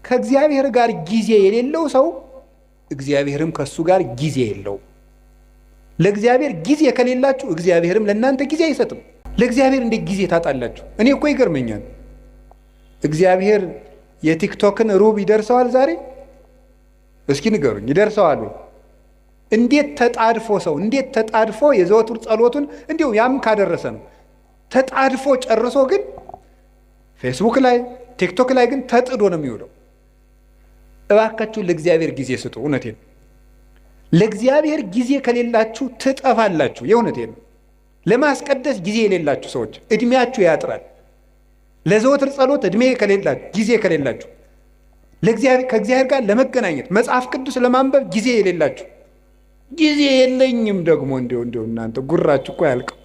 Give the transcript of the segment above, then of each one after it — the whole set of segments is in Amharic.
ከእግዚአብሔር ጋር ጊዜ የሌለው ሰው እግዚአብሔርም ከሱ ጋር ጊዜ የለው። ለእግዚአብሔር ጊዜ ከሌላችሁ እግዚአብሔርም ለእናንተ ጊዜ አይሰጥም። ለእግዚአብሔር እንዴት ጊዜ ታጣላችሁ? እኔ እኮ ይገርመኛል። እግዚአብሔር የቲክቶክን ሩብ ይደርሰዋል ዛሬ? እስኪ ንገሩኝ፣ ይደርሰዋል? እንዴት ተጣድፎ ሰው እንዴት ተጣድፎ የዘወትር ጸሎቱን እንዲሁ ያም ካደረሰ ነው ተጣድፎ ጨርሶ ግን ፌስቡክ ላይ ቲክቶክ ላይ ግን ተጥዶ ነው የሚውለው። እባካችሁ ለእግዚአብሔር ጊዜ ስጡ። እውነቴን ለእግዚአብሔር ጊዜ ከሌላችሁ ትጠፋላችሁ። የእውነቴን ለማስቀደስ ጊዜ የሌላችሁ ሰዎች እድሜያችሁ ያጥራል። ለዘወትር ጸሎት እድሜ ከሌላችሁ ጊዜ ከሌላችሁ ከእግዚአብሔር ጋር ለመገናኘት መጽሐፍ ቅዱስ ለማንበብ ጊዜ የሌላችሁ ጊዜ የለኝም ደግሞ እንዲሁ እናንተ ጉራችሁ እኮ ያልቀው።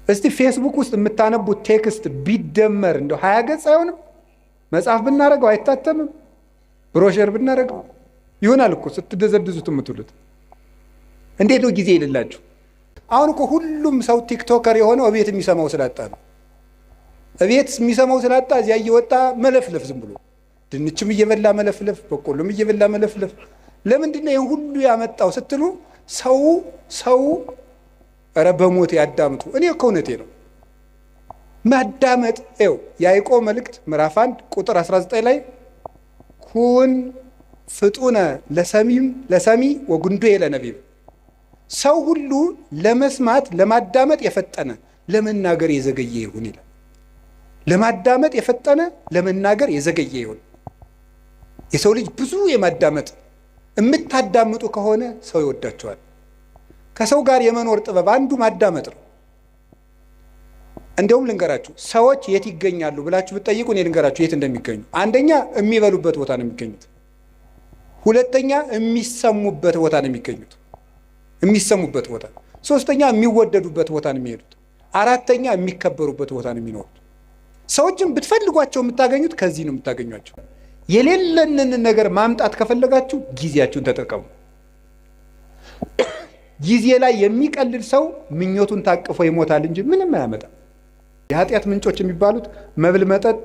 እስቲ ፌስቡክ ውስጥ የምታነቡት ቴክስት ቢደመር እንደው 20 ገጽ አይሆንም? መጽሐፍ ብናረገው አይታተምም? ብሮሸር ብናረገው ይሆናል እኮ ስትደዘድዙት የምትሉት። እንዴት ነው ጊዜ የሌላችሁ? አሁን እኮ ሁሉም ሰው ቲክቶከር የሆነው እቤት የሚሰማው ስላጣ ነው። እቤት የሚሰማው ስላጣ እዚያ እየወጣ መለፍለፍ፣ ዝም ብሎ ድንችም እየበላ መለፍለፍ፣ በቆሎም እየበላ መለፍለፍ። ለምንድን ነው ይህን ሁሉ ያመጣው ስትሉ ሰው ኧረ በሞት ያዳምጡ። እኔ እኮ እውነቴ ነው። ማዳመጥ ይኸው ያዕቆብ መልእክት ምዕራፍ 1 ቁጥር 19 ላይ ኩን ፍጡነ ለሰሚ ወጉንዶየ ለነቢብ፣ ሰው ሁሉ ለመስማት ለማዳመጥ የፈጠነ ለመናገር የዘገየ ይሁን ይላል። ለማዳመጥ የፈጠነ ለመናገር የዘገየ ይሁን። የሰው ልጅ ብዙ የማዳመጥ የምታዳምጡ ከሆነ ሰው ይወዳቸዋል። ከሰው ጋር የመኖር ጥበብ አንዱ ማዳመጥ ነው። እንደውም ልንገራችሁ፣ ሰዎች የት ይገኛሉ ብላችሁ ብትጠይቁ እኔ ልንገራችሁ የት እንደሚገኙ። አንደኛ የሚበሉበት ቦታ ነው የሚገኙት። ሁለተኛ የሚሰሙበት ቦታ ነው የሚገኙት፣ የሚሰሙበት ቦታ። ሶስተኛ የሚወደዱበት ቦታ ነው የሚሄዱት። አራተኛ የሚከበሩበት ቦታ ነው የሚኖሩት። ሰዎችን ብትፈልጓቸው የምታገኙት ከዚህ ነው የምታገኟቸው። የሌለንን ነገር ማምጣት ከፈለጋችሁ ጊዜያችሁን ተጠቀሙ። ጊዜ ላይ የሚቀልድ ሰው ምኞቱን ታቅፎ ይሞታል እንጂ ምንም አያመጣም። የኃጢአት ምንጮች የሚባሉት መብል፣ መጠጥ፣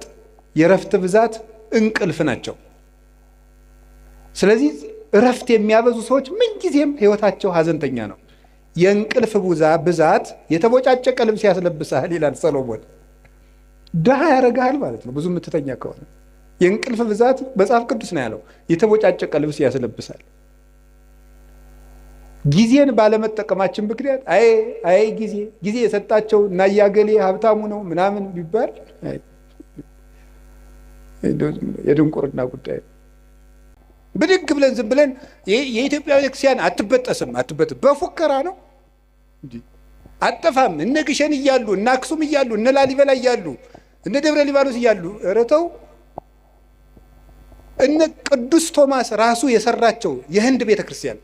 የእረፍት ብዛት፣ እንቅልፍ ናቸው። ስለዚህ እረፍት የሚያበዙ ሰዎች ምንጊዜም ህይወታቸው ሀዘንተኛ ነው። የእንቅልፍ ብዛት የተቦጫጨቀ ልብስ ያስለብሳል ይላል ሰሎሞን። ድሃ ያረጋል ማለት ነው ብዙ የምትተኛ ከሆነ። የእንቅልፍ ብዛት መጽሐፍ ቅዱስ ነው ያለው፣ የተቦጫጨቀ ልብስ ያስለብሳል። ጊዜን ባለመጠቀማችን ምክንያት አይ ጊዜ የሰጣቸው እና ያገሌ ሀብታሙ ነው ምናምን ቢባል የድንቁርና ጉዳይ ነው። ብድግ ብለን ዝም ብለን የኢትዮጵያ ቤተክርስቲያን አትበጠስም በፉከራ ነው እንዴ? አጠፋም። እነ ግሸን እያሉ እነ አክሱም እያሉ እነ ላሊበላ እያሉ እነ ደብረ ሊባኖስ እያሉ ረተው እነ ቅዱስ ቶማስ ራሱ የሰራቸው የህንድ ቤተክርስቲያን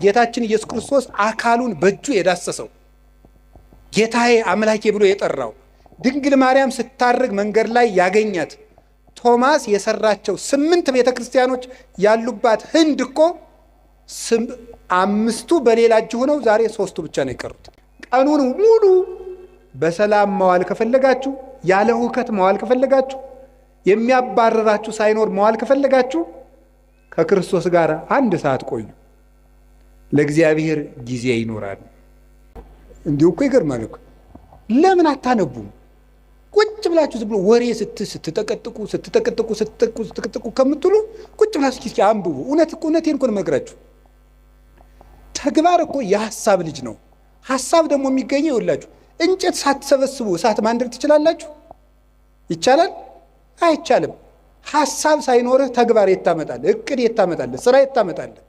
ጌታችን ኢየሱስ ክርስቶስ አካሉን በእጁ የዳሰሰው ጌታዬ አምላኬ ብሎ የጠራው ድንግል ማርያም ስታርግ መንገድ ላይ ያገኛት ቶማስ የሰራቸው 8 ቤተክርስቲያኖች ያሉባት ህንድ እኮ 5ቱ በሌላ እጅ ሆነው ዛሬ 3ቱ ብቻ ነው የቀሩት። ቀኑን ሙሉ በሰላም መዋል ከፈለጋችሁ፣ ያለ ሁከት መዋል ከፈለጋችሁ፣ የሚያባረራችሁ ሳይኖር መዋል ከፈለጋችሁ ከክርስቶስ ጋር 1 ሰዓት ቆዩ። ለእግዚአብሔር ጊዜ ይኖራል። እንዲሁ እኮ ይገርማል እኮ። ለምን አታነቡም? ቁጭ ብላችሁ ዝም ብሎ ወሬ ስትጠቀጥቁ ከምትሉ ቁጭ ብላችሁ እስኪ አንብቡ። እውነቴን እኮ ነው የምነግራችሁ። ተግባር እኮ የሐሳብ ልጅ ነው። ሐሳብ ደግሞ የሚገኘው ይኸውላችሁ፣ እንጨት ሳትሰበስቡ እሳት ማንደድ ትችላላችሁ? ይቻላል? አይቻልም። ሐሳብ ሳይኖርህ ተግባር የት ታመጣለህ? እቅድ የት ታመጣለህ? ስራ የት ታመጣለህ?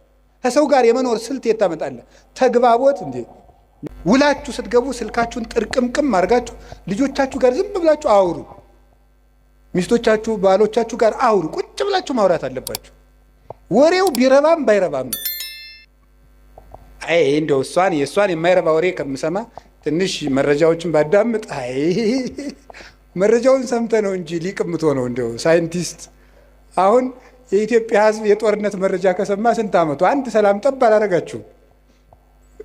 ከሰው ጋር የመኖር ስልት የት ታመጣለህ? ተግባቦት እንዴ! ውላችሁ ስትገቡ ስልካችሁን ጥርቅምቅም አድርጋችሁ ልጆቻችሁ ጋር ዝም ብላችሁ አውሩ። ሚስቶቻችሁ፣ ባሎቻችሁ ጋር አውሩ። ቁጭ ብላችሁ ማውራት አለባችሁ። ወሬው ቢረባም ባይረባም ነው። እንደው የእሷን የማይረባ ወሬ ከምሰማ ትንሽ መረጃዎችን ባዳምጥ። መረጃውን ሰምተ ነው እንጂ ሊቅምቶ ነው። እንደው ሳይንቲስት አሁን የኢትዮጵያ ሕዝብ የጦርነት መረጃ ከሰማ ስንት ዓመቱ? አንድ ሰላም ጠብ አላረጋችሁም።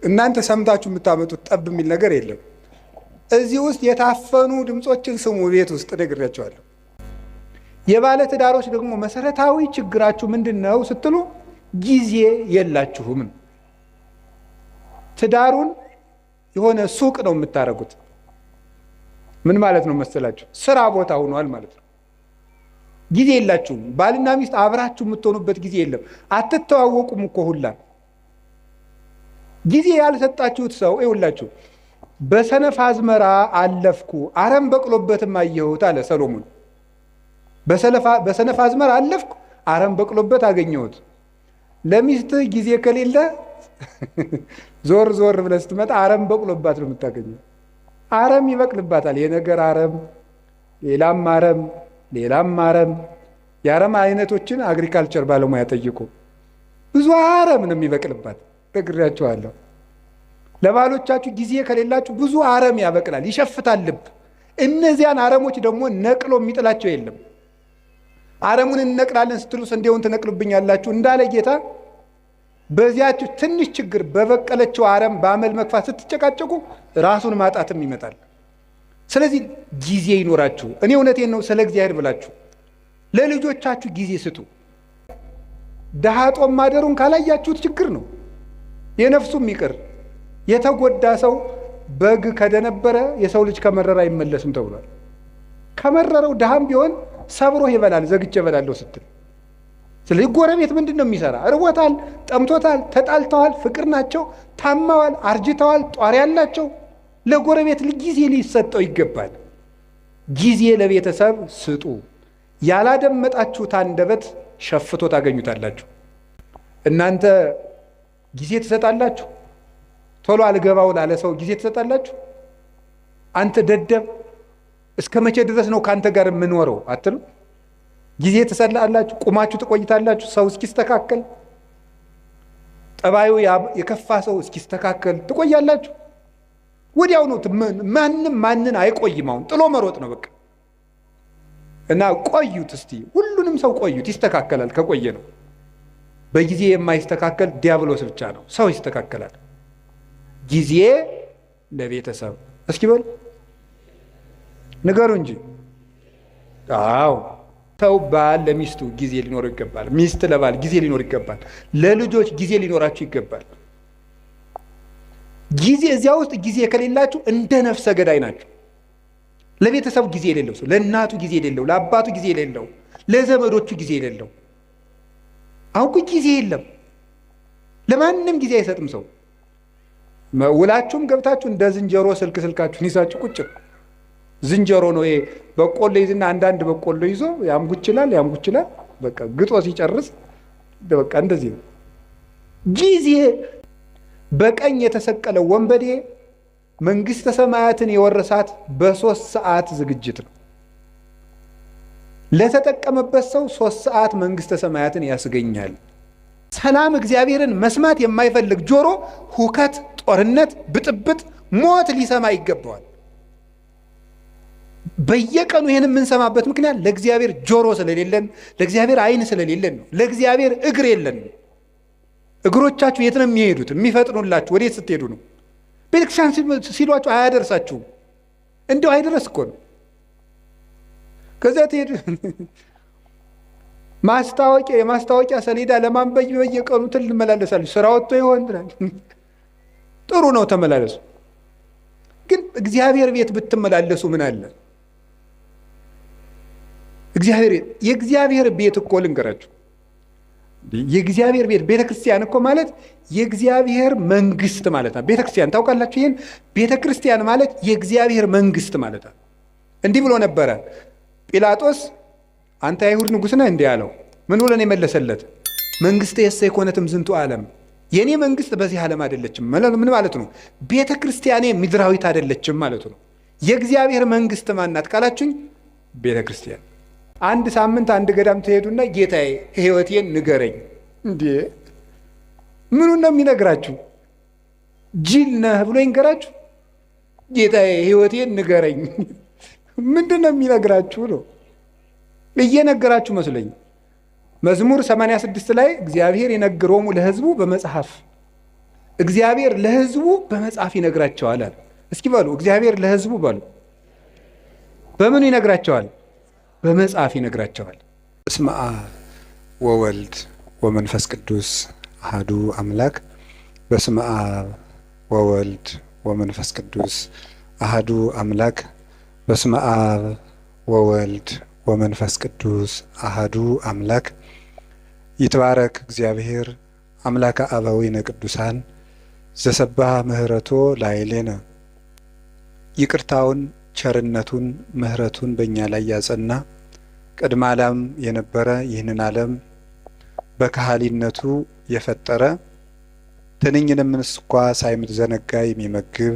እናንተ ሰምታችሁ የምታመጡት ጠብ የሚል ነገር የለም። እዚህ ውስጥ የታፈኑ ድምፆችን ስሙ። ቤት ውስጥ ነግሬያቸዋለሁ። የባለ ትዳሮች ደግሞ መሰረታዊ ችግራችሁ ምንድነው ስትሉ ጊዜ የላችሁም። ትዳሩን የሆነ ሱቅ ነው የምታረጉት። ምን ማለት ነው መሰላችሁ? ስራ ቦታ ሆኗል ማለት ነው። ጊዜ የላችሁም። ባልና ሚስት አብራችሁ የምትሆኑበት ጊዜ የለም። አትተዋወቁም እኮ ሁላ። ጊዜ ያልሰጣችሁት ሰው ይውላችሁ። በሰነፍ አዝመራ አለፍኩ አረም በቅሎበትም አየሁት አለ ሰሎሞን። በሰነፍ አዝመራ አለፍኩ አረም በቅሎበት አገኘሁት። ለሚስትህ ጊዜ ከሌለ ዞር ዞር ብለህ ስትመጣ አረም በቅሎባት ነው የምታገኘው። አረም ይበቅልባታል። የነገር አረም፣ ሌላም አረም፣ ሌላም አረም። የአረም አይነቶችን አግሪካልቸር ባለሙያ ጠይቁ። ብዙ አረም ነው የሚበቅልባት። ነግሬያችኋለሁ። ለባሎቻችሁ ጊዜ ከሌላችሁ ብዙ አረም ያበቅላል፣ ይሸፍታል ልብ። እነዚያን አረሞች ደግሞ ነቅሎ የሚጥላቸው የለም። አረሙን እንነቅላለን ስትሉ ስንዴውን ትነቅሉብኛላችሁ እንዳለ ጌታ፣ በዚያችሁ ትንሽ ችግር በበቀለችው አረም በአመል መግፋት ስትጨቃጨቁ ራሱን ማጣትም ይመጣል። ስለዚህ ጊዜ ይኖራችሁ። እኔ እውነቴን ነው። ስለ እግዚአብሔር ብላችሁ ለልጆቻችሁ ጊዜ ስጡ። ድሃ ጦም ማደሩን ካላያችሁት ችግር ነው። የነፍሱም ይቅር። የተጎዳ ሰው በግ ከደነበረ የሰው ልጅ ከመረረ አይመለስም ተብሏል። ከመረረው ድሃም ቢሆን ሰብሮ ይበላል። ዘግቼ እበላለሁ ስትል። ስለዚህ ጎረቤት ምንድን ነው የሚሰራ? እርቦታል፣ ጠምቶታል፣ ተጣልተዋል፣ ፍቅር ናቸው፣ ታማዋል፣ አርጅተዋል፣ ጧሪ ያላቸው። ለጎረቤት ጊዜ ሊሰጠው ይገባል። ጊዜ ለቤተሰብ ስጡ። ያላደመጣችሁት አንደበት ሸፍቶ ታገኙታላችሁ። እናንተ ጊዜ ትሰጣላችሁ? ቶሎ አልገባው ላለ ሰው ጊዜ ትሰጣላችሁ? አንተ ደደብ እስከ መቼ ድረስ ነው ከአንተ ጋር የምንወረው አትሉ? ጊዜ ትሰጣላችሁ? ቁማችሁ ትቆይታላችሁ? ሰው እስኪስተካከል፣ ጠባዩ የከፋ ሰው እስኪስተካከል ትቆያላችሁ? ወዲያው ነው። ማንም ማንን አይቆይም። አሁን ጥሎ መሮጥ ነው በቃ። እና ቆዩት እስቲ፣ ሁሉንም ሰው ቆዩት፣ ይስተካከላል ከቆየ ነው። በጊዜ የማይስተካከል ዲያብሎስ ብቻ ነው። ሰው ይስተካከላል። ጊዜ ለቤተሰብ እስኪ በሉ ንገሩ እንጂ። አዎ ሰው ባል ለሚስቱ ጊዜ ሊኖረው ይገባል። ሚስት ለባል ጊዜ ሊኖር ይገባል። ለልጆች ጊዜ ሊኖራችሁ ይገባል። ጊዜ እዚያ ውስጥ ጊዜ ከሌላችሁ እንደ ነፍሰ ገዳይ ናችሁ። ለቤተሰቡ ጊዜ የሌለው ሰው፣ ለእናቱ ጊዜ የሌለው፣ ለአባቱ ጊዜ የሌለው፣ ለዘመዶቹ ጊዜ የሌለው። አሁን እኮ ጊዜ የለም። ለማንም ጊዜ አይሰጥም ሰው። ውላችሁም ገብታችሁ እንደ ዝንጀሮ ስልካችሁን ይዛችሁ ቁጭ። ዝንጀሮ ነው ይሄ። በቆሎ ይዝና አንዳንድ በቆሎ ይዞ ያምጉችላል። በቃ ግጦ ሲጨርስ በቃ እንደዚህ ነው ጊዜ። በቀኝ የተሰቀለው ወንበዴ መንግስተ ሰማያትን የወረሳት በ3 ሰዓት ዝግጅት ነው። ለተጠቀመበት ሰው 3 ሰዓት መንግስተ ሰማያትን ያስገኛል። ሰላም እግዚአብሔርን መስማት የማይፈልግ ጆሮ ሁከት፣ ጦርነት፣ ብጥብጥ፣ ሞት ሊሰማ ይገባዋል። በየቀኑ ይህን የምንሰማበት ምክንያት ለእግዚአብሔር ጆሮ ስለሌለን፣ ለእግዚአብሔር ዓይን ስለሌለን ነው። ለእግዚአብሔር እግር የለን። እግሮቻችሁ የት ነው የሚሄዱት? የሚፈጥኑላችሁ ወዴት ስትሄዱ ነው? ቤተክርስቲያን ሲሏችሁ አያደርሳችሁም። እንዲሁ አይደረስ እኮ ነው። ከዚያ ትሄዱ የማስታወቂያ ሰሌዳ ለማንበብ በየቀኑ ትመላለሳለች። ስራ ወጥቶ ይሆን ጥሩ ነው፣ ተመላለሱ። ግን እግዚአብሔር ቤት ብትመላለሱ ምን አለ? የእግዚአብሔር ቤት እኮ ልንገራችሁ፣ የእግዚአብሔር ቤት ቤተክርስቲያን እኮ ማለት የእግዚአብሔር መንግስት ማለት ነው። ቤተክርስቲያን ታውቃላችሁ? ይህን ቤተክርስቲያን ማለት የእግዚአብሔር መንግስት ማለት ነው። እንዲህ ብሎ ነበረ ጲላጦስ፣ አንተ አይሁድ ንጉሥ ነህ እንዲህ አለው። ምን ብሎ ነው የመለሰለት? መንግስት የሰይኮነትም ዝንቱ ዓለም፣ የኔ መንግስት በዚህ ዓለም አይደለችም። ምን ማለት ነው? ቤተክርስቲያኔ ምድራዊት አይደለችም ማለቱ ነው። የእግዚአብሔር መንግስት ማናት ካላችሁኝ፣ ቤተክርስቲያን። አንድ ሳምንት አንድ ገዳም ትሄዱና ጌታዬ ሕይወቴን ንገረኝ። እንዴ ምኑን ነው የሚነግራችሁ? ጅል ነህ ብሎ ይንገራችሁ? ጌታዬ ሕይወቴን ንገረኝ ምንድን ነው የሚነግራችሁ ነው? እየነገራችሁ መስለኝ። መዝሙር 86 ላይ እግዚአብሔር የነገሮሙ ለሕዝቡ በመጽሐፍ፣ እግዚአብሔር ለሕዝቡ በመጽሐፍ ይነግራቸዋል አለ። እስኪ በሉ እግዚአብሔር ለሕዝቡ በሉ። በምኑ ይነግራቸዋል? በመጽሐፍ ይነግራቸዋል። በስመ አብ ወወልድ ወመንፈስ ቅዱስ አሐዱ አምላክ። በስመ አብ ወወልድ ወመንፈስ ቅዱስ አሐዱ አምላክ። በስመ አብ ወወልድ ወመንፈስ ቅዱስ አሐዱ አምላክ። ይትባረክ እግዚአብሔር አምላከ አበዊነ ቅዱሳን ዘሰብሐ ምህረቶ ላዕሌነ። ይቅርታውን ቸርነቱን ምህረቱን በእኛ ላይ ያጸና ቅድመ ዓለም የነበረ ይህንን ዓለም በካህሊነቱ የፈጠረ ትንኝንም እንኳ ሳይዘነጋ የሚመግብ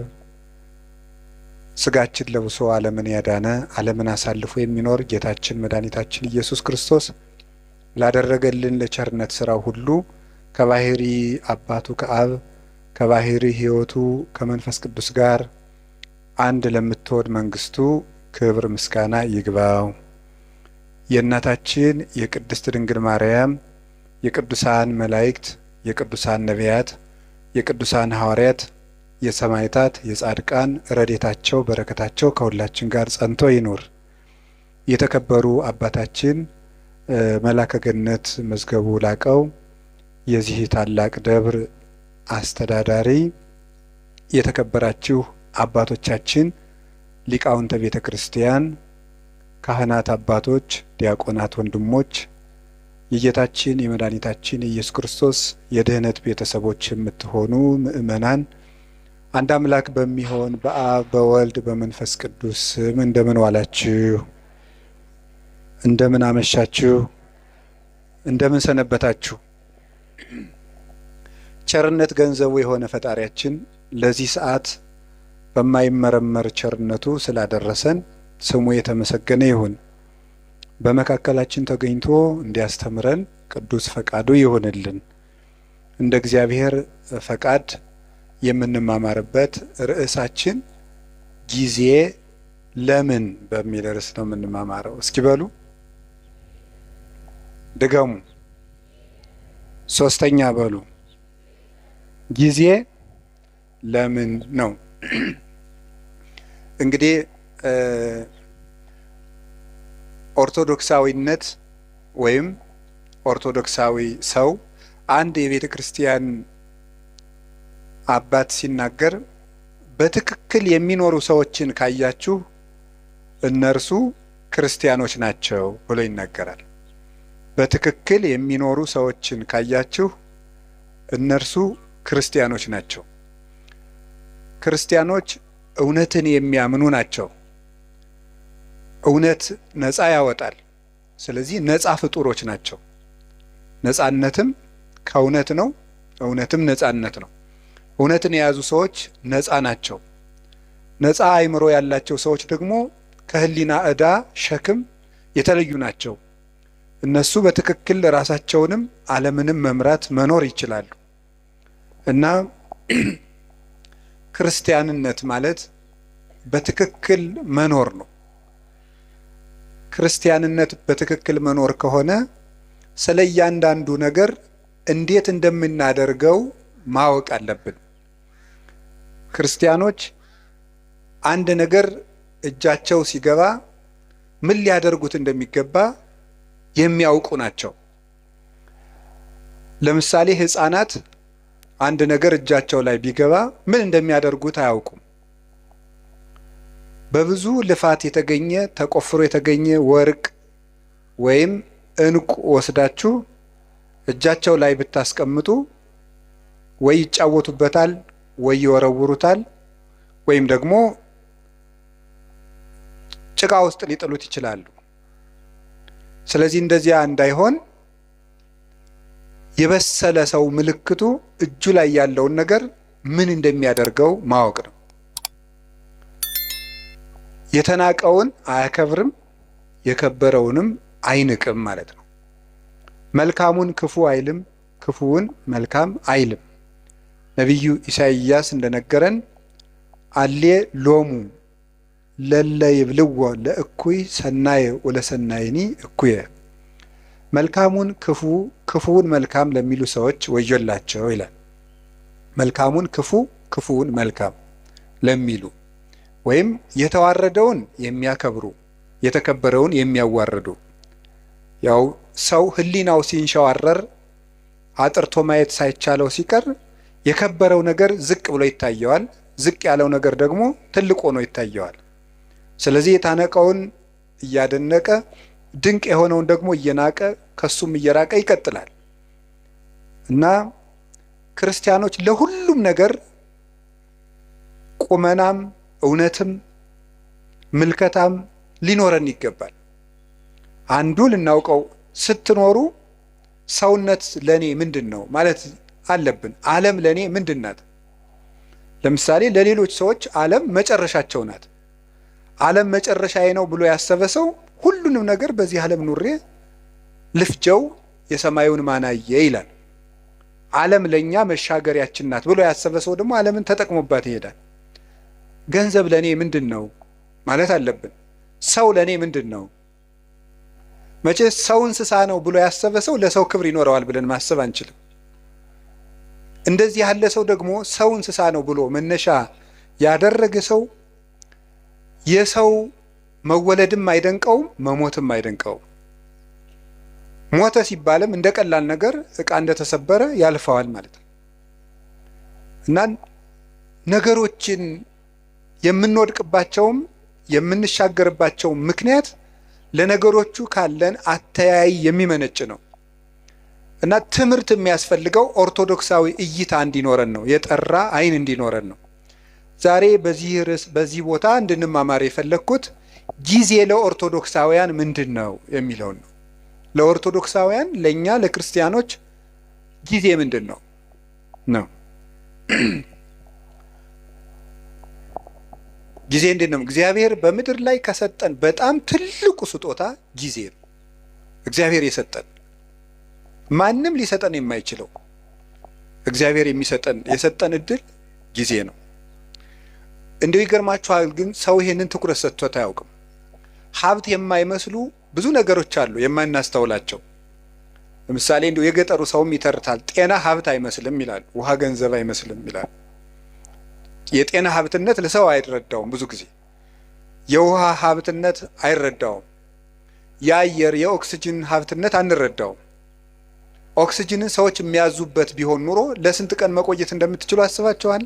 ስጋችን ለብሶ ዓለምን ያዳነ ዓለምን አሳልፎ የሚኖር ጌታችን መድኃኒታችን ኢየሱስ ክርስቶስ ላደረገልን ለቸርነት ሥራው ሁሉ ከባሕሪ አባቱ ከአብ ከባሕሪ ሕይወቱ ከመንፈስ ቅዱስ ጋር አንድ ለምትወድ መንግስቱ ክብር ምስጋና ይግባው። የእናታችን የቅድስት ድንግል ማርያም የቅዱሳን መላእክት የቅዱሳን ነቢያት የቅዱሳን ሐዋርያት የሰማዕታት የጻድቃን ረድኤታቸው በረከታቸው ከሁላችን ጋር ጸንቶ ይኑር። የተከበሩ አባታችን መላከ ገነት መዝገቡ ላቀው የዚህ ታላቅ ደብር አስተዳዳሪ፣ የተከበራችሁ አባቶቻችን ሊቃውንተ ቤተ ክርስቲያን፣ ካህናት አባቶች፣ ዲያቆናት ወንድሞች፣ የጌታችን የመድኃኒታችን ኢየሱስ ክርስቶስ የድኅነት ቤተሰቦች የምትሆኑ ምእመናን አንድ አምላክ በሚሆን በአብ በወልድ በመንፈስ ቅዱስ ስም እንደምን ዋላችሁ? እንደምን አመሻችሁ? እንደምን ሰነበታችሁ? ቸርነት ገንዘቡ የሆነ ፈጣሪያችን ለዚህ ሰዓት በማይመረመር ቸርነቱ ስላደረሰን ስሙ የተመሰገነ ይሁን። በመካከላችን ተገኝቶ እንዲያስተምረን ቅዱስ ፈቃዱ ይሁንልን። እንደ እግዚአብሔር ፈቃድ የምንማማርበት ርዕሳችን ጊዜ ለምን በሚል ርዕስ ነው የምንማማረው። እስኪ በሉ ድገሙ፣ ሶስተኛ በሉ። ጊዜ ለምን ነው። እንግዲህ ኦርቶዶክሳዊነት ወይም ኦርቶዶክሳዊ ሰው አንድ የቤተ ክርስቲያን አባት ሲናገር በትክክል የሚኖሩ ሰዎችን ካያችሁ እነርሱ ክርስቲያኖች ናቸው ብሎ ይናገራል። በትክክል የሚኖሩ ሰዎችን ካያችሁ እነርሱ ክርስቲያኖች ናቸው። ክርስቲያኖች እውነትን የሚያምኑ ናቸው። እውነት ነፃ ያወጣል። ስለዚህ ነፃ ፍጡሮች ናቸው። ነፃነትም ከእውነት ነው፣ እውነትም ነፃነት ነው። እውነትን የያዙ ሰዎች ነፃ ናቸው። ነፃ አእምሮ ያላቸው ሰዎች ደግሞ ከህሊና ዕዳ ሸክም የተለዩ ናቸው። እነሱ በትክክል ራሳቸውንም ዓለምንም መምራት መኖር ይችላሉ። እና ክርስቲያንነት ማለት በትክክል መኖር ነው። ክርስቲያንነት በትክክል መኖር ከሆነ ስለ እያንዳንዱ ነገር እንዴት እንደምናደርገው ማወቅ አለብን። ክርስቲያኖች አንድ ነገር እጃቸው ሲገባ ምን ሊያደርጉት እንደሚገባ የሚያውቁ ናቸው። ለምሳሌ ሕፃናት አንድ ነገር እጃቸው ላይ ቢገባ ምን እንደሚያደርጉት አያውቁም። በብዙ ልፋት የተገኘ ተቆፍሮ የተገኘ ወርቅ ወይም ዕንቁ ወስዳችሁ እጃቸው ላይ ብታስቀምጡ ወይ ይጫወቱበታል፣ ወይ ይወረውሩታል፣ ወይም ደግሞ ጭቃ ውስጥ ሊጥሉት ይችላሉ። ስለዚህ እንደዚያ እንዳይሆን የበሰለ ሰው ምልክቱ እጁ ላይ ያለውን ነገር ምን እንደሚያደርገው ማወቅ ነው። የተናቀውን አያከብርም፣ የከበረውንም አይንቅም ማለት ነው። መልካሙን ክፉ አይልም፣ ክፉውን መልካም አይልም። ነቢዩ ኢሳይያስ እንደነገረን አሌ ሎሙ ለለ ይብልዎ ለእኩይ ሰናየ ወለሰናይኒ እኩየ። መልካሙን ክፉ ክፉውን መልካም ለሚሉ ሰዎች ወዮላቸው ይላል። መልካሙን ክፉ ክፉውን መልካም ለሚሉ ወይም የተዋረደውን የሚያከብሩ የተከበረውን የሚያዋርዱ። ያው ሰው ህሊናው ሲንሸዋረር አጥርቶ ማየት ሳይቻለው ሲቀር የከበረው ነገር ዝቅ ብሎ ይታየዋል፣ ዝቅ ያለው ነገር ደግሞ ትልቅ ሆኖ ይታየዋል። ስለዚህ የታነቀውን እያደነቀ ድንቅ የሆነውን ደግሞ እየናቀ ከሱም እየራቀ ይቀጥላል እና ክርስቲያኖች ለሁሉም ነገር ቁመናም እውነትም ምልከታም ሊኖረን ይገባል። አንዱ ልናውቀው ስትኖሩ ሰውነት ለኔ ምንድነው ማለት አለብን። ዓለም ለኔ ምንድናት? ለምሳሌ ለሌሎች ሰዎች ዓለም መጨረሻቸው ናት። ዓለም መጨረሻዬ ነው ብሎ ያሰበ ሰው ሁሉንም ነገር በዚህ ዓለም ኑሬ ልፍጀው የሰማዩን ማናየ ይላል። ዓለም ለኛ መሻገሪያችን ናት ብሎ ያሰበ ሰው ደግሞ ዓለምን ተጠቅሞባት ይሄዳል። ገንዘብ ለኔ ምንድነው ማለት አለብን። ሰው ለኔ ምንድነው? መቼስ ሰው እንስሳ ነው ብሎ ያሰበ ሰው ለሰው ክብር ይኖረዋል ብለን ማሰብ አንችልም። እንደዚህ ያለ ሰው ደግሞ ሰው እንስሳ ነው ብሎ መነሻ ያደረገ ሰው የሰው መወለድም አይደንቀውም፣ መሞትም አይደንቀውም። ሞተ ሲባልም እንደ ቀላል ነገር ዕቃ እንደተሰበረ ያልፈዋል ማለት ነው እና ነገሮችን የምንወድቅባቸውም የምንሻገርባቸው ምክንያት ለነገሮቹ ካለን አተያይ የሚመነጭ ነው እና ትምህርት የሚያስፈልገው ኦርቶዶክሳዊ እይታ እንዲኖረን ነው፣ የጠራ አይን እንዲኖረን ነው። ዛሬ በዚህ ርዕስ በዚህ ቦታ እንድንማማር የፈለግኩት ጊዜ ለኦርቶዶክሳውያን ምንድን ነው የሚለውን ነው። ለኦርቶዶክሳውያን ለእኛ ለክርስቲያኖች ጊዜ ምንድን ነው ነው ጊዜ እንዴት ነው? እግዚአብሔር በምድር ላይ ከሰጠን በጣም ትልቁ ስጦታ ጊዜ ነው። እግዚአብሔር ማንም ሊሰጠን የማይችለው እግዚአብሔር የሰጠን እድል ጊዜ ነው። እንደው ይገርማችኋል፣ ግን ሰው ይሄንን ትኩረት ሰጥቶት አያውቅም። ሀብት የማይመስሉ ብዙ ነገሮች አሉ የማናስተውላቸው። ለምሳሌ እንደው የገጠሩ ሰውም ይተርታል። ጤና ሀብት አይመስልም ይላል፣ ውሃ ገንዘብ አይመስልም ይላል። የጤና ሀብትነት ለሰው አይረዳውም። ብዙ ጊዜ የውሃ ሀብትነት አይረዳውም። የአየር የኦክሲጅን ሀብትነት አንረዳውም። ኦክሲጅንን ሰዎች የሚያዙበት ቢሆን ኑሮ ለስንት ቀን መቆየት እንደምትችሉ አስባችኋል?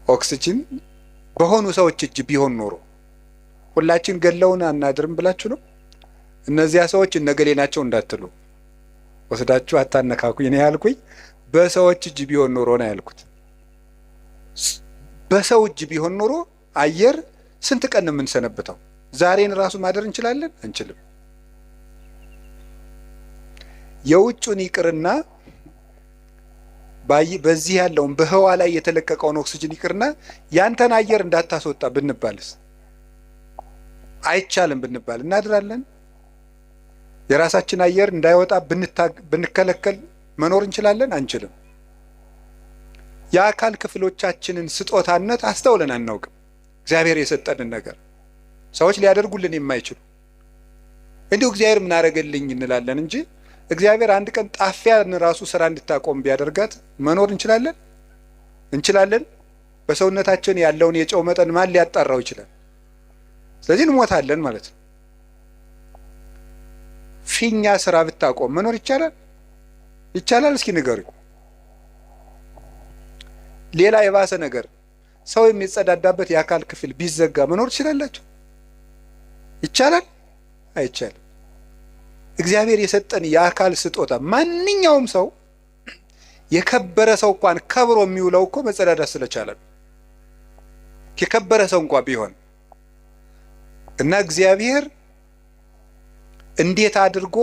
ኦክሲጅን በሆኑ ሰዎች እጅ ቢሆን ኑሮ ሁላችን ገለውን አናድርም ብላችሁ ነው? እነዚያ ሰዎች እነገሌ ናቸው እንዳትሉ ወስዳችሁ አታነካኩኝ ነው ያልኩኝ። በሰዎች እጅ ቢሆን ኑሮ ነው ያልኩት። በሰው እጅ ቢሆን ኑሮ አየር ስንት ቀን ነው የምንሰነብተው? ዛሬን ራሱ ማደር እንችላለን? አንችልም። የውጩን ይቅርና በዚህ ያለውን በህዋ ላይ የተለቀቀውን ኦክሲጅን ይቅርና ያንተን አየር እንዳታስወጣ ብንባልስ? አይቻልም ብንባል እናድራለን? የራሳችን አየር እንዳይወጣ ብንከለከል መኖር እንችላለን? አንችልም። የአካል ክፍሎቻችንን ስጦታነት አስተውለን አናውቅም። እግዚአብሔር የሰጠንን ነገር ሰዎች ሊያደርጉልን የማይችሉ እንዲሁ እግዚአብሔር ምን አደረገልኝ እንላለን እንጂ እግዚአብሔር አንድ ቀን ጣፊያን ራሱ ስራ እንድታቆም ቢያደርጋት መኖር እንችላለን? እንችላለን? በሰውነታችን ያለውን የጨው መጠን ማን ሊያጣራው ይችላል? ስለዚህ እንሞታለን ማለት ነው። ፊኛ ስራ ብታቆም መኖር ይቻላል? ይቻላል? እስኪ ንገሩኝ። ሌላ የባሰ ነገር ሰው የሚጸዳዳበት የአካል ክፍል ቢዘጋ መኖር ይችላላችሁ? ይቻላል? አይቻልም። እግዚአብሔር የሰጠን የአካል ስጦታ ማንኛውም ሰው የከበረ ሰው እንኳን ከብሮ የሚውለው እኮ መጸዳዳት ስለቻለ ነው። የከበረ ሰው እንኳን ቢሆን እና እግዚአብሔር እንዴት አድርጎ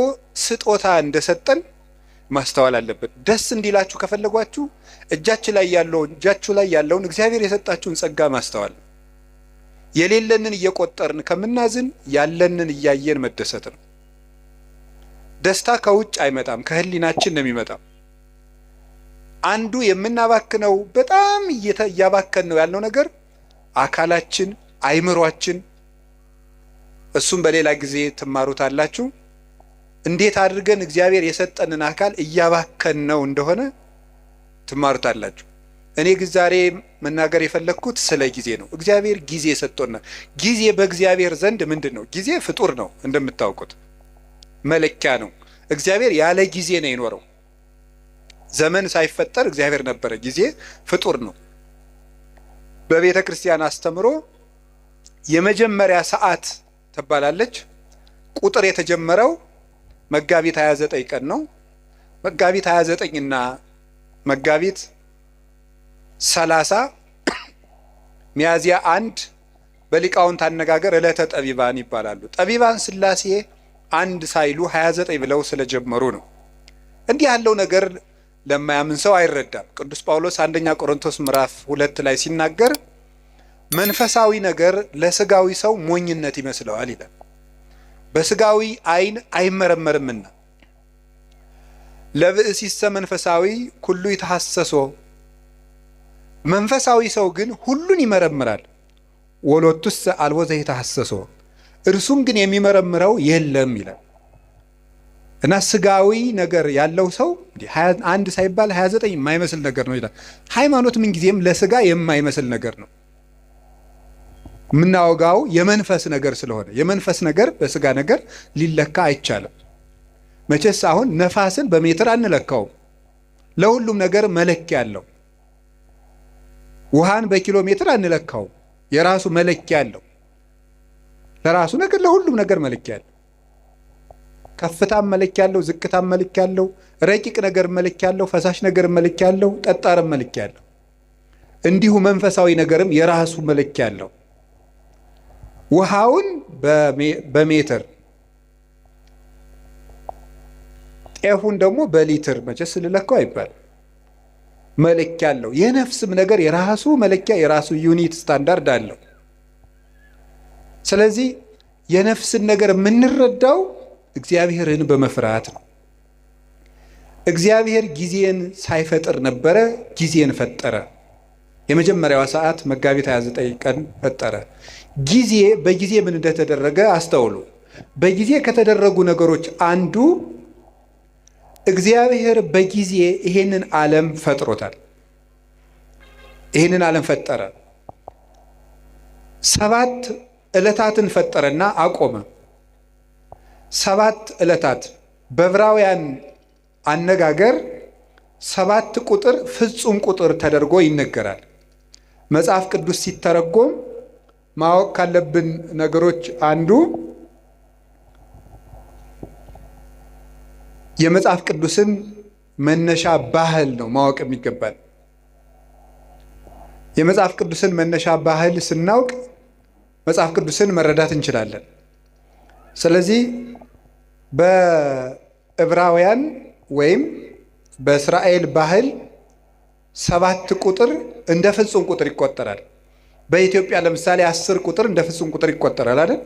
ስጦታ እንደሰጠን ማስተዋል አለበት። ደስ እንዲላችሁ ከፈለጓችሁ እጃችሁ ላይ ያለውን እግዚአብሔር የሰጣችሁን ጸጋ ማስተዋል። የሌለንን እየቆጠርን ከምናዝን ያለንን እያየን መደሰት ነው። ደስታ ከውጭ አይመጣም፣ ከህሊናችን ነው የሚመጣው። አንዱ የምናባክነው በጣም እያባከን ነው ያለው ነገር አካላችን፣ አይምሯችን። እሱም በሌላ ጊዜ ትማሩታላችሁ። እንዴት አድርገን እግዚአብሔር የሰጠንን አካል እያባከን ነው እንደሆነ ትማሩታላችሁ። እኔ ግን ዛሬ መናገር የፈለግኩት ስለ ጊዜ ነው። እግዚአብሔር ጊዜ ሰጥቶናል። ጊዜ በእግዚአብሔር ዘንድ ምንድን ነው? ጊዜ ፍጡር ነው፣ እንደምታውቁት መለኪያ ነው። እግዚአብሔር ያለ ጊዜ ነው የኖረው። ዘመን ሳይፈጠር እግዚአብሔር ነበረ። ጊዜ ፍጡር ነው። በቤተ ክርስቲያን አስተምሮ የመጀመሪያ ሰዓት ትባላለች። ቁጥር የተጀመረው መጋቢት 29 ቀን ነው። መጋቢት 29 እና መጋቢት 30 ሚያዝያ 1 በሊቃውንት አነጋገር ዕለተ ጠቢባን ይባላሉ። ጠቢባን ሥላሴ አንድ ሳይሉ 29 ብለው ስለጀመሩ ነው። እንዲህ ያለው ነገር ለማያምን ሰው አይረዳም። ቅዱስ ጳውሎስ አንደኛ ቆሮንቶስ ምዕራፍ 2 ላይ ሲናገር መንፈሳዊ ነገር ለስጋዊ ሰው ሞኝነት ይመስለዋል ይላል። በስጋዊ ዓይን አይመረመርምና ለብእሲሰ መንፈሳዊ ኩሉ ይተሐሰሶ፣ መንፈሳዊ ሰው ግን ሁሉን ይመረምራል። ወሎቱሰ አልቦ ዘይተሐሰሶ፣ እርሱም ግን የሚመረምረው የለም ይላል። እና ስጋዊ ነገር ያለው ሰው አንድ ሳይባል 29 የማይመስል ነገር ነው ይላል። ሃይማኖት ምንጊዜም ለስጋ የማይመስል ነገር ነው። የምናወጋው የመንፈስ ነገር ስለሆነ የመንፈስ ነገር በስጋ ነገር ሊለካ አይቻልም። መቼስ አሁን ነፋስን በሜትር አንለካውም። ለሁሉም ነገር መለኪያ አለው። ውሃን በኪሎ ሜትር አንለካውም። የራሱ መለኪያ አለው። ለራሱ ነገር ለሁሉም ነገር መለኪያ አለው። ከፍታም መለኪያ አለው፣ ዝቅታም መለኪያ አለው፣ ረቂቅ ነገር መለኪያ አለው፣ ፈሳሽ ነገር መለኪያ አለው፣ ጠጣርም መለኪያ አለው። እንዲሁ መንፈሳዊ ነገርም የራሱ መለኪያ አለው። ውሃውን በሜትር ጤፉን ደግሞ በሊትር መቼስ ልለካው አይባል፣ መለኪያ አለው። የነፍስም ነገር የራሱ መለኪያ የራሱ ዩኒት ስታንዳርድ አለው። ስለዚህ የነፍስን ነገር የምንረዳው እግዚአብሔርን በመፍራት ነው። እግዚአብሔር ጊዜን ሳይፈጥር ነበረ፣ ጊዜን ፈጠረ። የመጀመሪያዋ ሰዓት መጋቢት 29 ቀን ፈጠረ። ጊዜ በጊዜ ምን እንደተደረገ አስተውሉ። በጊዜ ከተደረጉ ነገሮች አንዱ እግዚአብሔር በጊዜ ይሄንን ዓለም ፈጥሮታል። ይሄንን ዓለም ፈጠረ። 7 ዕለታትን ፈጠረና አቆመ። 7 ዕለታት በዕብራውያን አነጋገር 7 ቁጥር ፍጹም ቁጥር ተደርጎ ይነገራል። መጽሐፍ ቅዱስ ሲተረጎም ማወቅ ካለብን ነገሮች አንዱ የመጽሐፍ ቅዱስን መነሻ ባህል ነው ማወቅ የሚገባል። የመጽሐፍ ቅዱስን መነሻ ባህል ስናውቅ መጽሐፍ ቅዱስን መረዳት እንችላለን። ስለዚህ በዕብራውያን ወይም በእስራኤል ባህል 7 ቁጥር እንደ ፍጹም ቁጥር ይቆጠራል። በኢትዮጵያ ለምሳሌ 10 ቁጥር እንደ ፍጹም ቁጥር ይቆጠራል አይደል?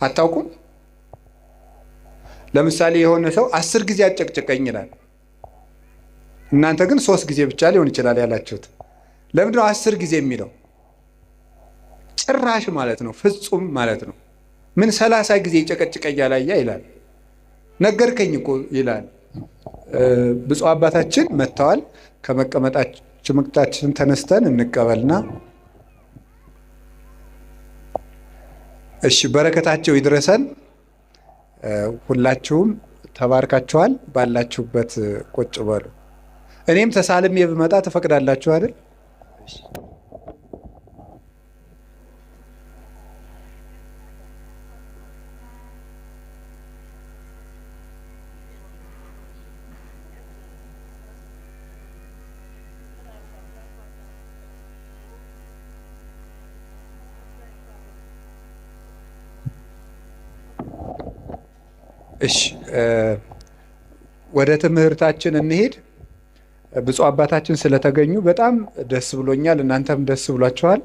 አታውቁም? ለምሳሌ የሆነ ሰው 10 ጊዜ አጨቅጭቀኝ ይላል። እናንተ ግን 3 ጊዜ ብቻ ሊሆን ይችላል ያላችሁት። ለምንድን ነው 10 ጊዜ የሚለው? ጭራሽ ማለት ነው፣ ፍጹም ማለት ነው። ምን 30 ጊዜ ጨቀጭቀኝ ያላያ ይላል። ነገርከኝ እኮ ይላል። ብፁዕ አባታችን መጥተዋል። ከመቀመጣችን ተነስተን እንቀበልና እሺ፣ በረከታቸው ይድረሰን። ሁላችሁም ተባርካችኋል። ባላችሁበት ቁጭ በሉ። እኔም ተሳልሜ ብመጣ ትፈቅዳላችሁ አይደል? እሺ፣ ወደ ትምህርታችን እንሄድ። ብፁዕ አባታችን ስለተገኙ በጣም ደስ ብሎኛል። እናንተም ደስ ብሏችኋል።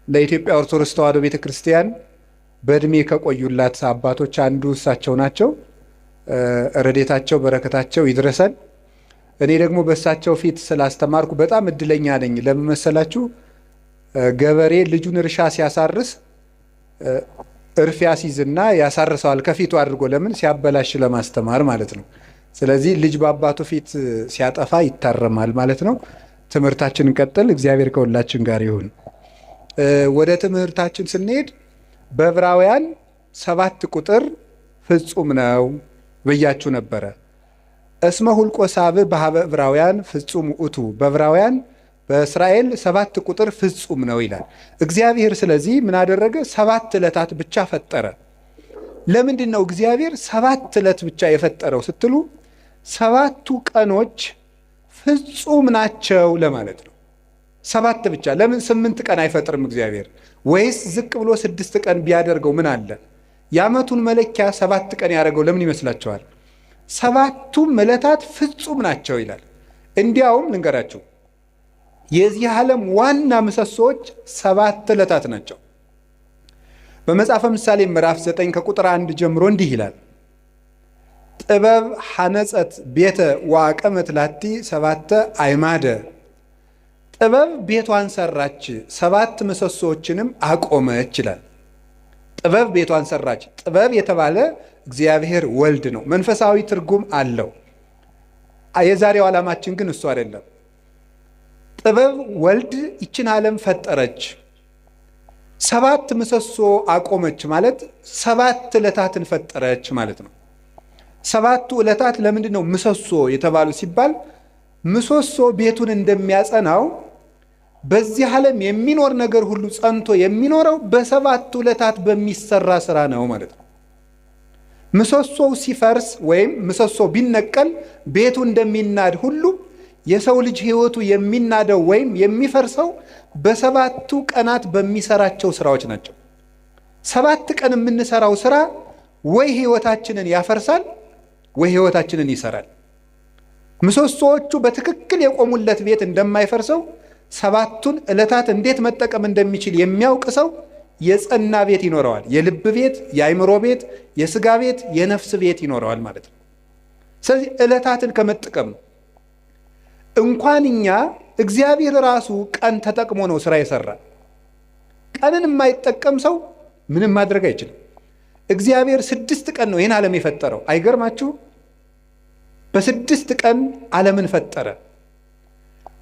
ለኢትዮጵያ ኦርቶዶክስ ተዋሕዶ ቤተክርስቲያን በእድሜ ከቆዩላት አባቶች አንዱ እሳቸው ናቸው። ረድኤታቸው በረከታቸው ይድረሰን። እኔ ደግሞ በእሳቸው ፊት ስላስተማርኩ በጣም እድለኛ ነኝ። ለምን መሰላችሁ? ገበሬ ልጁን እርሻ ሲያሳርስ እርፍ ያስይዝና ያሳርሰዋል ከፊቱ አድርጎ። ለምን? ሲያበላሽ ለማስተማር ማለት ነው። ስለዚህ ልጅ በአባቱ ፊት ሲያጠፋ ይታረማል ማለት ነው። ትምህርታችንን ቀጥል። እግዚአብሔር ከሁላችን ጋር ይሁን። ወደ ትምህርታችን ስንሄድ በዕብራውያን 7 ቁጥር ፍጹም ነው ብያችሁ ነበረ። እስመ ሁልቆ ሳብዕ በሀበ ዕብራውያን ፍጹም ውእቱ። በዕብራውያን በእስራኤል 7 ቁጥር ፍጹም ነው ይላል እግዚአብሔር። ስለዚህ ምን አደረገ? 7 ዕለታት ብቻ ፈጠረ። ለምንድን ነው እግዚአብሔር 7 ዕለት ብቻ የፈጠረው ስትሉ 7ቱ ቀኖች ፍጹም ናቸው ለማለት ነው። 7 ብቻ። ለምን 8 ቀን አይፈጥርም እግዚአብሔር? ወይስ ዝቅ ብሎ 6 ቀን ቢያደርገው ምን አለ? የዓመቱን መለኪያ 7 ቀን ያደረገው ለምን ይመስላችኋል? 7ቱም ዕለታት ፍጹም ናቸው ይላል። እንዲያውም ልንገራችሁ፣ የዚህ ዓለም ዋና ምሰሶዎች 7 ዕለታት ናቸው። በመጽሐፈ ምሳሌ ምዕራፍ 9 ከቁጥር 1 ጀምሮ እንዲህ ይላል፣ ጥበብ ሐነጸት ቤተ ወአቀመት ላቲ 7 አዕማደ። ጥበብ ቤቷን ሰራች 7 ምሰሶዎችንም አቆመች ይላል። ጥበብ ቤቷን ሰራች። ጥበብ የተባለ እግዚአብሔር ወልድ ነው። መንፈሳዊ ትርጉም አለው። የዛሬው ዓላማችን ግን እሱ አይደለም። ጥበብ ወልድ ይችን ዓለም ፈጠረች፣ 7 ምሰሶ አቆመች ማለት 7 ዕለታትን ፈጠረች ማለት ነው። 7ቱ ዕለታት ለምንድን ነው ምሰሶ የተባሉ ሲባል ምሰሶ ቤቱን እንደሚያጸናው በዚህ ዓለም የሚኖር ነገር ሁሉ ጸንቶ የሚኖረው በ7ቱ ዕለታት በሚሰራ ስራ ነው ማለት ነው። ምሰሶው ሲፈርስ ወይም ምሰሶ ቢነቀል ቤቱ እንደሚናድ ሁሉ የሰው ልጅ ሕይወቱ የሚናደው ወይም የሚፈርሰው በ7ቱ ቀናት በሚሰራቸው ስራዎች ናቸው። 7 ቀን የምንሰራው ስራ ወይ ሕይወታችንን ያፈርሳል ወይ ሕይወታችንን ይሰራል። ምሰሶዎቹ በትክክል የቆሙለት ቤት እንደማይፈርሰው 7ቱን ዕለታት እንዴት መጠቀም እንደሚችል የሚያውቅ ሰው የጸና ቤት ይኖረዋል። የልብ ቤት፣ የአእምሮ ቤት፣ የስጋ ቤት፣ የነፍስ ቤት ይኖረዋል ማለት ነው። ስለዚህ ዕለታትን ከመጠቀም ነው። እንኳን እኛ እግዚአብሔር ራሱ ቀን ተጠቅሞ ነው ስራ የሰራ። ቀንን የማይጠቀም ሰው ምንም ማድረግ አይችልም። እግዚአብሔር 6 ቀን ነው ይህን ዓለም የፈጠረው። አይገርማችሁ? በ6 ቀን ዓለምን ፈጠረ።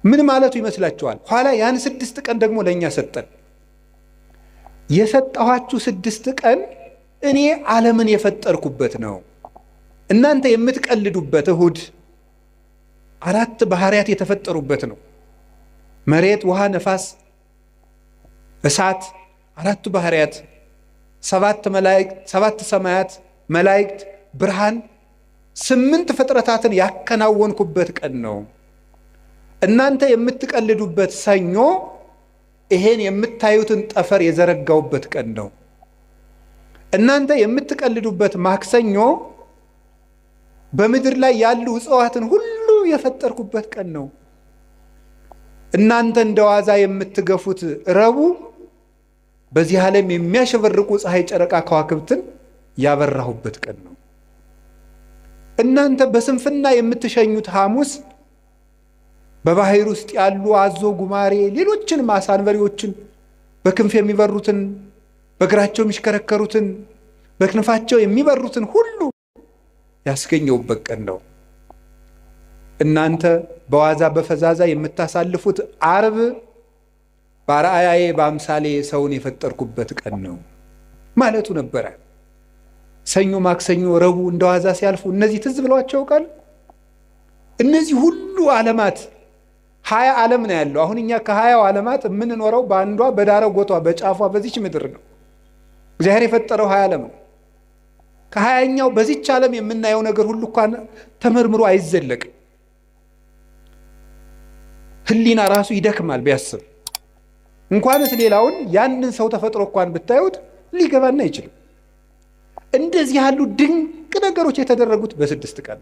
ምን ማለቱ ይመስላችኋል? ኋላ ያን 6 ቀን ደግሞ ለእኛ ሰጠን። የሰጠኋችሁ 6 ቀን እኔ ዓለምን የፈጠርኩበት ነው። እናንተ የምትቀልዱበት እሁድ 4 ባህሪያት የተፈጠሩበት ነው። መሬት፣ ውሃ፣ ነፋስ፣ እሳት፣ 4ቱ ባህሪያት፣ 7 ሰማያት፣ መላእክት፣ ብርሃን፣ 8 ፍጥረታትን ያከናወንኩበት ቀን ነው። እናንተ የምትቀልዱበት ሰኞ ይሄን የምታዩትን ጠፈር የዘረጋውበት ቀን ነው። እናንተ የምትቀልዱበት ማክሰኞ በምድር ላይ ያሉ እጽዋትን ሁሉ የፈጠርኩበት ቀን ነው። እናንተ እንደዋዛ የምትገፉት ረቡዕ በዚህ ዓለም የሚያሸበርቁ ፀሐይ፣ ጨረቃ፣ ከዋክብትን ያበራሁበት ቀን ነው። እናንተ በስንፍና የምትሸኙት ሐሙስ በባህር ውስጥ ያሉ አዞ፣ ጉማሬ፣ ሌሎችን አሳ አንበሪዎችን፣ በክንፍ የሚበሩትን፣ በእግራቸው የሚሽከረከሩትን፣ በክንፋቸው የሚበሩትን ሁሉ ያስገኘውበት ቀን ነው። እናንተ በዋዛ በፈዛዛ የምታሳልፉት ዓርብ በአርአያዬ በአምሳሌ ሰውን የፈጠርኩበት ቀን ነው ማለቱ ነበረ። ሰኞ፣ ማክሰኞ፣ ረቡዕ እንደዋዛ ሲያልፉ እነዚህ ትዝ ብሏቸው ያውቃል? እነዚህ ሁሉ ዓለማት 20 ዓለም ነው ያለው። አሁን እኛ ከ20 ዓለማት የምንኖረው በአንዷ በዳረጎቷ በጫፏ በዚች ምድር ነው። እግዚአብሔር የፈጠረው 20 ዓለም ነው። ከ20ኛው በዚች ዓለም የምናየው ነገር ሁሉ እንኳን ተመርምሮ አይዘለቅም። ሕሊና ራሱ ይደክማል ቢያስብ። እንኳንስ ሌላውን ያንን ሰው ተፈጥሮ እንኳን ብታዩት ሊገባና አይችልም። እንደዚህ ያሉ ድንቅ ነገሮች የተደረጉት በ6 ቀን።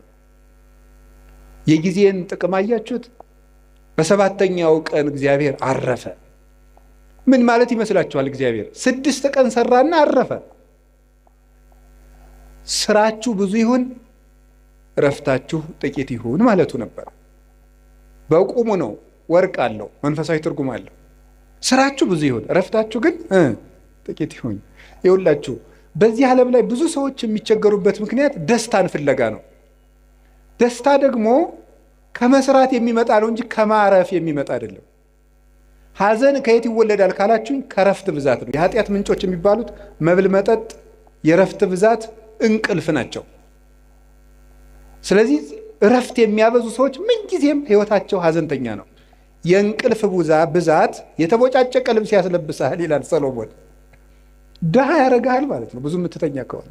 የጊዜን ጥቅም አያችሁት? በ7ኛው ቀን እግዚአብሔር አረፈ። ምን ማለት ይመስላችኋል? እግዚአብሔር 6 ቀን ሰራና አረፈ። ስራችሁ ብዙ ይሁን እረፍታችሁ ጥቂት ይሁን ማለቱ ነበር። በቁሙ ነው። ወርቅ አለው፣ መንፈሳዊ ትርጉም አለው። ስራችሁ ብዙ ይሁን እረፍታችሁ ግን ጥቂት ይሁን። ይኸውላችሁ በዚህ ዓለም ላይ ብዙ ሰዎች የሚቸገሩበት ምክንያት ደስታን ፍለጋ ነው። ደስታ ደግሞ ከመስራት የሚመጣ ነው እንጂ ከማረፍ የሚመጣ አይደለም። ሐዘን ከየት ይወለዳል ካላችሁኝ ከረፍት ብዛት ነው። የኃጢአት ምንጮች የሚባሉት መብል፣ መጠጥ፣ የረፍት ብዛት፣ እንቅልፍ ናቸው። ስለዚህ እረፍት የሚያበዙ ሰዎች ምንጊዜም ህይወታቸው ሐዘንተኛ ነው። የእንቅልፍ ብዛት የተቦጫጨቀ ልብስ ያስለብሳል ይላል ሰሎሞን። ድሃ ያደርግሃል ማለት ነው ብዙ የምትተኛ ከሆነ።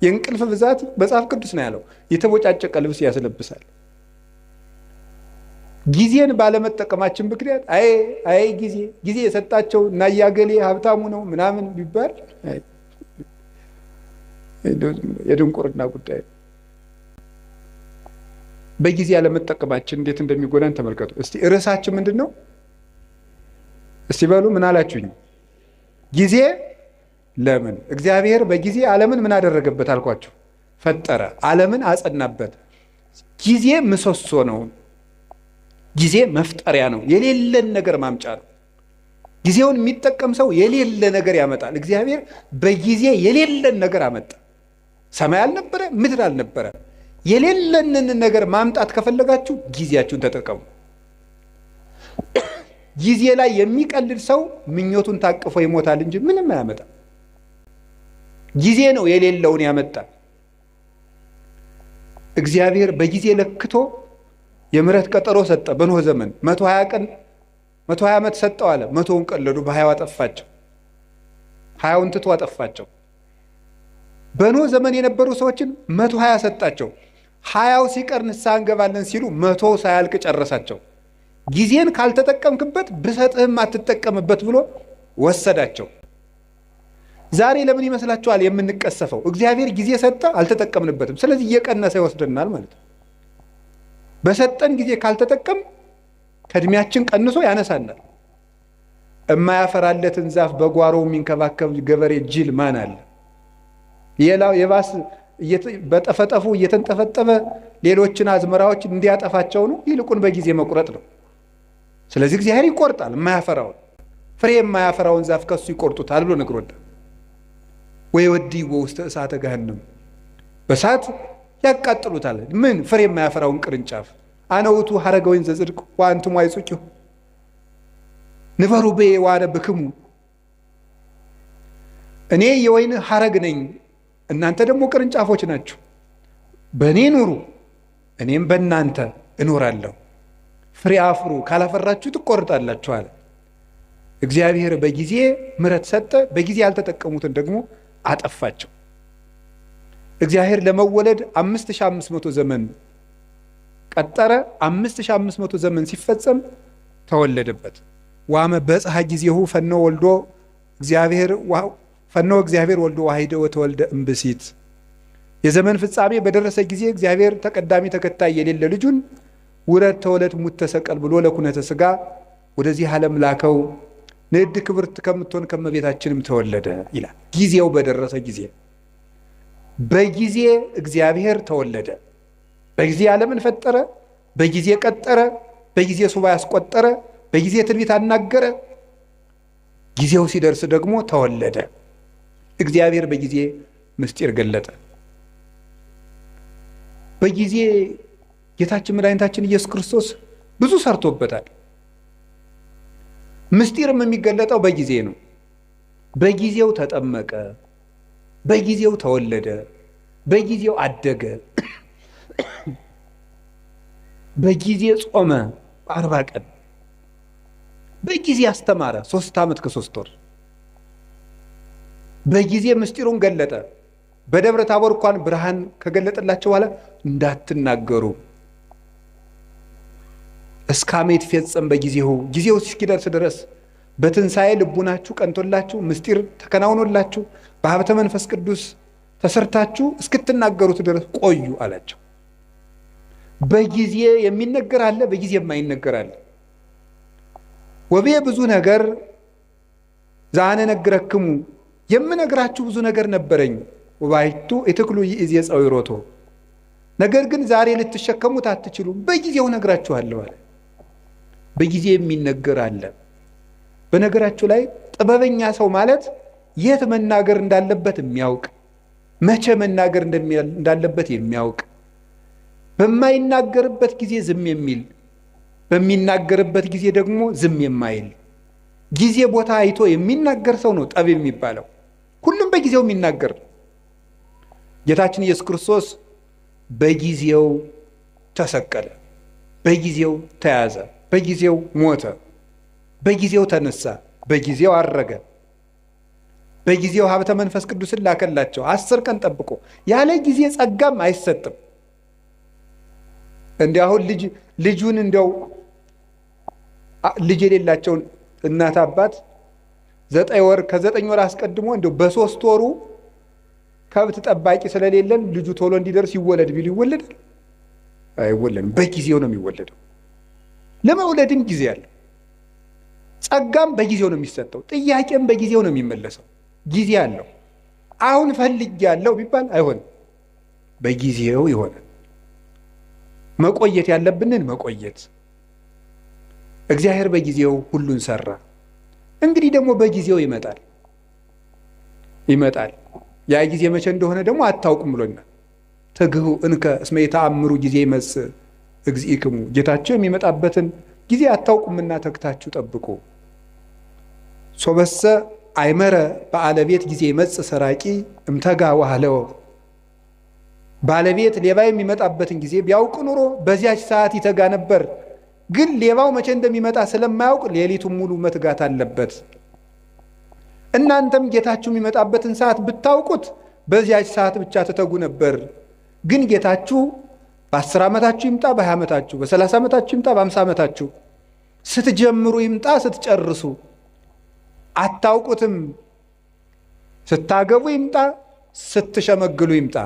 የእንቅልፍ ብዛት መጽሐፍ ቅዱስ ነው ያለው፣ የተቦጫጨቀ ልብስ ያስለብሳል። ጊዜን ባለመጠቀማችን ምክንያት አይ ጊዜ የሰጣቸው እና ያገሌ ሀብታሙ ነው ምናምን ቢባል የድንቁርና ጉዳይ። በጊዜ ያለመጠቀማችን እንዴት እንደሚጎዳን ተመልከቱ። እስቲ ርዕሳችን ምንድን ነው? እስቲ በሉ ምን አላችሁኝ? ጊዜ ለምን? እግዚአብሔር በጊዜ ዓለምን ምን አደረገበት አልኳችሁ? ፈጠረ። ዓለምን አጸናበት። ጊዜ ምሰሶ ነው። ጊዜ መፍጠሪያ ነው። የሌለን ነገር ማምጫ ነው። ጊዜውን የሚጠቀም ሰው የሌለ ነገር ያመጣል። እግዚአብሔር በጊዜ የሌለን ነገር አመጣ። ሰማይ አልነበረ፣ ምድር አልነበረ። የሌለንን ነገር ማምጣት ከፈለጋችሁ ጊዜያችሁን ተጠቀሙ። ጊዜ ላይ የሚቀልድ ሰው ምኞቱን ታቅፎ ይሞታል እንጂ ምንም አያመጣም። ጊዜ ነው የሌለውን ያመጣ። እግዚአብሔር በጊዜ ለክቶ የምሕረት ቀጠሮ ሰጠ። በኖህ ዘመን 120 ቀን 120 ዓመት ሰጠው አለ። 100ውን ቀለዱ፣ በ20 አጠፋቸው። 20ውን ትቶ አጠፋቸው። በኖህ ዘመን የነበሩ ሰዎችን 120 ሰጣቸው። 20ው ሲቀር ንስሐ እንገባለን ሲሉ 100 ሳያልቅ ጨረሳቸው። ጊዜን ካልተጠቀምክበት ብሰጥህም አትጠቀምበት ብሎ ወሰዳቸው። ዛሬ ለምን ይመስላችኋል የምንቀሰፈው? እግዚአብሔር ጊዜ ሰጠ፣ አልተጠቀምንበትም። ስለዚህ እየቀነሰ ይወስደናል ማለት ነው። በሰጠን ጊዜ ካልተጠቀም ከእድሜያችን ቀንሶ ያነሳናል። የማያፈራለትን ዛፍ በጓሮ የሚንከባከብ ገበሬ ጅል ማን አለ? ሌላው የባስ በጠፈጠፉ እየተንጠፈጠፈ ሌሎችን አዝመራዎች እንዲያጠፋቸው ነው። ይልቁን በጊዜ መቁረጥ ነው። ስለዚህ እግዚአብሔር ይቆርጣል። የማያፈራውን ፍሬ የማያፈራውን ዛፍ ከሱ ይቆርጡታል ብሎ ነግሮናል። ወይወዲዎ ውስተ እሳተ ገሃነም፣ በእሳት ያቃጥሉታል። ምን? ፍሬ የማያፈራውን ቅርንጫፍ። አነ ውእቱ ሐረገ ወይን ዘጽድቅ ወአንትሙ አይጹቂሁ ንበሩ በየ ወአነብክሙ፣ እኔ የወይን ሐረግ ነኝ፣ እናንተ ደግሞ ቅርንጫፎች ናችሁ። በእኔ ኑሩ፣ እኔም በእናንተ እኖራለሁ። ፍሬ አፍሩ፣ ካላፈራችሁ ትቆርጣላችሁ አለ። እግዚአብሔር በጊዜ ምሕረት ሰጠ። በጊዜ ያልተጠቀሙትን ደግሞ አጠፋቸው። እግዚአብሔር ለመወለድ 5500 ዘመን ቀጠረ። 5500 ዘመን ሲፈጸም ተወለደበት። ዋመ በጽሐ ጊዜሁ ፈኖ እግዚአብሔር ወልዶ ዋሂደ ወተወልደ እምብእሲት። የዘመን ፍጻሜ በደረሰ ጊዜ እግዚአብሔር ተቀዳሚ ተከታይ የሌለ ልጁን ውረድ ተወለድ ሙት ተሰቀል ብሎ ለኩነተ ሥጋ ወደዚህ ዓለም ላከው። ንዕድ ክብርት ከምትሆን ከመቤታችንም ተወለደ ይላል። ጊዜው በደረሰ ጊዜ በጊዜ እግዚአብሔር ተወለደ። በጊዜ ዓለምን ፈጠረ፣ በጊዜ ቀጠረ፣ በጊዜ ሱባዔ አስቆጠረ፣ በጊዜ ትንቢት አናገረ። ጊዜው ሲደርስ ደግሞ ተወለደ። እግዚአብሔር በጊዜ ምስጢር ገለጠ። በጊዜ ጌታችን መድኃኒታችን ኢየሱስ ክርስቶስ ብዙ ሰርቶበታል። ምስጢርም የሚገለጠው በጊዜ ነው። በጊዜው ተጠመቀ፣ በጊዜው ተወለደ፣ በጊዜው አደገ፣ በጊዜ ጾመ 40 ቀን፣ በጊዜ አስተማረ 3 ዓመት ከ3 ወር፣ በጊዜ ምስጢሩን ገለጠ። በደብረ ታቦር እንኳን ብርሃን ከገለጠላቸው በኋላ እንዳትናገሩ እስካመ ይትፌጸም በጊዜው፣ ጊዜው እስኪደርስ ድረስ በትንሣኤ ልቡናችሁ ቀንቶላችሁ ምስጢር ተከናውኖላችሁ በሀብተ መንፈስ ቅዱስ ተሰርታችሁ እስክትናገሩት ድረስ ቆዩ አላቸው። በጊዜ የሚነገር አለ፣ በጊዜ የማይነገር አለ። ወብየ ብዙ ነገር ዛነ ነግረክሙ፣ የምነግራችሁ ብዙ ነገር ነበረኝ። ወባሕቱ ኢትክሉ ይእዜ ጸዊሮቶ፣ ነገር ግን ዛሬ ልትሸከሙት አትችሉም፣ በጊዜው ነግራችኋለሁ አለ። በጊዜ የሚነገር አለ። በነገራችሁ ላይ ጥበበኛ ሰው ማለት የት መናገር እንዳለበት የሚያውቅ፣ መቼ መናገር እንዳለበት የሚያውቅ፣ በማይናገርበት ጊዜ ዝም የሚል፣ በሚናገርበት ጊዜ ደግሞ ዝም የማይል፣ ጊዜ ቦታ አይቶ የሚናገር ሰው ነው ጠቢብ የሚባለው። ሁሉም በጊዜው የሚናገር። ጌታችን ኢየሱስ ክርስቶስ በጊዜው ተሰቀለ፣ በጊዜው ተያዘ፣ በጊዜው ሞተ፣ በጊዜው ተነሳ፣ በጊዜው አረገ፣ በጊዜው ሀብተ መንፈስ ቅዱስን ላከላቸው 10 ቀን ጠብቆ። ያለ ጊዜ ጸጋም አይሰጥም። እንዲህ አሁን ልጁን እንዲያው ልጅ የሌላቸውን እናት አባት 9 ወር ከ9 ወር አስቀድሞ እንዲያው በ3 ወሩ ከብት ጠባቂ ስለሌለን ልጁ ቶሎ እንዲደርስ ይወለድ ቢሉ ይወለዳል? አይወለድም። በጊዜው ነው የሚወለደው። ለመውለድም ጊዜ አለ። ጸጋም በጊዜው ነው የሚሰጠው። ጥያቄም በጊዜው ነው የሚመለሰው። ጊዜ አለው። አሁን ፈልጌያለሁ ቢባል አይሆንም፣ በጊዜው ይሆናል። መቆየት ያለብንን መቆየት። እግዚአብሔር በጊዜው ሁሉን ሰራ። እንግዲህ ደግሞ በጊዜው ይመጣል። ያ ጊዜ መቼ እንደሆነ ደግሞ አታውቁም ብሎናል። ትግሁ እንከ እስመ የተአምሩ ጊዜ ይመጽእ እግዚእክሙ፣ ጌታቸው የሚመጣበትን ጊዜ አታውቁምና ተግታችሁ ጠብቁ። ሶበሰ አይመረ በአለቤት ጊዜ ይመጽእ ሰራቂ እምተጋ ዋህለው፣ ባለቤት ሌባ የሚመጣበትን ጊዜ ቢያውቅ ኑሮ በዚያች ሰዓት ይተጋ ነበር። ግን ሌባው መቼ እንደሚመጣ ስለማያውቅ ሌሊቱን ሙሉ መትጋት አለበት። እናንተም ጌታችሁ የሚመጣበትን ሰዓት ብታውቁት በዚያች ሰዓት ብቻ ትተጉ ነበር። ግን ጌታችሁ በ10 ዓመታችሁ ይምጣ፣ በ20 ዓመታችሁ፣ በ30 ዓመታችሁ ይምጣ፣ በ50 ዓመታችሁ፣ ስትጀምሩ ይምጣ፣ ስትጨርሱ አታውቁትም። ስታገቡ ይምጣ፣ ስትሸመግሉ ይምጣ፣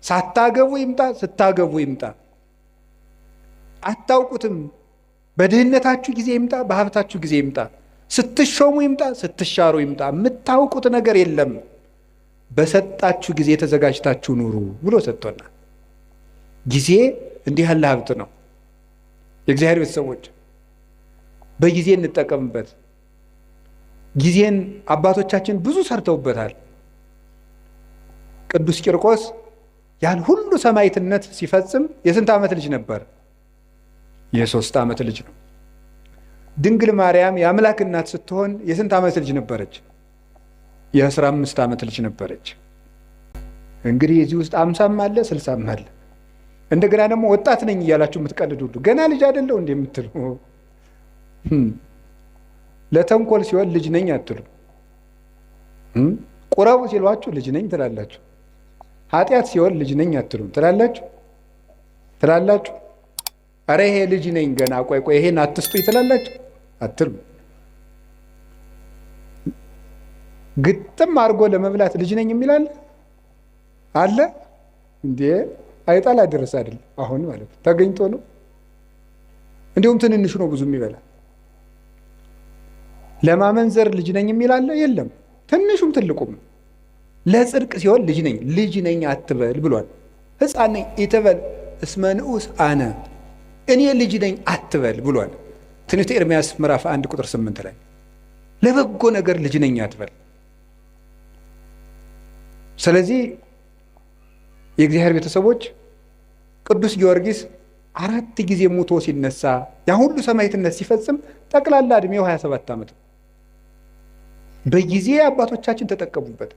ሳታገቡ ይምጣ፣ ስታገቡ ይምጣ፣ አታውቁትም። በድህነታችሁ ጊዜ ይምጣ፣ በሀብታችሁ ጊዜ ይምጣ፣ ስትሾሙ ይምጣ፣ ስትሻሩ ይምጣ፣ የምታውቁት ነገር የለም። በሰጣችሁ ጊዜ ተዘጋጅታችሁ ኑሩ ብሎ ሰጥቶናል። ጊዜ እንዲህ ያለ ሀብት ነው። የእግዚአብሔር ቤተሰቦች በጊዜ እንጠቀምበት። ጊዜን አባቶቻችን ብዙ ሰርተውበታል። ቅዱስ ቂርቆስ ያን ሁሉ ሰማዕትነት ሲፈጽም የስንት ዓመት ልጅ ነበር? የ3 ዓመት ልጅ ነው። ድንግል ማርያም የአምላክ እናት ስትሆን የስንት ዓመት ልጅ ነበረች? የ15 ዓመት ልጅ ነበረች። እንግዲህ እዚህ ውስጥ 50ም አለ 60ም አለ። እንደገና ደግሞ ወጣት ነኝ እያላችሁ የምትቀልዱ ሁሉ ገና ልጅ አይደለው እንደ የምትሉ ለተንኮል ሲሆን ልጅ ነኝ አትሉ። ቁረቡ ሲሏችሁ ልጅ ነኝ ትላላችሁ። ኃጢአት ሲሆን ልጅ ነኝ አትሉ ትላላችሁ። አረ ይሄ ልጅ ነኝ ገና ቆይ ይሄን አትስጡኝ ትላላችሁ አትሉ። ግጥም አድርጎ ለመብላት ልጅ ነኝ የሚላል አለ እንዴ? አይጣላ ድረስ አይደል? አሁን ማለት ተገኝቶ ነው። እንዲሁም ትንንሹ ነው ብዙ የሚበላ። ለማመንዘር ልጅ ነኝ የሚላል የለም። ትንሹም ትልቁም ለጽድቅ ሲሆን ልጅ ነኝ አትበል ብሏል። ሕፃን ነኝ ኢትበል እስመ ንዑስ አነ፣ እኔ ልጅ ነኝ አትበል ብሏል። ትንቢተ ኤርምያስ ምዕራፍ 1 ቁጥር 8 ላይ ለበጎ ነገር ልጅ ነኝ አትበል። ስለዚህ የእግዚአብሔር ቤተሰቦች ቅዱስ ጊዮርጊስ 4 ጊዜ ሙቶ ሲነሳ ያ ሁሉ ሰማዕትነት ሲፈጽም ጠቅላላ ዕድሜው 27 ዓመት ነው። በጊዜ አባቶቻችን ተጠቀሙበት።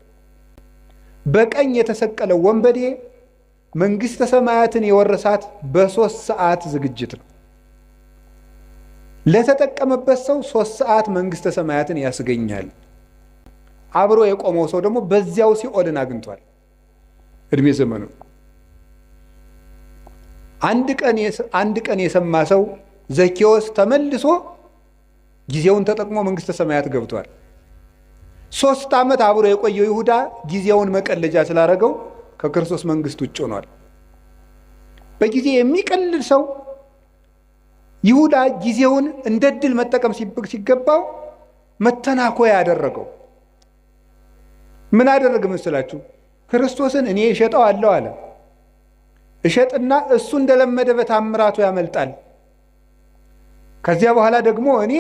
በቀኝ የተሰቀለው ወንበዴ መንግሥተ ሰማያትን የወረሳት በ3 ሰዓት ዝግጅት ነው። ለተጠቀመበት ሰው 3 ሰዓት መንግሥተ ሰማያትን ያስገኛል። አብሮ የቆመው ሰው ደግሞ በዚያው ሲኦልን አግኝቷል እድሜ ዘመኑ። አንድ ቀን የሰማ ሰው ዘኬዎስ ተመልሶ ጊዜውን ተጠቅሞ መንግሥተ ሰማያት ገብቷል። 3 ዓመት አብሮ የቆየው ይሁዳ ጊዜውን መቀለጃ ስላደረገው ከክርስቶስ መንግሥት ውጭ ሆኗል። በጊዜ የሚቀልል ሰው ይሁዳ ጊዜውን እንደ ድል መጠቀም ሲገባው መተናኮያ ያደረገው ምን አደረገ መስላችሁ? ክርስቶስን እኔ እሸጠዋለሁ አለ። እሸጥና እሱ እንደለመደ በታምራቱ ያመልጣል። ከዚያ በኋላ ደግሞ እኔ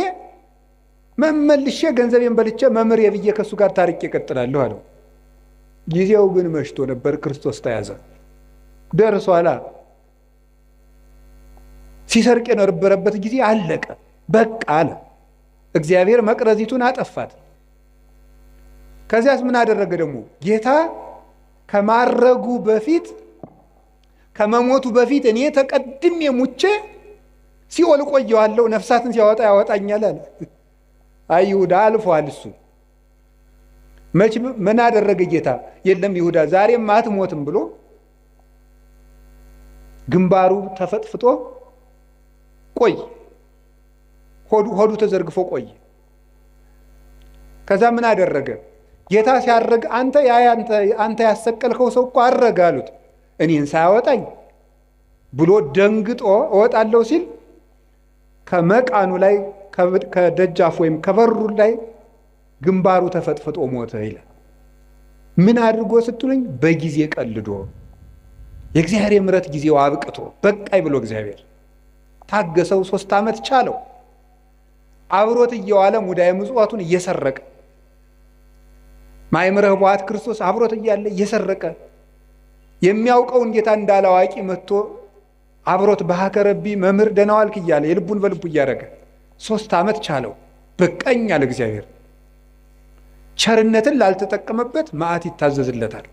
መመልሼ ገንዘቤን በልቼ መምህር የብዬ ከእሱ ጋር ታርቄ እቀጥላለሁ አለው። ጊዜው ግን መሽቶ ነበር። ክርስቶስ ተያዘ። ደርሷላ። ሲሰርቅ የነበረበት ጊዜ አለቀ፣ በቃ አለ። እግዚአብሔር መቅረዚቱን አጠፋት። ከዚያስ ምን አደረገ ደግሞ? ጌታ ከማረጉ በፊት ከመሞቱ በፊት እኔ ተቀድሜ ሙቼ ሲኦል ቆየዋለሁ፣ ነፍሳትን ሲያወጣ ያወጣኛል አለ። አይ ይሁዳ አልፏል። እሱ መች ምን አደረገ ጌታ? የለም ይሁዳ ዛሬም አትሞትም ብሎ ግንባሩ ተፈጥፍጦ ቆይ፣ ሆዱ ተዘርግፎ ቆይ። ከዛ ምን አደረገ ጌታ ሲያርግ? አንተ ያሰቀልከው ሰው እኮ አረገ አሉት። እኔን ሳያወጣኝ ብሎ ደንግጦ እወጣለሁ ሲል ከመቃኑ ላይ ከደጃፍ ወይም ከበሩ ላይ ግንባሩ ተፈጥፍጦ ሞተ ይላል። ምን አድርጎ ስትሉኝ፣ በጊዜ ቀልዶ የእግዚአብሔር የምሕረት ጊዜው አብቅቶ በቃይ ብሎ እግዚአብሔር ታገሰው። 3 ዓመት ቻለው። አብሮት እየዋለ ሙዳየ ምጽዋቱን እየሰረቀ ማእምረ ኅቡዓት ክርስቶስ አብሮት እያለ እየሰረቀ የሚያውቀውን ጌታ እንዳላዋቂ መጥቶ አብሮት በሀከረቢ መምህር ደህና ዋልክ እያለ የልቡን በልቡ እያደረገ 3 ዓመት ቻለው። በቃኝ አለ እግዚአብሔር። ቸርነትን ላልተጠቀመበት መዓት ይታዘዝለታል።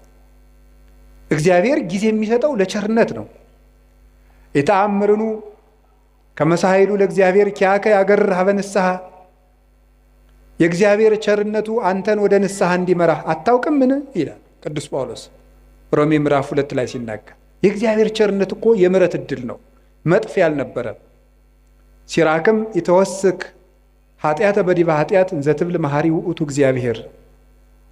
እግዚአብሔር ጊዜ የሚሰጠው ለቸርነት ነው። የተአምርኑ ከመሳይሉ ለእግዚአብሔር ኪያከ ያገርህ ሀበ ንስሐ፣ የእግዚአብሔር ቸርነቱ አንተን ወደ ንስሐ እንዲመራህ አታውቅምን ይላል ቅዱስ ጳውሎስ ሮሜ ምዕራፍ 2 ላይ ሲናገር። የእግዚአብሔር ቸርነት እኮ የምሕረት ዕድል ነው፣ መጥፊያ አልነበረም። ሲራክም ይተወስክ ኃጢአተ በዲበ ኃጢአት እንዘ ትብል መሐሪ ውእቱ እግዚአብሔር።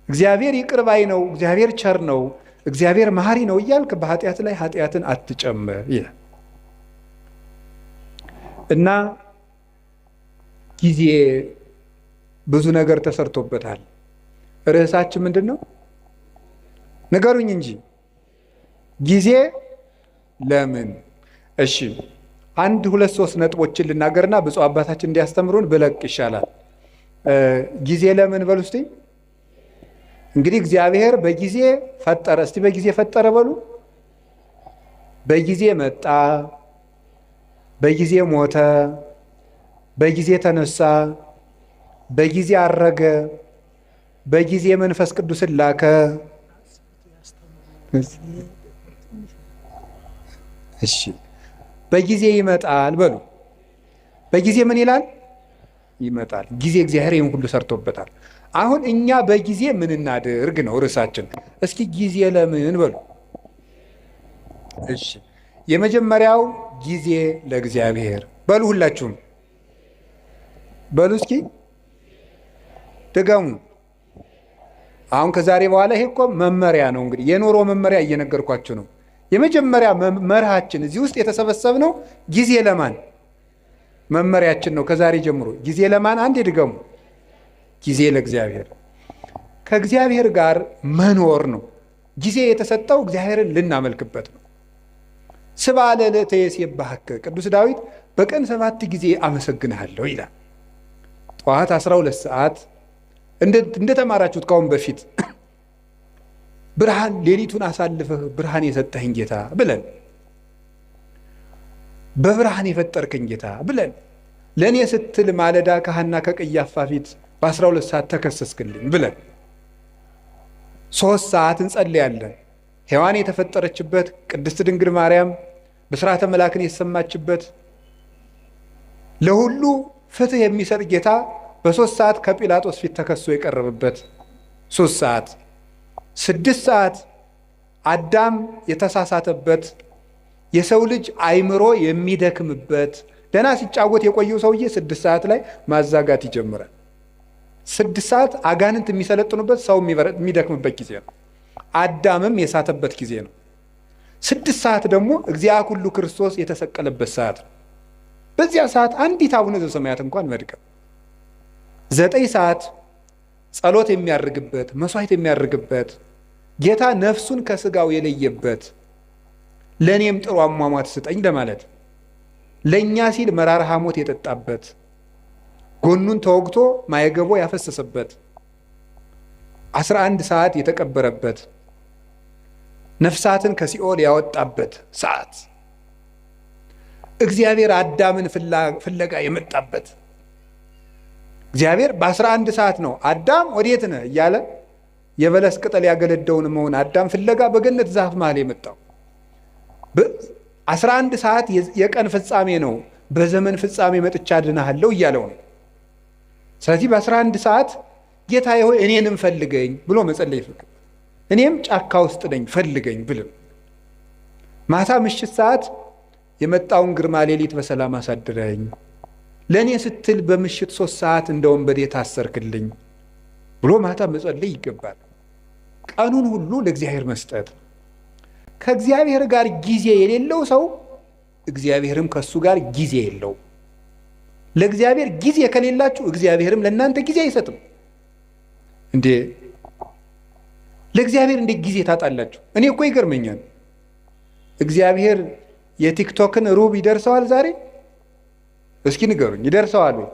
እግዚአብሔር ይቅር ባይ ነው፣ እግዚአብሔር ቸር ነው፣ እግዚአብሔር መሐሪ ነው እያልክ በኃጢአት ላይ ኃጢአትን አትጨምር ይላል። እና ጊዜ ብዙ ነገር ተሰርቶበታል። ርዕሳችን ምንድን ነው? ንገሩኝ እንጂ ጊዜ ለምን? እሺ 1 2 3 ነጥቦችን ልናገርና ብፁዕ አባታችን እንዲያስተምሩን ብለቅ ይሻላል። ጊዜ ለምን በሉ እስቲ። እንግዲህ እግዚአብሔር በጊዜ ፈጠረ። እስቲ በጊዜ ፈጠረ በሉ። በጊዜ መጣ፣ በጊዜ ሞተ፣ በጊዜ ተነሳ፣ በጊዜ አረገ፣ በጊዜ መንፈስ ቅዱስን ላከ። እሺ በጊዜ ይመጣል በሉ። በጊዜ ምን ይላል? ይመጣል። ጊዜ እግዚአብሔር ይህን ሁሉ ሰርቶበታል። አሁን እኛ በጊዜ ምን እናድርግ ነው ርዕሳችን። እስኪ ጊዜ ለምን በሉ። እሺ የመጀመሪያው ጊዜ ለእግዚአብሔር በሉ። ሁላችሁም በሉ እስኪ ድገሙ። አሁን ከዛሬ በኋላ ይሄ እኮ መመሪያ ነው። እንግዲህ የኑሮ መመሪያ እየነገርኳችሁ ነው። የመጀመሪያ መርሃችን እዚህ ውስጥ የተሰበሰብነው ጊዜ ለማን መመሪያችን ነው። ከዛሬ ጀምሮ ጊዜ ለማን? አንዴ ድገሙ። ጊዜ ለእግዚአብሔር። ከእግዚአብሔር ጋር መኖር ነው። ጊዜ የተሰጠው እግዚአብሔርን ልናመልክበት ነው። ስብሐ ለዕለተ ይሴብሐከ ቅዱስ ዳዊት በቀን 7 ጊዜ አመሰግንሃለሁ ይላል። ጠዋት 12 ሰዓት እንደተማራችሁት ካሁን በፊት ብርሃን ሌሊቱን አሳልፈህ ብርሃን የሰጠኸኝ ጌታ ብለን፣ በብርሃን የፈጠርከኝ ጌታ ብለን፣ ለእኔ ስትል ማለዳ ከሐና ከቀያፋ ፊት በ12 ሰዓት ተከሰስክልኝ ብለን 3 ሰዓት እንጸልያለን። ሔዋን የተፈጠረችበት፣ ቅድስት ድንግል ማርያም ብስራተ መላክን የተሰማችበት፣ ለሁሉ ፍትህ የሚሰጥ ጌታ በ3 ሰዓት ከጲላጦስ ፊት ተከሶ የቀረበበት 3 ሰዓት። 6 ሰዓት አዳም የተሳሳተበት፣ የሰው ልጅ አእምሮ የሚደክምበት፣ ደህና ሲጫወት የቆየው ሰውዬ 6 ሰዓት ላይ ማዛጋት ይጀምራል። 6 ሰዓት አጋንንት የሚሰለጥኑበት፣ ሰው የሚደክምበት ጊዜ ነው። አዳምም የሳተበት ጊዜ ነው። 6 ሰዓት ደግሞ እግዚአ ኩሉ ክርስቶስ የተሰቀለበት ሰዓት ነው። በዚያ ሰዓት አንዲት አቡነ ዘበሰማያት እንኳን መድከም። 9 ሰዓት ጸሎት የሚያርግበት፣ መስዋዕት የሚያርግበት፣ ጌታ ነፍሱን ከስጋው የለየበት፣ ለእኔም ጥሩ አሟሟት ስጠኝ ለማለት ለእኛ ሲል መራራ ሐሞት የጠጣበት፣ ጎኑን ተወግቶ ማየገቦ ያፈሰሰበት፣ 11 ሰዓት የተቀበረበት፣ ነፍሳትን ከሲኦል ያወጣበት ሰዓት። እግዚአብሔር አዳምን ፍለጋ የመጣበት እግዚአብሔር በ11 ሰዓት ነው አዳም ወዴት ነህ እያለ የበለስ ቅጠል ያገለደውን መሆን አዳም ፍለጋ በገነት ዛፍ መሃል የመጣው 11 ሰዓት የቀን ፍጻሜ ነው፣ በዘመን ፍጻሜ መጥቻ አድንሃለሁ እያለው ነው። ስለዚህ በ11 ሰዓት ጌታዬ ሆይ እኔንም ፈልገኝ ብሎ መጸለይ ይፈልግ። እኔም ጫካ ውስጥ ነኝ ፈልገኝ ብልም ማታ ምሽት ሰዓት የመጣውን ግርማ ሌሊት በሰላም አሳድረኝ፣ ለእኔ ስትል በምሽት 3 ሰዓት እንደ ወንበዴ ታሰርክልኝ ብሎ ማታ መጸለይ ይገባል። ቀኑን ሁሉ ለእግዚአብሔር መስጠት። ከእግዚአብሔር ጋር ጊዜ የሌለው ሰው እግዚአብሔርም ከሱ ጋር ጊዜ የለው። ለእግዚአብሔር ጊዜ ከሌላችሁ እግዚአብሔርም ለእናንተ ጊዜ አይሰጥም። እንዴ ለእግዚአብሔር እንዴት ጊዜ ታጣላችሁ? እኔ እኮ ይገርመኛል። እግዚአብሔር የቲክቶክን ሩብ ይደርሰዋል ዛሬ? እስኪ ንገሩኝ፣ ይደርሰዋል ወይ?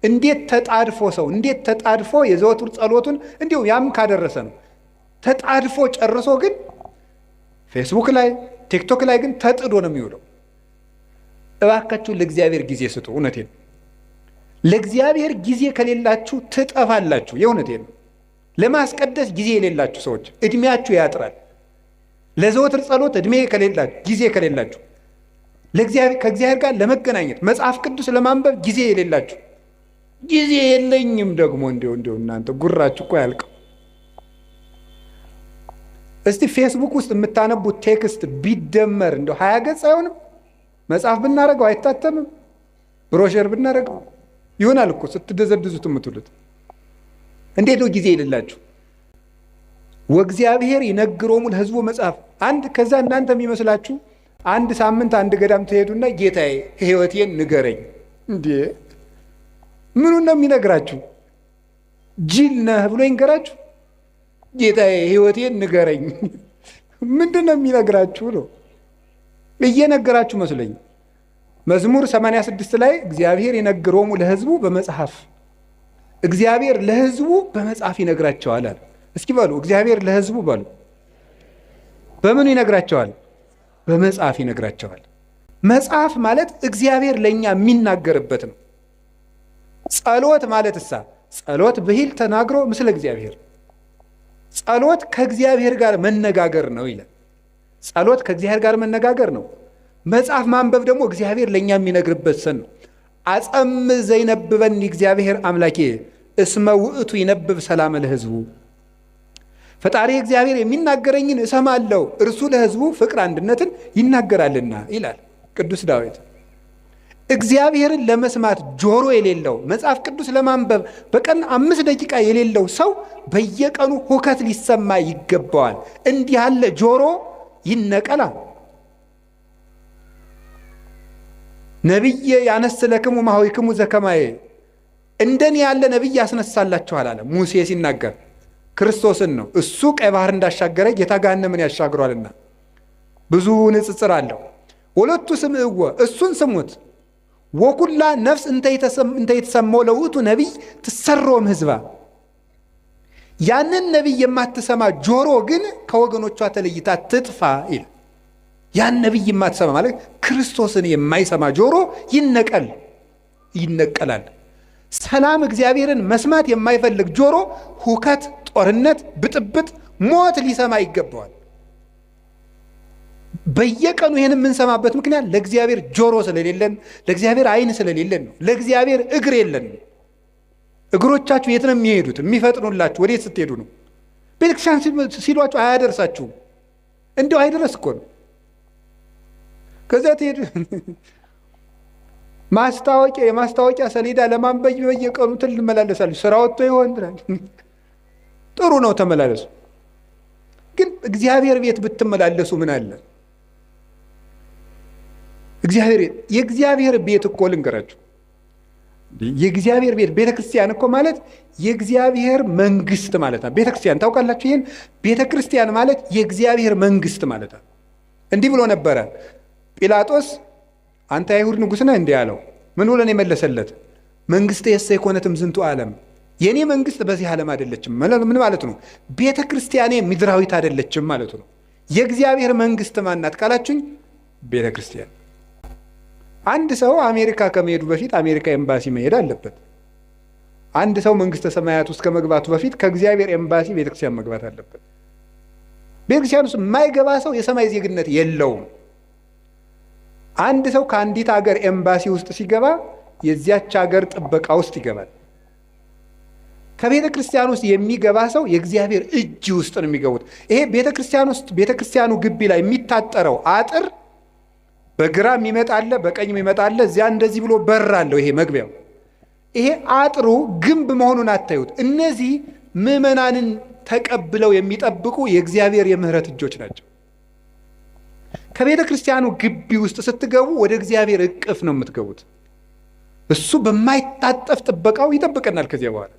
እንዴት ተጣድፎ ሰው እንዴት ተጣድፎ የዘወትር ጸሎቱን እንዲሁ ያም ካደረሰ ነው ተጣድፎ ጨርሶ፣ ግን ፌስቡክ ላይ ቲክቶክ ላይ ግን ተጥዶ ነው የሚውለው። እባካችሁ ለእግዚአብሔር ጊዜ ስጡ። እውነቴን ለእግዚአብሔር ጊዜ ከሌላችሁ ትጠፋላችሁ። የእውነቴን ለማስቀደስ ጊዜ የሌላችሁ ሰዎች እድሜያችሁ ያጥራል። ለዘወትር ጸሎት እድሜ ከሌላችሁ ጊዜ ከሌላችሁ ከእግዚአብሔር ጋር ለመገናኘት መጽሐፍ ቅዱስ ለማንበብ ጊዜ የሌላችሁ ጊዜ የለኝም ደግሞ እንዲሁ እናንተ ጉራችሁ እኮ ያልቀው። እስቲ ፌስቡክ ውስጥ የምታነቡት ቴክስት ቢደመር እንደው 20 ገጽ አይሆንም? መጽሐፍ ብናረገው አይታተምም? ብሮሸር ብናረገው ይሆናል እኮ ስትደዘድዙት የምትሉት። እንዴት ነው ጊዜ የሌላችሁ? ወእግዚአብሔር ይነግሮሙ ለሕዝቡ መጽሐፍ አንድ ከዛ እናንተ የሚመስላችሁ አንድ ሳምንት አንድ ገዳም ትሄዱና ጌታዬ ሕይወቴን ንገረኝ። እንዴ ምኑን ነው የሚነግራችሁ? ጅል ነህ ብሎ ይንገራችሁ? ጌታዬ ሕይወቴን ንገረኝ ምንድን ነው የሚነግራችሁ ነው? እየነገራችሁ መስለኝ። መዝሙር 86 ላይ እግዚአብሔር ይነግሮሙ ለሕዝቡ በመጽሐፍ እግዚአብሔር ለሕዝቡ በመጽሐፍ ይነግራቸዋል አለ። እስኪ በሉ እግዚአብሔር ለሕዝቡ በሉ። በምኑ ይነግራቸዋል? በመጽሐፍ ይነግራቸዋል። መጽሐፍ ማለት እግዚአብሔር ለእኛ የሚናገርበት ነው። ጸሎት ማለት ጸሎት ብሂል ተናግሮ ምስለ እግዚአብሔር፣ ጸሎት ከእግዚአብሔር ጋር መነጋገር ነው ይላል። ጸሎት ከእግዚአብሔር ጋር መነጋገር ነው። መጽሐፍ ማንበብ ደግሞ እግዚአብሔር ለእኛ የሚነግርበት ሰን ነው። አጸም ዘይነብበን እግዚአብሔር አምላኬ እስመ ውእቱ ይነብብ ሰላም ለሕዝቡ። ፈጣሪ እግዚአብሔር የሚናገረኝን እሰማለሁ፣ እርሱ ለሕዝቡ ፍቅር አንድነትን ይናገራልና ይላል ቅዱስ ዳዊት። እግዚአብሔርን ለመስማት ጆሮ የሌለው መጽሐፍ ቅዱስ ለማንበብ በቀን 5 ደቂቃ የሌለው ሰው በየቀኑ ሁከት ሊሰማ ይገባዋል። እንዲህ ያለ ጆሮ ይነቀላል። ነቢየ ያነስለክሙ ማኅበይክሙ ዘከማየ፣ እንደኔ ያለ ነቢይ ያስነሳላችኋል አለ ሙሴ ሲናገር ክርስቶስን ነው። እሱ ቀይ ባህር እንዳሻገረ ጌታ ገሃነምን ያሻግሯልና ብዙ ንጽጽር አለው። ወለቱ ስምዕዎ፣ እሱን ስሙት። ወኩላ ነፍስ እንተ የተሰማው ለውእቱ ነቢይ ትሰሮም ሕዝባ፣ ያንን ነቢይ የማትሰማ ጆሮ ግን ከወገኖቿ ተለይታ ትጥፋ ይል። ያን ነቢይ የማትሰማ ማለት ክርስቶስን የማይሰማ ጆሮ ይነቀላል። ሰላም እግዚአብሔርን መስማት የማይፈልግ ጆሮ ሁከት፣ ጦርነት፣ ብጥብጥ፣ ሞት ሊሰማ ይገባዋል። በየቀኑ ይህን የምንሰማበት ምክንያት ለእግዚአብሔር ጆሮ ስለሌለን፣ ለእግዚአብሔር ዓይን ስለሌለን ነው። ለእግዚአብሔር እግር የለን። እግሮቻችሁ የት ነው የሚሄዱት? የሚፈጥኑላችሁ ወዴት ስትሄዱ ነው? ቤተክርስቲያን ሲሏችሁ አያደርሳችሁም። እንዲሁ አይደረስ እኮ ነው። ከዚያ ትሄዱ የማስታወቂያ ሰሌዳ ለማንበብ በየቀኑ ትመላለሳለች። ስራ ወጥቶ ይሆን ጥሩ ነው፣ ተመላለሱ። ግን እግዚአብሔር ቤት ብትመላለሱ ምን አለ? የእግዚአብሔር ቤት እኮ ልንገራችሁ፣ የእግዚአብሔር ቤት ቤተክርስቲያን እኮ ማለት የእግዚአብሔር መንግስት ማለት ነው። ቤተክርስቲያን ታውቃላችሁ? ይህን ቤተክርስቲያን ማለት የእግዚአብሔር መንግስት ማለት ነው። እንዲህ ብሎ ነበረ ጲላጦስ፣ አንተ አይሁድ ንጉሥ ነህ እንዲህ አለው። ምን ብሎ ነው የመለሰለት? መንግስት የሰይኮነትም ዝንቱ ዓለም፣ የኔ መንግስት በዚህ ዓለም አይደለችም። ምን ማለት ነው? ቤተ ክርስቲያኔ ምድራዊት አይደለችም ማለት ነው። የእግዚአብሔር መንግስት ማናት ካላችሁኝ፣ ቤተ ክርስቲያን አንድ ሰው አሜሪካ ከመሄዱ በፊት አሜሪካ ኤምባሲ መሄድ አለበት። አንድ ሰው መንግስተ ሰማያት ውስጥ ከመግባቱ በፊት ከእግዚአብሔር ኤምባሲ ቤተክርስቲያን መግባት አለበት። ቤተክርስቲያን ውስጥ የማይገባ ሰው የሰማይ ዜግነት የለውም። አንድ ሰው ከአንዲት ሀገር ኤምባሲ ውስጥ ሲገባ የዚያች ሀገር ጥበቃ ውስጥ ይገባል። ከቤተ ክርስቲያን ውስጥ የሚገባ ሰው የእግዚአብሔር እጅ ውስጥ ነው የሚገቡት። ይሄ ቤተ ክርስቲያን ውስጥ ቤተ ክርስቲያኑ ግቢ ላይ የሚታጠረው አጥር በግራ የሚመጣለ በቀኝ የሚመጣለ እዚያ እንደዚህ ብሎ በር አለው። ይሄ መግቢያው ይሄ አጥሩ ግንብ መሆኑን አታዩት። እነዚህ ምዕመናንን ተቀብለው የሚጠብቁ የእግዚአብሔር የምህረት እጆች ናቸው። ከቤተ ክርስቲያኑ ግቢ ውስጥ ስትገቡ ወደ እግዚአብሔር እቅፍ ነው የምትገቡት። እሱ በማይታጠፍ ጥበቃው ይጠብቀናል። ከዚያ በኋላ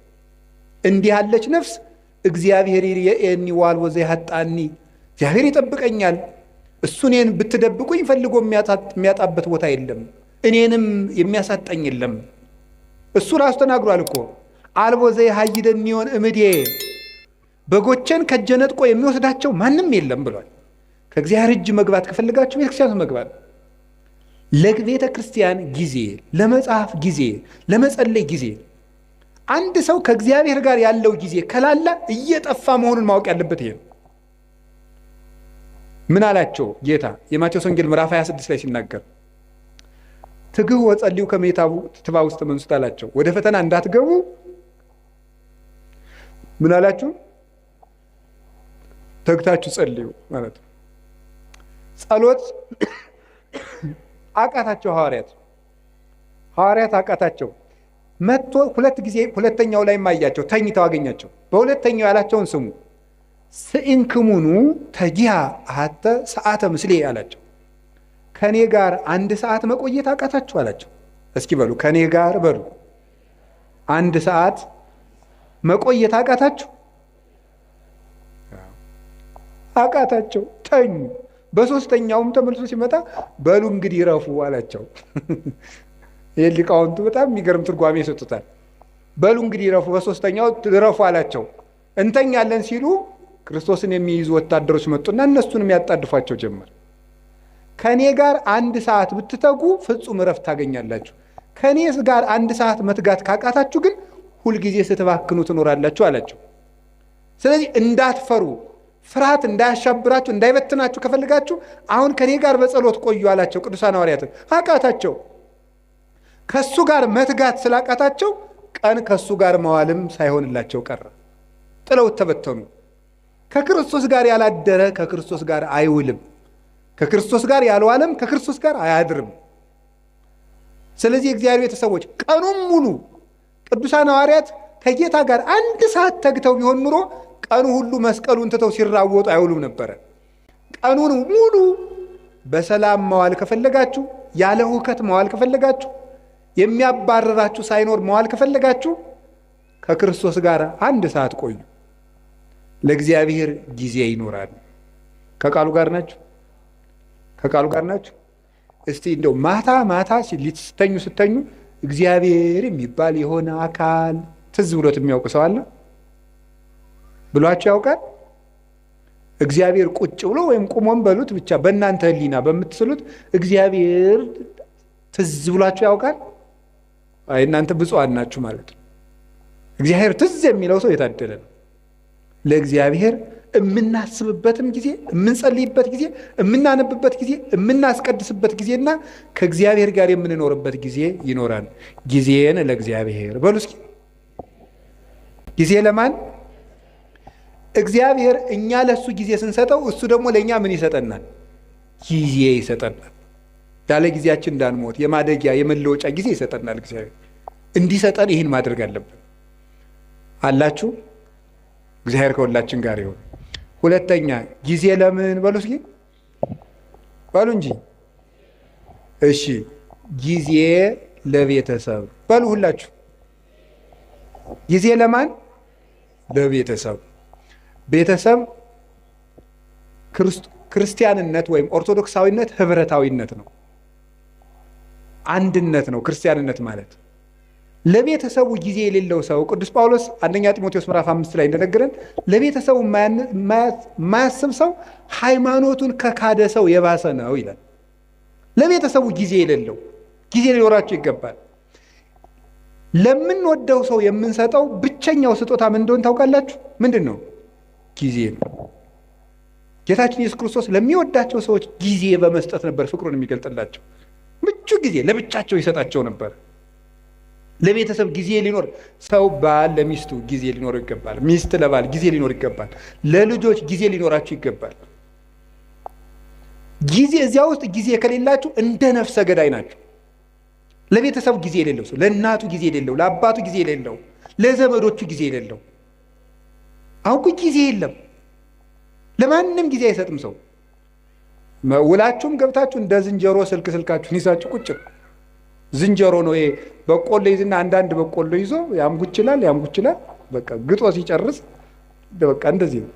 እንዲህ ያለች ነፍስ እግዚአብሔር ይርኤኒ ወአልቦ ዘያሐጣኒ፣ እግዚአብሔር ይጠብቀኛል፣ እሱ እኔን ብትደብቁኝ ፈልጎ የሚያጣበት ቦታ የለም፣ እኔንም የሚያሳጣኝ የለም። እሱ ራሱ ተናግሯል እኮ አልቦ ዘያሐይደኒ እምኔ፣ በጎቼን ከእጄ ነጥቆ የሚወስዳቸው ማንም የለም ብሏል። ከእግዚአብሔር እጅ መግባት ከፈልጋችሁ ቤተክርስቲያን መግባት፣ ለቤተ ክርስቲያን ጊዜ፣ ለመጽሐፍ ጊዜ፣ ለመጸለይ ጊዜ። አንድ ሰው ከእግዚአብሔር ጋር ያለው ጊዜ ከላላ እየጠፋ መሆኑን ማወቅ ያለበት ይሄ ነው። ምን አላቸው ጌታ የማቴዎስ ወንጌል ምዕራፍ 26 ላይ ሲናገር ትግሁ ወጸልዩ ከመ ይትባ ውስተ መንሱት አላቸው። ወደ ፈተና እንዳትገቡ ምን አላችሁ? ተግታችሁ ጸልዩ ማለት ነው። ጸሎት አቃታቸው ሐዋርያት አቃታቸው። መጥቶ ሁለት ጊዜ ሁለተኛው ላይ ማያቸው ተኝተው አገኛቸው። በሁለተኛው ያላቸውን ስሙ። ስኢንክሙኑ ተጊሃ አሐተ ሰዓተ ምስሌ አላቸው። ከኔ ጋር 1 ሰዓት መቆየት አቃታችሁ አላቸው። እስኪ በሉ ከኔ ጋር በሉ 1 ሰዓት መቆየት አቃታችሁ? አቃታቸው፣ ተኙ። በሶስተኛውም ተመልሶ ሲመጣ በሉ እንግዲህ ረፉ አላቸው። ይህ ሊቃውንቱ በጣም የሚገርም ትርጓሜ ይሰጡታል። በሉ እንግዲህ ረፉ፣ በሶስተኛው ረፉ አላቸው። እንተኛለን ሲሉ ክርስቶስን የሚይዙ ወታደሮች መጡና እነሱንም ያጣድፏቸው ጀመር። ከኔ ጋር 1 ሰዓት ብትተጉ ፍጹም እረፍት ታገኛላችሁ። ከኔ ጋር 1 ሰዓት መትጋት ካቃታችሁ ግን ሁልጊዜ ስትባክኑ ትኖራላችሁ አላቸው። ስለዚህ እንዳትፈሩ፣ ፍርሃት እንዳያሻብራችሁ፣ እንዳይበትናችሁ ከፈልጋችሁ አሁን ከኔ ጋር በጸሎት ቆዩ አላቸው። ቅዱሳን ሐዋርያትን አቃታቸው። ከሱ ጋር መትጋት ስላቃታቸው ቀን ከሱ ጋር መዋልም ሳይሆንላቸው ቀረ። ጥለውት ተበተኑ። ከክርስቶስ ጋር ያላደረ ከክርስቶስ ጋር አይውልም፣ ከክርስቶስ ጋር ያልዋለም ከክርስቶስ ጋር አያድርም። ስለዚህ የእግዚአብሔር ቤተሰቦች ቀኑን ሙሉ ቅዱሳን ሐዋርያት ከጌታ ጋር 1 ሰዓት ተግተው ቢሆን ኑሮ ቀኑ ሁሉ መስቀሉን ትተው ሲራወጡ አይውሉም ነበረ። ቀኑን ሙሉ በሰላም መዋል ከፈለጋችሁ፣ ያለ ሁከት መዋል ከፈለጋችሁ፣ የሚያባረራችሁ ሳይኖር መዋል ከፈለጋችሁ ከክርስቶስ ጋር 1 ሰዓት ቆዩ። ለእግዚአብሔር ጊዜ ይኖራል። ከቃሉ ጋር ናችሁ? ከቃሉ ጋር ናችሁ? እስቲ እንደው ማታ ስተኙ እግዚአብሔር የሚባል የሆነ አካል ትዝ ብሎት የሚያውቅ ሰው አለ? ብሏችሁ ያውቃል? እግዚአብሔር ቁጭ ብሎ ወይም ቁሞም በሉት ብቻ በእናንተ ሕሊና በምትስሉት እግዚአብሔር ትዝ ብሏችሁ ያውቃል? አይ እናንተ ብፁዓን ናችሁ ማለት ነው። እግዚአብሔር ትዝ የሚለው ሰው የታደለ ነው። ለእግዚአብሔር የምናስብበትም ጊዜ፣ የምንጸልይበት ጊዜ፣ የምናነብበት ጊዜ፣ የምናስቀድስበት ጊዜና ከእግዚአብሔር ጋር የምንኖርበት ጊዜ ይኖራል። ጊዜን ለእግዚአብሔር በሉ እስኪ። ጊዜ ለማን? እግዚአብሔር። እኛ ለሱ ጊዜ ስንሰጠው እሱ ደግሞ ለእኛ ምን ይሰጠናል? ጊዜ ይሰጠናል። ያለ ጊዜያችን እንዳንሞት የማደጊያ የመለወጫ ጊዜ ይሰጠናል። እግዚአብሔር እንዲሰጠን ይህን ማድረግ አለብን። አላችሁ? እግዚአብሔር ከሁላችን ጋር ይሁን። ሁለተኛ ጊዜ ለምን በሉ እስኪ በሉ እንጂ። እሺ ጊዜ ለቤተሰብ በሉ ሁላችሁ። ጊዜ ለማን? ለቤተሰብ። ቤተሰብ ክርስቲያንነት ወይም ኦርቶዶክሳዊነት ህብረታዊነት ነው፣ አንድነት ነው ክርስቲያንነት ማለት። ለቤተሰቡ ጊዜ የሌለው ሰው ቅዱስ ጳውሎስ 1ኛ ጢሞቴዎስ ምዕራፍ 5 ላይ እንደነገረን ለቤተሰቡ የማያስብ ሰው ሃይማኖቱን ከካደ ሰው የባሰ ነው ይላል። ለቤተሰቡ ጊዜ የሌለው ጊዜ ሊኖራችሁ ይገባል። ለምንወደው ሰው የምንሰጠው ብቸኛው ስጦታ ምን እንደሆነ ታውቃላችሁ? ምንድን ነው? ጊዜ ነው። ጌታችን ኢየሱስ ክርስቶስ ለሚወዳቸው ሰዎች ጊዜ በመስጠት ነበር ፍቅሩን የሚገልጥላቸው። ምቹ ጊዜ ለብቻቸው ይሰጣቸው ነበር። ለቤተሰብ ጊዜ ሊኖር ሰው ባል ለሚስቱ ጊዜ ሊኖር ይገባል። ሚስት ለባል ጊዜ ሊኖር ይገባል። ለልጆች ጊዜ ሊኖራችሁ ይገባል። ጊዜ እዚያ ውስጥ ጊዜ ከሌላችሁ እንደ ነፍሰ ገዳይ ናቸው። ለቤተሰብ ጊዜ የሌለው ሰው፣ ለእናቱ ጊዜ የሌለው፣ ለአባቱ ጊዜ የሌለው፣ ለዘመዶቹ ጊዜ የሌለው። አሁን ጊዜ የለም። ለማንም ጊዜ አይሰጥም ሰው። ውላችሁም ገብታችሁ እንደ ዝንጀሮ ስልካችሁን ይዛችሁ ቁጭ ነው። ዝንጀሮ ነው ይሄ። በቆሎ ይዝና አንዳንድ በቆሎ ይዞ ያምጉችላል። በቃ ግጦ ሲጨርስ በቃ እንደዚህ ነው።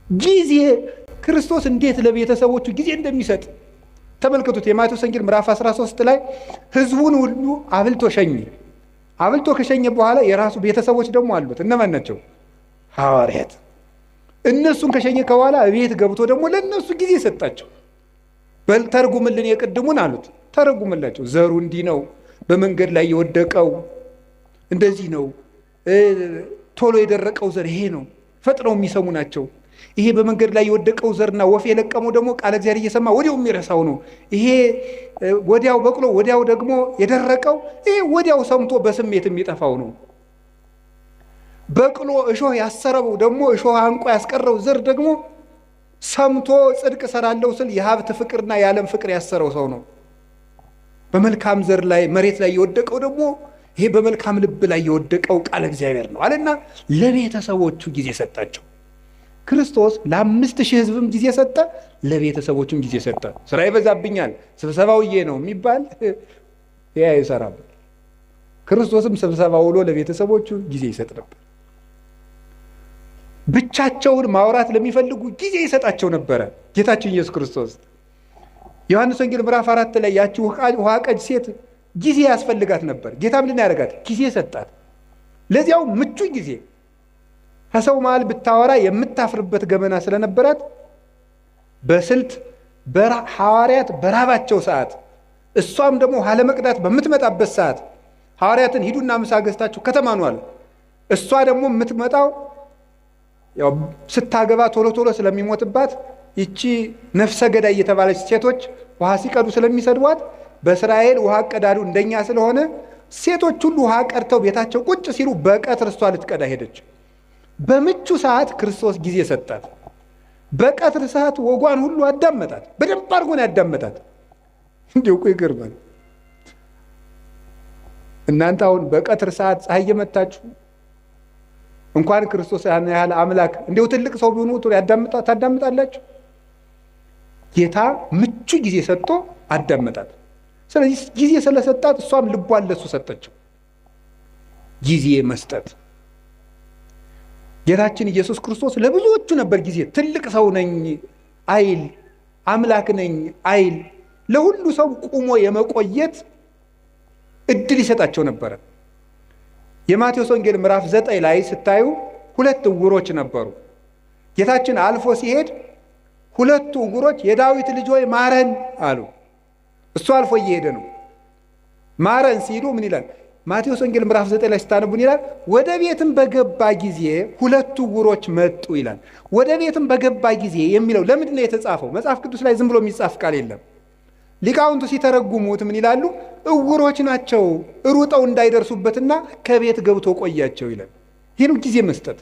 ጊዜ ክርስቶስ እንዴት ለቤተሰቦቹ ጊዜ እንደሚሰጥ ተመልከቱት። የማቴዎስ ወንጌል ምዕራፍ 13 ላይ ሕዝቡን ሁሉ አብልቶ ሸኘ። አብልቶ ከሸኘ በኋላ የራሱ ቤተሰቦች ደግሞ አሉት። እነማን ናቸው? ሐዋርያት። እነሱን ከሸኘ ከኋላ ቤት ገብቶ ደግሞ ለእነሱ ጊዜ ሰጣቸው። በል ተርጉምልን የቅድሙን አሉት። ተረጉምላቸው። ዘሩ እንዲህ ነው፣ በመንገድ ላይ የወደቀው እንደዚህ ነው፣ ቶሎ የደረቀው ዘር ይሄ ነው፣ ፈጥነው የሚሰሙ ናቸው። ይሄ በመንገድ ላይ የወደቀው ዘርና ወፍ የለቀመው ደግሞ ቃለ እግዚአብሔር እየሰማ ወዲያው የሚረሳው ነው። ይሄ ወዲያው በቅሎ ወዲያው ደግሞ የደረቀው ይሄ ወዲያው ሰምቶ በስሜት የሚጠፋው ነው። በቅሎ እሾህ ያሰረው ደግሞ እሾህ አንቆ ያስቀረው ዘር ደግሞ ሰምቶ ጽድቅ እሰራለሁ ስል የሀብት ፍቅርና የዓለም ፍቅር ያሰረው ሰው ነው። በመልካም ዘር ላይ መሬት ላይ የወደቀው ደግሞ ይሄ በመልካም ልብ ላይ የወደቀው ቃለ እግዚአብሔር ነው አለና ለቤተሰቦቹ ጊዜ ሰጣቸው። ክርስቶስ ለ5000 ሕዝብም ጊዜ ሰጠ፣ ለቤተሰቦቹም ጊዜ ሰጠ። ስራ ይበዛብኛል ስብሰባውዬ ነው የሚባል ያ ይሰራል። ክርስቶስም ስብሰባ ውሎ ለቤተሰቦቹ ጊዜ ይሰጥ ነበር። ብቻቸውን ማውራት ለሚፈልጉ ጊዜ ይሰጣቸው ነበረ ጌታችን ኢየሱስ ክርስቶስ። ዮሐንስ ወንጌል ምዕራፍ 4 ላይ ያቺ ውሃ ቀጅ ሴት ጊዜ ያስፈልጋት ነበር። ጌታ ምንድን ያደርጋት? ጊዜ ሰጣት። ለዚያው ምቹ ጊዜ። ከሰው መሃል ብታወራ የምታፍርበት ገመና ስለነበራት በስልት ሐዋርያት በራባቸው ሰዓት፣ እሷም ደግሞ ውሃ ለመቅዳት በምትመጣበት ሰዓት ሐዋርያትን ሂዱና ምሳ ገዝታችሁ ከተማ ነው አለ። እሷ ደግሞ የምትመጣው ያው ስታገባ ቶሎ ቶሎ ስለሚሞትባት ይቺ ነፍሰ ገዳይ የተባለች ሴቶች ውሃ ሲቀዱ ስለሚሰድቧት በእስራኤል ውሃ ቀዳዱ እንደኛ ስለሆነ ሴቶች ሁሉ ውሃ ቀድተው ቤታቸው ቁጭ ሲሉ በቀትር እሷ ልትቀዳ ሄደች። በምቹ ሰዓት ክርስቶስ ጊዜ ሰጣት። በቀትር ሰዓት ወጓን ሁሉ አዳመጣት። በደንብ አድርጎ ነው ያዳመጣት። እንዲሁ እኮ ይገርማል። እናንተ አሁን በቀትር ሰዓት ፀሐይ እየመታችሁ እንኳን ክርስቶስ ያህል አምላክ እንዲሁ ትልቅ ሰው ቢሆኑ ታዳምጣላችሁ? ጌታ ምቹ ጊዜ ሰጥቶ አዳመጣት። ስለዚህ ጊዜ ስለሰጣት እሷም ልቧን ለሱ ሰጠችው። ጊዜ መስጠት። ጌታችን ኢየሱስ ክርስቶስ ለብዙዎቹ ነበር ጊዜ። ትልቅ ሰው ነኝ አይል፣ አምላክ ነኝ አይል፣ ለሁሉ ሰው ቁሞ የመቆየት እድል ይሰጣቸው ነበረ። የማቴዎስ ወንጌል ምዕራፍ 9 ላይ ስታዩ 2 ዕውሮች ነበሩ። ጌታችን አልፎ ሲሄድ 2 ዕውሮች የዳዊት ልጅ ሆይ ማረን አሉ። እሱ አልፎ እየሄደ ነው። ማረን ሲሉ ምን ይላል? ማቴዎስ ወንጌል ምዕራፍ 9 ላይ ስታነቡን ይላል ወደ ቤትም በገባ ጊዜ 2 ዕውሮች መጡ ይላል። ወደ ቤትም በገባ ጊዜ የሚለው ለምንድን ነው የተጻፈው? መጽሐፍ ቅዱስ ላይ ዝም ብሎ የሚጻፍ ቃል የለም። ሊቃውንቱ ሲተረጉሙት ምን ይላሉ? ዕውሮች ናቸው ሩጠው እንዳይደርሱበትና ከቤት ገብቶ ቆያቸው ይላል። ይህን ጊዜ መስጠት።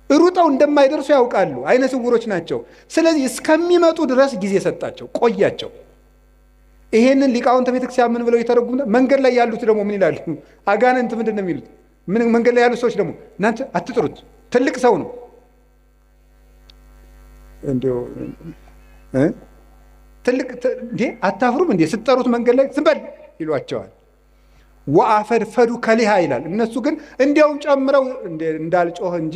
ሩጠው እንደማይደርሱ ያውቃሉ፣ አይነ ስውሮች ናቸው። ስለዚህ እስከሚመጡ ድረስ ጊዜ ሰጣቸው፣ ቆያቸው። ይሄንን ሊቃውንተ ቤተክርስቲያን ምን ብለው ይተረጉሙታል? መንገድ ላይ ያሉት ደግሞ ምን ይላሉ? አጋንንት ምንድን ነው የሚሉት? መንገድ ላይ ያሉት ሰዎች ደግሞ እናንተ አትጥሩት፣ ትልቅ ሰው ነው እንዲሁ ትልቅ እንዴ አታፍሩም እንዴ ስትጠሩት መንገድ ላይ ዝም በል ይሏቸዋል። ወአፈድፈዱ ከሊሃ ይላል። እነሱ ግን እንዲያውም ጨምረው እንዳልጮህ እንጂ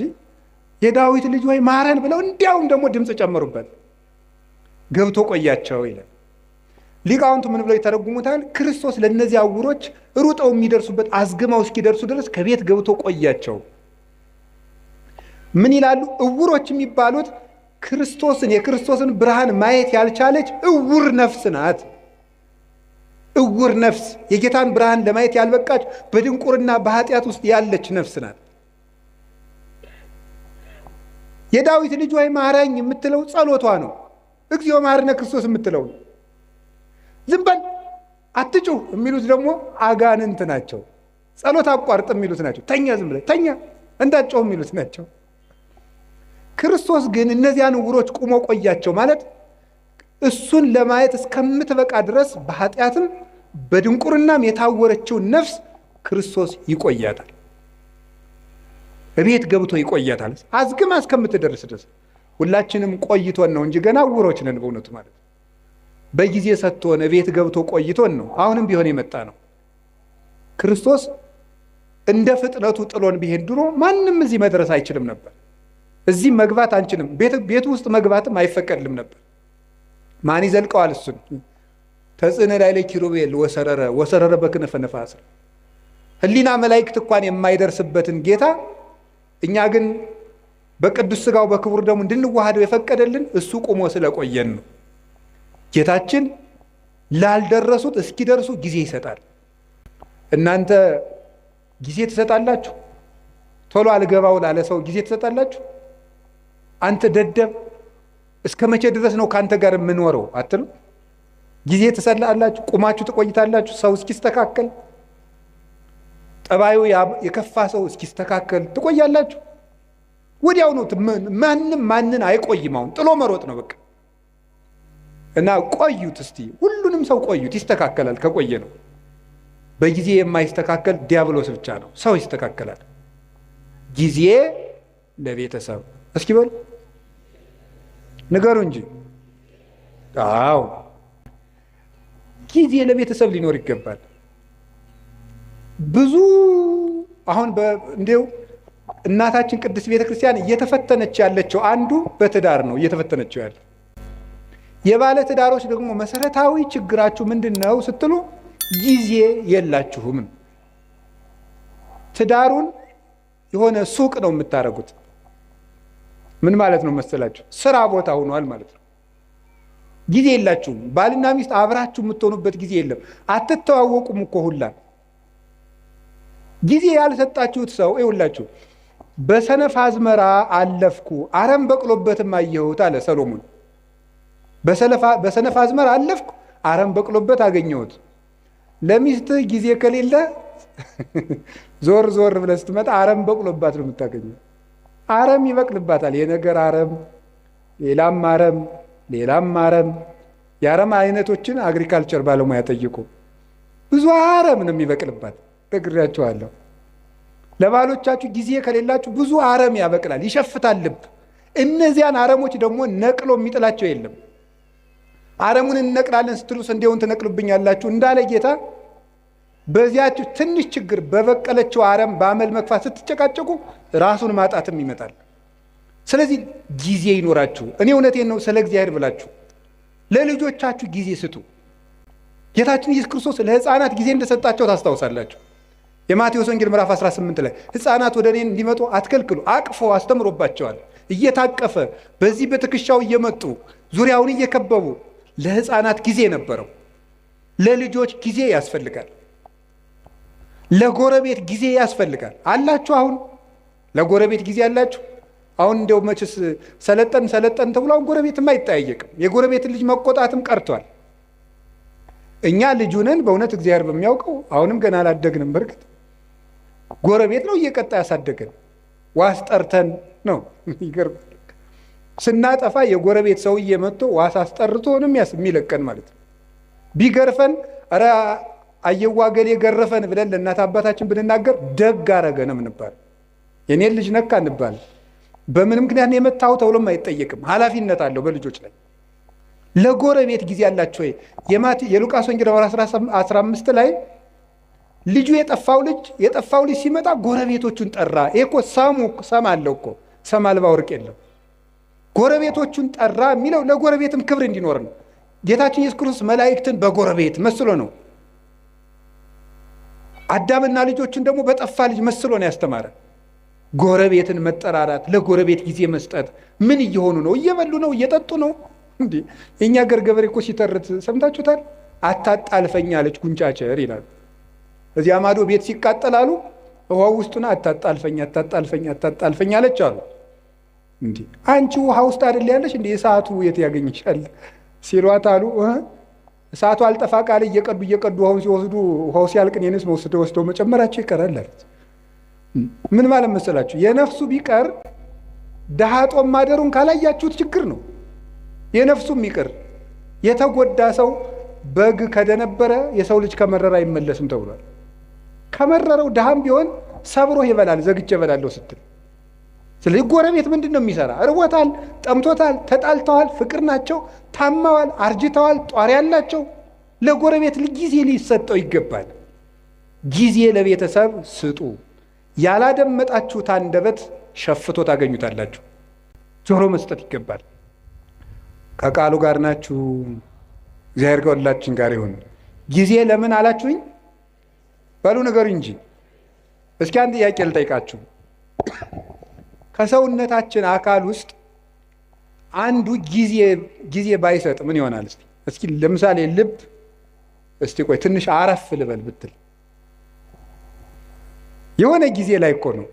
የዳዊት ልጅ ወይ ማረን ብለው እንዲያውም ደግሞ ድምፅ ጨመሩበት። ገብቶ ቆያቸው ይላል። ሊቃውንቱ ምን ብለው ይተረጉሙታል? ክርስቶስ ለእነዚህ ዕውሮች ሩጠው የሚደርሱበት አዝግመው እስኪደርሱ ድረስ ከቤት ገብቶ ቆያቸው። ምን ይላሉ? ዕውሮች የሚባሉት ክርስቶስን የክርስቶስን ብርሃን ማየት ያልቻለች ዕውር ነፍስ ናት። እውር ነፍስ የጌታን ብርሃን ለማየት ያልበቃች በድንቁርና በኃጢአት ውስጥ ያለች ነፍስ ናት። የዳዊት ልጅ ወይ ማረኝ የምትለው ጸሎቷ ነው። እግዚኦ መሐረነ ክርስቶስ የምትለው ዝም በል አትጩህ የሚሉት ደግሞ አጋንንት ናቸው። ጸሎት አቋርጥ የሚሉት ናቸው። ተኛ ዝም ብለህ ተኛ እንዳትጮህ የሚሉት ናቸው። ክርስቶስ ግን እነዚያን ዕውሮች ቁሞ ቆያቸው ማለት እሱን ለማየት እስከምትበቃ ድረስ በኃጢአትም በድንቁርናም የታወረችውን ነፍስ ክርስቶስ ይቆያታል። እቤት ገብቶ ይቆያታል አዝግማ እስከምትደርስ ድረስ። ሁላችንም ቆይቶን ነው እንጂ ገና ዕውሮች ነን በእውነቱ ማለት በጊዜ ሰጥቶን እቤት ገብቶ ቆይቶን ነው አሁንም ቢሆን የመጣ ነው። ክርስቶስ እንደ ፍጥነቱ ጥሎን ቢሄድ ድሮ ማንም እዚህ መድረስ አይችልም ነበር። እዚህ መግባት አንችልም። ቤቱ ውስጥ መግባትም አይፈቀድልም ነበር። ማን ይዘልቀዋል እሱን? ተጽዕነ ላዕለ ኪሩቤል ወሰረረ በክነፈ ነፋስ። ህሊና መላእክት እንኳን የማይደርስበትን ጌታ እኛ ግን በቅዱስ ሥጋው በክቡር ደሙ እንድንዋሃደው የፈቀደልን እሱ ቆሞ ስለቆየን ነው። ጌታችን ላልደረሱት እስኪደርሱ ጊዜ ይሰጣል። እናንተ ጊዜ ትሰጣላችሁ? ቶሎ አልገባው ላለ ሰው ጊዜ ትሰጣላችሁ? አንተ ደደብ እስከ መቼ ድረስ ነው ከአንተ ጋር የምንኖረው አትሉ? ጊዜ ትሰጣላችሁ? ቁማችሁ ትቆይታላችሁ? ሰው እስኪስተካከል፣ ጠባዩ የከፋ ሰው እስኪስተካከል ትቆያላችሁ? ወዲያው ነው። ማንም ማንን አይቆይም። አሁን ጥሎ መሮጥ ነው በቃ። እና ቆዩት እስቲ፣ ሁሉንም ሰው ቆዩት፣ ይስተካከላል ከቆየ ነው። በጊዜ የማይስተካከል ዲያብሎስ ብቻ ነው። ሰው ይስተካከላል። ጊዜ ለቤተሰብ እስኪ በሉ ንገሩ እንጂ። አዎ ጊዜ ለቤተሰብ ሊኖር ይገባል። ብዙ አሁን እንዴው እናታችን ቅድስት ቤተክርስቲያን እየተፈተነች ያለችው አንዱ በትዳር ነው እየተፈተነችው ያለ። የባለ ትዳሮች ደግሞ መሰረታዊ ችግራችሁ ምንድን ነው ስትሉ ጊዜ የላችሁም። ትዳሩን የሆነ ሱቅ ነው የምታደርጉት። ምን ማለት ነው መሰላችሁ? ስራ ቦታ ሆኗል ማለት ነው። ጊዜ የላችሁም። ባልና ሚስት አብራችሁ የምትሆኑበት ጊዜ የለም። አትተዋወቁም እኮ ሁላ። ጊዜ ያልሰጣችሁት ሰው ይውላችሁ። በሰነፍ አዝመራ አለፍኩ አረም በቅሎበትም አየሁት አለ ሰሎሞን። በሰነፍ አዝመራ አለፍኩ አረም በቅሎበት አገኘሁት። ለሚስትህ ጊዜ ከሌለ ዞር ዞር ብለህ ስትመጣ አረም በቅሎባት ነው የምታገኘው። አረም ይበቅልባታል። የነገር አረም፣ ሌላም አረም፣ ሌላም አረም። የአረም አይነቶችን አግሪካልቸር ባለሙያ ጠይቁ። ብዙ አረም ነው የሚበቅልባት። ነግሬያችኋለሁ። ለባሎቻችሁ ጊዜ ከሌላችሁ ብዙ አረም ያበቅላል፣ ይሸፍታል ልብ። እነዚያን አረሞች ደግሞ ነቅሎ የሚጥላቸው የለም። አረሙን እንነቅላለን ስትሉ ስንዴውን ትነቅሉብኛላችሁ እንዳለ ጌታ በዚያችሁ ትንሽ ችግር በበቀለችው አረም በአመል መግፋት ስትጨቃጨቁ ራሱን ማጣትም ይመጣል። ስለዚህ ጊዜ ይኖራችሁ። እኔ እውነቴን ነው። ስለ እግዚአብሔር ብላችሁ ለልጆቻችሁ ጊዜ ስጡ። ጌታችን ኢየሱስ ክርስቶስ ለሕፃናት ጊዜ እንደሰጣቸው ታስታውሳላችሁ። የማቴዎስ ወንጌል ምዕራፍ 18 ላይ ሕፃናት ወደ እኔ እንዲመጡ አትከልክሉ፣ አቅፎ አስተምሮባቸዋል። እየታቀፈ በዚህ በትከሻው እየመጡ ዙሪያውን እየከበቡ ለሕፃናት ጊዜ ነበረው። ለልጆች ጊዜ ያስፈልጋል። ለጎረቤት ጊዜ ያስፈልጋል። አላችሁ? አሁን ለጎረቤት ጊዜ አላችሁ? አሁን እንደው መችስ ሰለጠን ተብሎ አሁን ጎረቤትም አይጠያየቅም። የጎረቤትን ልጅ መቆጣትም ቀርቷል። እኛ ልጁ ነን በእውነት እግዚአብሔር በሚያውቀው አሁንም ገና አላደግንም። በርግጥ ጎረቤት ነው እየቀጣ ያሳደገን። ዋስ ጠርተን ነው። ይገርማል። ስናጠፋ የጎረቤት ሰውዬ መጥቶ ዋስ አስጠርቶንም የሚለቀን ማለት ነው። ቢገርፈን ኧረ አየዋ ገሌ ገረፈን ብለን ለእናት አባታችን ብንናገር ደግ አረገ ነው የምንባል። የኔን ልጅ ነካ እንባል። በምን ምክንያት ነው የመታው ተብሎም አይጠየቅም። ኃላፊነት አለው በልጆች ላይ። ለጎረቤት ጊዜ አላችሁ ወይ? የሉቃስ ወንጌል 15 ላይ ልጁ የጠፋው ልጅ ሲመጣ ጎረቤቶቹን ጠራ። ይሄ እኮ ሰም አለው እኮ ሰም አልባ ወርቅ የለም። ጎረቤቶቹን ጠራ የሚለው ለጎረቤትም ክብር እንዲኖር ነው። ጌታችን ኢየሱስ ክርስቶስ መላእክትን በጎረቤት መስሎ ነው። አዳምና ልጆችን ደግሞ በጠፋ ልጅ መስሎ ነው ያስተማረ። ጎረቤትን መጠራራት፣ ለጎረቤት ጊዜ መስጠት። ምን እየሆኑ ነው? እየበሉ ነው? እየጠጡ ነው? እንዴ የኛ ገር ገበሬ እኮ ሲተርት ሰምታችሁታል? አታጣልፈኝ አለች ጉንጫቸር ይላል። እዚያ ማዶ ቤት ሲቃጠላሉ ውሃው ውስጡና አታጣልፈኝ አለች አሉ። እንዴ አንቺ ውሃ ውስጥ አይደል ያለሽ እንዴ እሳቱ የት ያገኝሻል ሲሏት አሉ እሳቱ አልጠፋ ቃል እየቀዱ ውሃውን ሲወስዱ ውሃው ሲያልቅ እኔንስ ወስደው መጨመራቸው ይቀራል አለች። ምን ማለት መሰላችሁ? የነፍሱ ቢቀር ደሃ ጦም ማደሩን ካላያችሁት ችግር ነው። የነፍሱም ይቅር የተጎዳ ሰው በግ ከደነበረ የሰው ልጅ ከመረረ አይመለስም ተብሏል። ከመረረው ድሃም ቢሆን ሰብሮ ይበላል። ዘግቼ እበላለሁ ስትል ስለዚህ ጎረቤት ምንድን ነው የሚሰራ? እርቦታል፣ ጠምቶታል፣ ተጣልተዋል፣ ፍቅር ናቸው፣ ታማዋል፣ አርጅተዋል፣ ጧሪ ያላቸው ለጎረቤት ጊዜ ሊሰጠው ይገባል። ጊዜ ለቤተሰብ ስጡ። ያላደመጣችሁት አንደበት ሸፍቶ ታገኙታላችሁ። ጆሮ መስጠት ይገባል። ከቃሉ ጋር ናችሁ። እግዚአብሔር ከሁላችን ጋር ይሁን። ጊዜ ለምን አላችሁኝ? በሉ ነገር እንጂ። እስኪ አንድ ጥያቄ ልጠይቃችሁ። ከሰውነታችን አካል ውስጥ አንዱ ጊዜ ባይሰጥ ምን ይሆናል? እስኪ ለምሳሌ ልብ እስቲ ቆይ ትንሽ አረፍ ልበል ብትል የሆነ ጊዜ ላይ እኮ ነው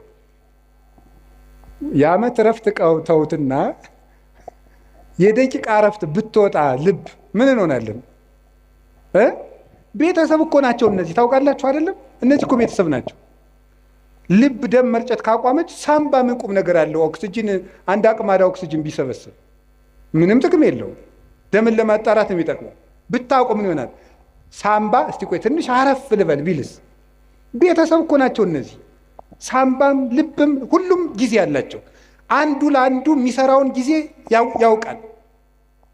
የዓመት እረፍት ተውትና የደቂቃ እረፍት ብትወጣ ልብ ምን እንሆናለን? ቤተሰብ እኮ ናቸው እነዚህ። ታውቃላችሁ አይደለም? እነዚህ እኮ ቤተሰብ ናቸው። ልብ ደም መርጨት ካቋመች ሳምባ ምን ቁም ነገር አለው? ኦክሲጅን አንድ አቅማዳ ኦክሲጅን ቢሰበስብ ምንም ጥቅም የለውም። ደምን ለማጣራት ነው የሚጠቅመው። ብታውቁ ምን ይሆናል? ሳምባ እስቲ ቆይ ትንሽ አረፍ ልበል ቢልስ? ቤተሰብ እኮ ናቸው እነዚህ። ሳምባም ልብም ሁሉም ጊዜ አላቸው። አንዱ ለአንዱ የሚሰራውን ጊዜ ያውቃል።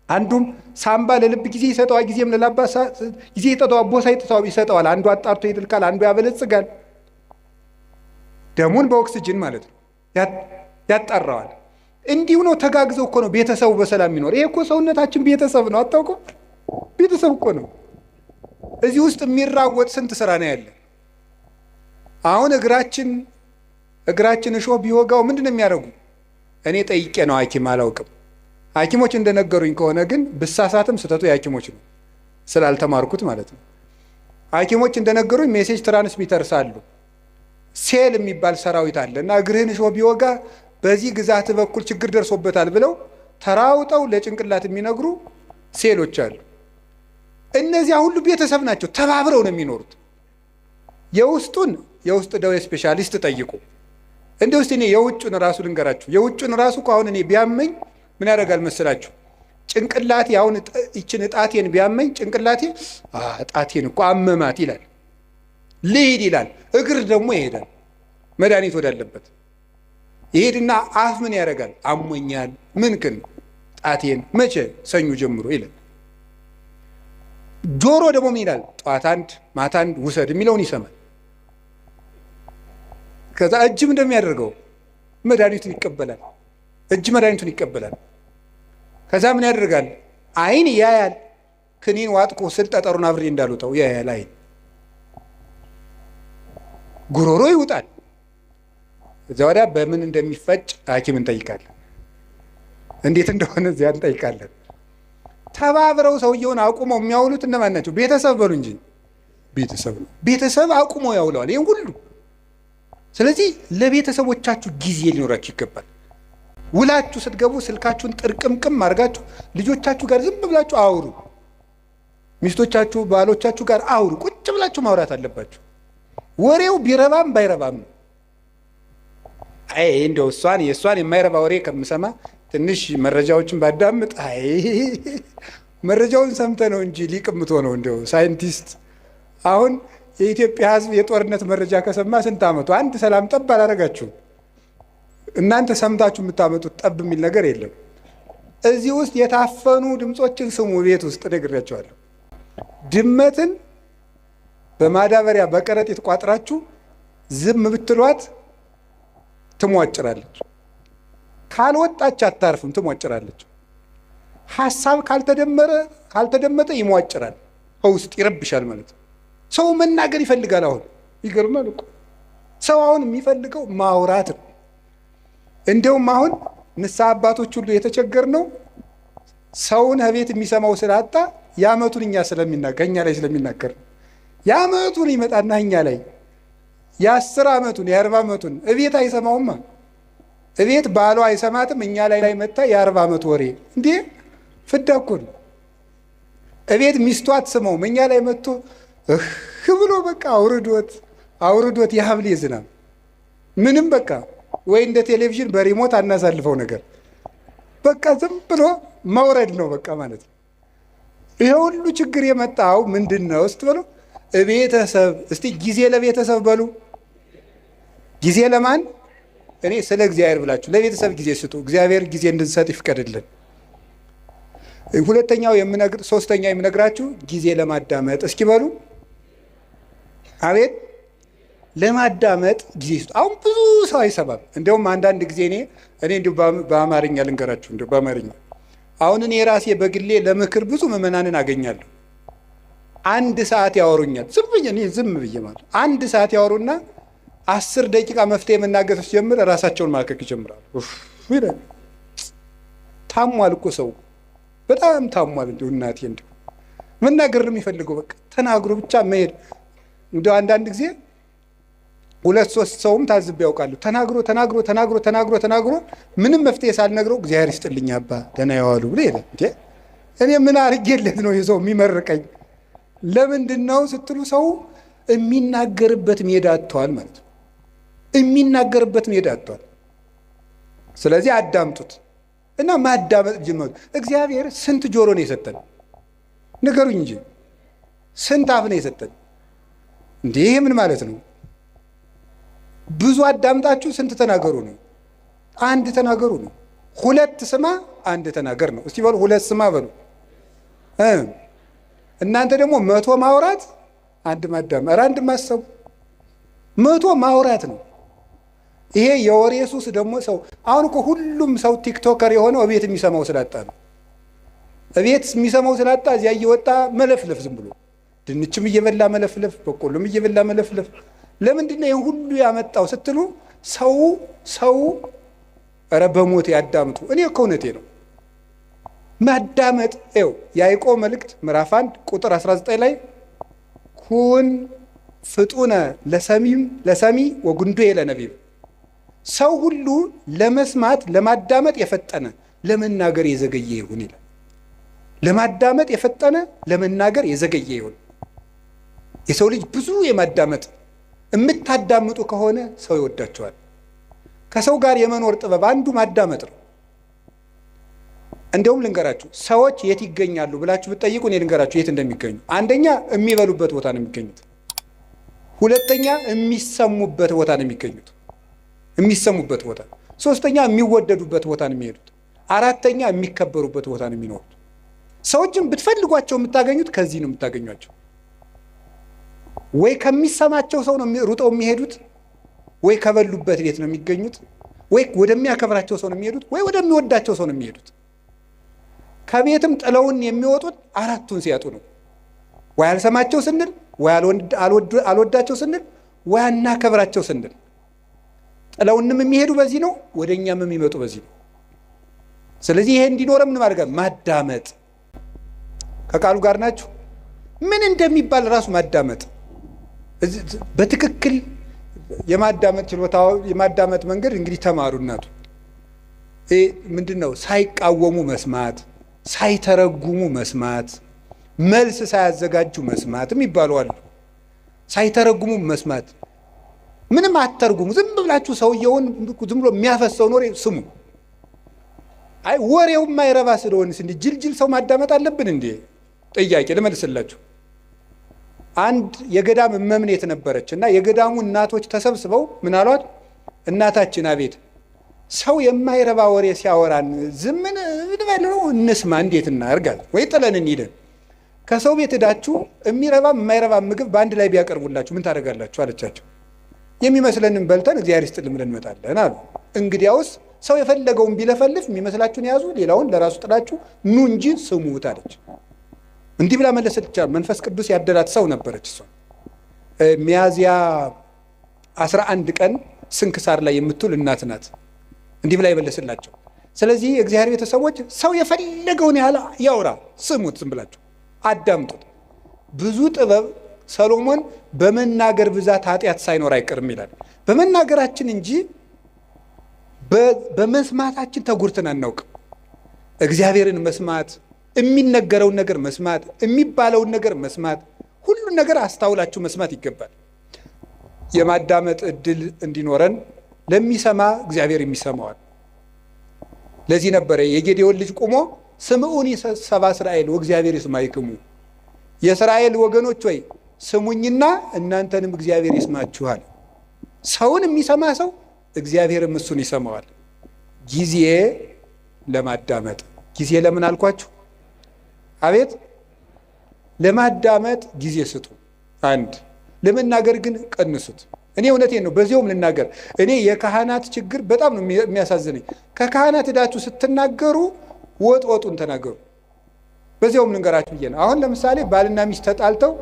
አንዱም ሳምባ ለልብ ጊዜ ይሰጠዋል፣ ጊዜም ለላባ ጊዜ ይሰጠዋል፣ ቦሳ ይሰጠዋል። አንዱ አጣርቶ ይጥልቃል፣ አንዱ ያበለጽጋል። ደሙን በኦክሲጅን ማለት ነው ያጣራዋል። እንዲሁ ነው። ተጋግዘው እኮ ነው ቤተሰቡ በሰላም የሚኖር። ይሄ እኮ ሰውነታችን ቤተሰብ ነው። አታውቁም? ቤተሰብ እኮ ነው። እዚህ ውስጥ የሚራወጥ ስንት ስራ ነው ያለ። አሁን እግራችን እሾህ ቢወጋው ምንድን ነው የሚያደርጉ? እኔ ጠይቄ ነው ሐኪም አላውቅም። ሐኪሞች እንደነገሩኝ ከሆነ ግን ብሳሳትም ስህተቱ የሐኪሞች ነው ስላልተማርኩት ማለት ነው። ሐኪሞች እንደነገሩኝ ሜሴጅ ትራንስሚተርስ አሉ። ሴል የሚባል ሰራዊት አለ እና እግርህን እሾህ ቢወጋ በዚህ ግዛት በኩል ችግር ደርሶበታል ብለው ተራውጠው ለጭንቅላት የሚነግሩ ሴሎች አሉ። እነዚያ ሁሉ ቤተሰብ ናቸው። ተባብረው ነው የሚኖሩት። የውስጥ ደዌ ስፔሻሊስት ጠይቁ። እንደ ውስጥ እኔ የውጩን ራሱ ልንገራችሁ። የውጩን ራሱ አሁን እኔ ቢያመኝ ምን ያደርጋል መስላችሁ? ጭንቅላቴ አሁን ይችን እጣቴን ቢያመኝ ጭንቅላቴ እጣቴን እኮ አመማት ይላል፣ ልሂድ ይላል። እግር ደግሞ ይሄዳል መድኃኒት ወዳለበት ይሄድና አፍ ምን ያደርጋል? አሞኛል ምንክን ጣቴን መቼ ሰኞ ጀምሮ ይላል። ጆሮ ደግሞ ምን ይላል? ጠዋት አንድ ማታ አንድ ውሰድ የሚለውን ይሰማል። ከዛ እጅም እንደሚያደርገው መድኃኒቱን ይቀበላል። እጅ መድኃኒቱን ይቀበላል። ከዛ ምን ያደርጋል? አይን ያያል። ክኒን ዋጥቆ ስል ጠጠሩን አብሬ እንዳልወጣው ያያል። አይን ጉሮሮ ይውጣል። እዛ ወዲያ በምን እንደሚፈጭ ሐኪም እንጠይቃለን። እንዴት እንደሆነ እዚያ እንጠይቃለን። ተባብረው ሰውየውን አቁመው የሚያውሉት እነማን ናቸው? ቤተሰብ በሉ እንጂ ቤተሰብ ነው። ቤተሰብ አቁመው ያውለዋል ይህን ሁሉ። ስለዚህ ለቤተሰቦቻችሁ ጊዜ ሊኖራችሁ ይገባል። ውላችሁ ስትገቡ ስልካችሁን ጥርቅምቅም አድርጋችሁ ልጆቻችሁ ጋር ዝም ብላችሁ አውሩ። ሚስቶቻችሁ ባሎቻችሁ ጋር አውሩ። ቁጭ ብላችሁ ማውራት አለባችሁ። ወሬው ቢረባም ባይረባም ነው። እንደው የእሷን የማይረባ ወሬ ከምሰማ ትንሽ መረጃዎችን ባዳምጥ። መረጃውን ሰምተ ነው እንጂ ሊቅምቶ ነው። እንደው ሳይንቲስት አሁን የኢትዮጵያ ሕዝብ የጦርነት መረጃ ከሰማ ስንት ዓመቱ? አንድ ሰላም ጠብ አላረጋችሁም። እናንተ ሰምታችሁ የምታመጡት ጠብ የሚል ነገር የለም። እዚህ ውስጥ የታፈኑ ድምፆችን ስሙ። ቤት ውስጥ ነግሬያቸዋለሁ። ድመትን በማዳበሪያ በከረጢት ቋጥራችሁ ዝም ብትሏት ትሟጭራለች። ካልወጣች አታርፍም፣ ትሟጭራለች። ሀሳብ ካልተደመጠ ይሟጭራል፣ ውስጥ ይረብሻል ማለት ነው። ሰው መናገር ይፈልጋል። አሁን ይገርማል እኮ ሰው አሁን የሚፈልገው ማውራት ነው። እንደውም አሁን ንስሐ አባቶች ሁሉ የተቸገር ነው። ሰውን ቤት የሚሰማው ስላጣ የዓመቱን ከእኛ ላይ ስለሚናገር የዓመቱን ይመጣና እኛ ላይ የ10 ዓመቱን የ40 ዓመቱን እቤት አይሰማውማ። እቤት ባሏ አይሰማትም። እኛ ላይ መጣ የ40 ዓመት ወሬ እንዴ ፍዳ እኮ ነው። እቤት ሚስቱ አትሰማውም። እኛ ላይ መጥቶ ብሎ በቃ አውርዶት የሀብሌ ዝናብ ምንም በቃ ወይ እንደ ቴሌቪዥን በሪሞት አናሳልፈው ነገር በቃ ዝም ብሎ መውረድ ነው በቃ ማለት ነው። ይሄ ሁሉ ችግር የመጣው ምንድን ነው ስትበሉ ቤተሰብ። እስቲ ጊዜ ለቤተሰብ በሉ። ጊዜ ለማን? እኔ ስለ እግዚአብሔር ብላችሁ ለቤተሰብ ጊዜ ስጡ። እግዚአብሔር ጊዜ እንድንሰጥ ይፍቀድልን። ሶስተኛ የምነግራችሁ ጊዜ ለማዳመጥ እስኪ በሉ። አቤት ለማዳመጥ ጊዜ ስጡ። አሁን ብዙ ሰው አይሰማም። እንዲያውም አንዳንድ ጊዜ እኔ እንዲሁ በአማርኛ ልንገራችሁ፣ እንዲሁ በአማርኛ አሁን እኔ ራሴ በግሌ ለምክር ብዙ ምዕመናንን አገኛለሁ። 1 ሰዓት ያወሩኛል። ዝም ብዬ ማለት 1 ሰዓት ያወሩና 10 ደቂቃ መፍትሄ መናገር ሲጀምር ራሳቸውን ማከክ ይጀምራሉ። ታሟል እኮ ሰው በጣም ታሟል። እንዲሁ እናቴ እንዲሁ መናገር ነው የሚፈልገው። በቃ ተናግሮ ብቻ መሄድ። እንዲሁ አንዳንድ ጊዜ 2-3 ሰውም ታዝብ ያውቃሉ። ተናግሮ ምንም መፍትሄ ሳልነግረው እግዚአብሔር ይስጥልኝ አባ ደህና ያዋሉ ብሎ ይላል። እኔ ምን አድርጌለት ነው የሰው የሚመርቀኝ? ለምንድን ነው ስትሉ ሰው የሚናገርበት ሜዳ አጥቷል ማለት ነው። የሚናገርበት ሜዳ አጥቷል። ስለዚህ አዳምጡት እና ማዳመጥ ጀመሩ። እግዚአብሔር ስንት ጆሮ ነው የሰጠን? ንገሩኝ እንጂ ስንት አፍ ነው የሰጠን? ይሄ ምን ማለት ነው? ብዙ አዳምጣችሁ ስንት ተናገሩ ነው? 1 ተናገሩ ነው። 2 ስማ 1 ተናገር ነው። እስቲ በሉ 2 ስማ በሉ። እናንተ ደግሞ 100 ማውራት 1 ማዳመጥ። ኧረ 1 ማሰቡ 100 ማውራት ነው። ይሄ የወሬ ሱስ ደግሞ ሰው አሁን እኮ ሁሉም ሰው ቲክቶከር የሆነው እቤት የሚሰማው ስላጣ ነው። እቤት የሚሰማው ስላጣ እዚያ እየወጣ መለፍለፍ፣ ዝም ብሎ ድንችም እየበላ መለፍለፍ፣ በቆሎም እየበላ መለፍለፍ። ለምንድን ነው ይሄን ሁሉ ያመጣው ስትሉ ሰው ኧረ በሞት ያዳምጡ። እኔ እኮ እውነቴ ነው። ማዳመጥ ይኸው ያዕቆብ መልእክት ምዕራፍ 1 ቁጥር 19 ላይ ኩን ፍጡነ ለሰሚ ወጉንዱየ ለነቢብ። ሰው ሁሉ ለመስማት ለማዳመጥ የፈጠነ ለመናገር የዘገየ ይሁን ይላል። ለማዳመጥ የፈጠነ ለመናገር የዘገየ ይሁን። የሰው ልጅ ብዙ የማዳመጥ የምታዳምጡ ከሆነ ሰው ይወዳቸዋል። ከሰው ጋር የመኖር ጥበብ አንዱ ማዳመጥ ነው። እንደውም ልንገራችሁ፣ ሰዎች የት ይገኛሉ ብላችሁ ብትጠይቁ እኔ ልንገራችሁ የት እንደሚገኙ። አንደኛ የሚበሉበት ቦታ ነው የሚገኙት። ሁለተኛ የሚሰሙበት ቦታ ነው የሚገኙት፣ የሚሰሙበት ቦታ። ሶስተኛ የሚወደዱበት ቦታ ነው የሚሄዱት። አራተኛ የሚከበሩበት ቦታ ነው የሚኖሩት። ሰዎችን ብትፈልጓቸው የምታገኙት ከዚህ ነው የምታገኟቸው። ወይ ከሚሰማቸው ሰው ነው ሩጠው የሚሄዱት፣ ወይ ከበሉበት ቤት ነው የሚገኙት፣ ወይ ወደሚያከብራቸው ሰው ነው የሚሄዱት፣ ወይ ወደሚወዳቸው ሰው ነው የሚሄዱት። ከቤትም ጥለውን የሚወጡት 4ቱን ሲያጡ ነው። ወይ አልሰማቸው ስንል፣ ወይ አልወዳቸው ስንል፣ ወይ አናከብራቸው ስንል። ጥለውንም የሚሄዱ በዚህ ነው፣ ወደኛም የሚመጡ በዚህ ነው። ስለዚህ ይሄ እንዲኖረ ምን ማድረግ? ማዳመጥ። ከቃሉ ጋር ናችሁ? ምን እንደሚባል ራሱ ማዳመጥ በትክክል የማዳመጥ ችሎታ የማዳመጥ መንገድ እንግዲህ ተማሩ። እናቱ ምንድነው? ሳይቃወሙ መስማት፣ ሳይተረጉሙ መስማት፣ መልስ ሳያዘጋጁ መስማት የሚባሉ አሉ። ሳይተረጉሙ መስማት፣ ምንም አትተርጉሙ። ዝም ብላችሁ ሰውየውን ዝም ብሎ የሚያፈሰውን ወሬ ስሙ። አይ ወሬው የማይረባ ስለሆነስ እንዴ ጅልጅል ሰው ማዳመጥ አለብን እንዴ? ጥያቄ ልመልስላችሁ። አንድ የገዳም መምኔት ነበረች እና የገዳሙ እናቶች ተሰብስበው ምን አሏት? እናታችን አቤት ሰው የማይረባ ወሬ ሲያወራን ዝምን ብለው እንስማ፣ እንዴት እናርጋል? ወይ ጥለን እንሂደን። ከሰው ቤት ሄዳችሁ የሚረባ የማይረባ ምግብ በአንድ ላይ ቢያቀርቡላችሁ ምን ታደርጋላችሁ አለቻቸው። የሚመስለንን በልተን እግዚአብሔር ይስጥልን ብለን እንመጣለን አሉ። እንግዲያውስ ሰው የፈለገውን ቢለፈልፍ የሚመስላችሁን ያዙ፣ ሌላውን ለራሱ ጥላችሁ ኑ እንጂ ስሙት አለች። እንዲህ ብላ መለሰች። መንፈስ ቅዱስ ያደላት ሰው ነበረች። እሷ ሚያዝያ 11 ቀን ስንክሳር ላይ የምትውል እናት ናት። እንዲህ ብላ ይመለስላቸው። ስለዚህ የእግዚአብሔር ቤተሰቦች ሰው የፈለገውን ያህል ያውራ፣ ስሙት ዝም ብላችሁ። አዳምጡት። ብዙ ጥበብ ሰሎሞን በመናገር ብዛት ኃጢአት ሳይኖር አይቀርም ይላል። በመናገራችን እንጂ በመስማታችን ተጉርተን አናውቅም። እግዚአብሔርን መስማት፣ የሚነገረውን ነገር መስማት፣ የሚባለውን ነገር መስማት፣ ሁሉን ነገር አስተውላችሁ መስማት ይገባል። የማዳመጥ እድል እንዲኖረን ለሚሰማ እግዚአብሔር የሚሰማዋል። ለዚህ ነበረ የጌዴዎን ልጅ ቆሞ ስምዑኒ ሰብአ እስራኤል ወእግዚአብሔር ይስማዕክሙ፣ የእስራኤል ወገኖች ወይ ስሙኝና እናንተንም እግዚአብሔር ይስማችኋል። ሰውን የሚሰማ ሰው እግዚአብሔርም እሱን ይሰማዋል። ጊዜ ለማዳመጥ ጊዜ ለምን አልኳችሁ? አቤት ለማዳመጥ ጊዜ ስጡ። አንድ ለመናገር ግን ቀንሱት። እኔ እውነቴን ነው፣ በዚያውም ልናገር። እኔ የካህናት ችግር በጣም ነው የሚያሳዝነኝ። ከካህናት ሄዳችሁ ስትናገሩ ወጡን ተናገሩ። በዚያውም ልንገራችሁ ብዬ ነው። አሁን ለምሳሌ ባልና ሚስት ተጣልተው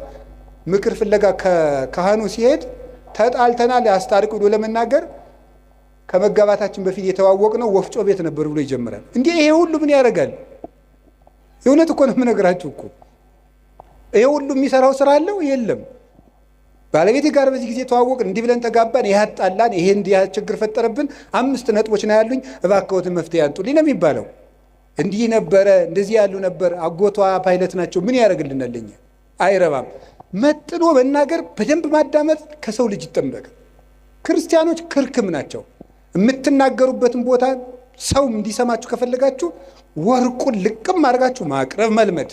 ምክር ፍለጋ ከካህኑ ሲሄድ ተጣልተናል አስታርቅ ብሎ ለመናገር ከመጋባታችን በፊት የተዋወቅነው ወፍጮ ቤት ነበር ብሎ ይጀምራል። እንዴ ይሄ ሁሉ ምን ያደርጋል? የእውነት እኮ ነው የምነግራችሁ እኮ። ይሄ ሁሉ የሚሰራው ስራ አለው? የለም። ባለቤቴ ጋር በዚህ ጊዜ ተዋወቅን፣ እንዲህ ብለን ተጋባን፣ ይሄ አጣላን፣ ይሄ እንዲህ ችግር ፈጠረብን፣ 5 ነጥቦች ነው ያሉኝ፣ እባክዎትን መፍትሄ ያንጡልኝ ነው የሚባለው። እንዲህ ነበረ፣ እንደዚህ ያሉ ነበር፣ አጎቷ ፓይለት ናቸው፣ ምን ያደርግልናል? አይረባም። መጥኖ መናገር፣ በደንብ ማዳመጥ ከሰው ልጅ ይጠበቃል። ክርስቲያኖች ክርክም ናቸው። የምትናገሩበትን ቦታ ሰው እንዲሰማችሁ ከፈለጋችሁ ወርቁን ልቅም አድርጋችሁ ማቅረብ መልመድ፣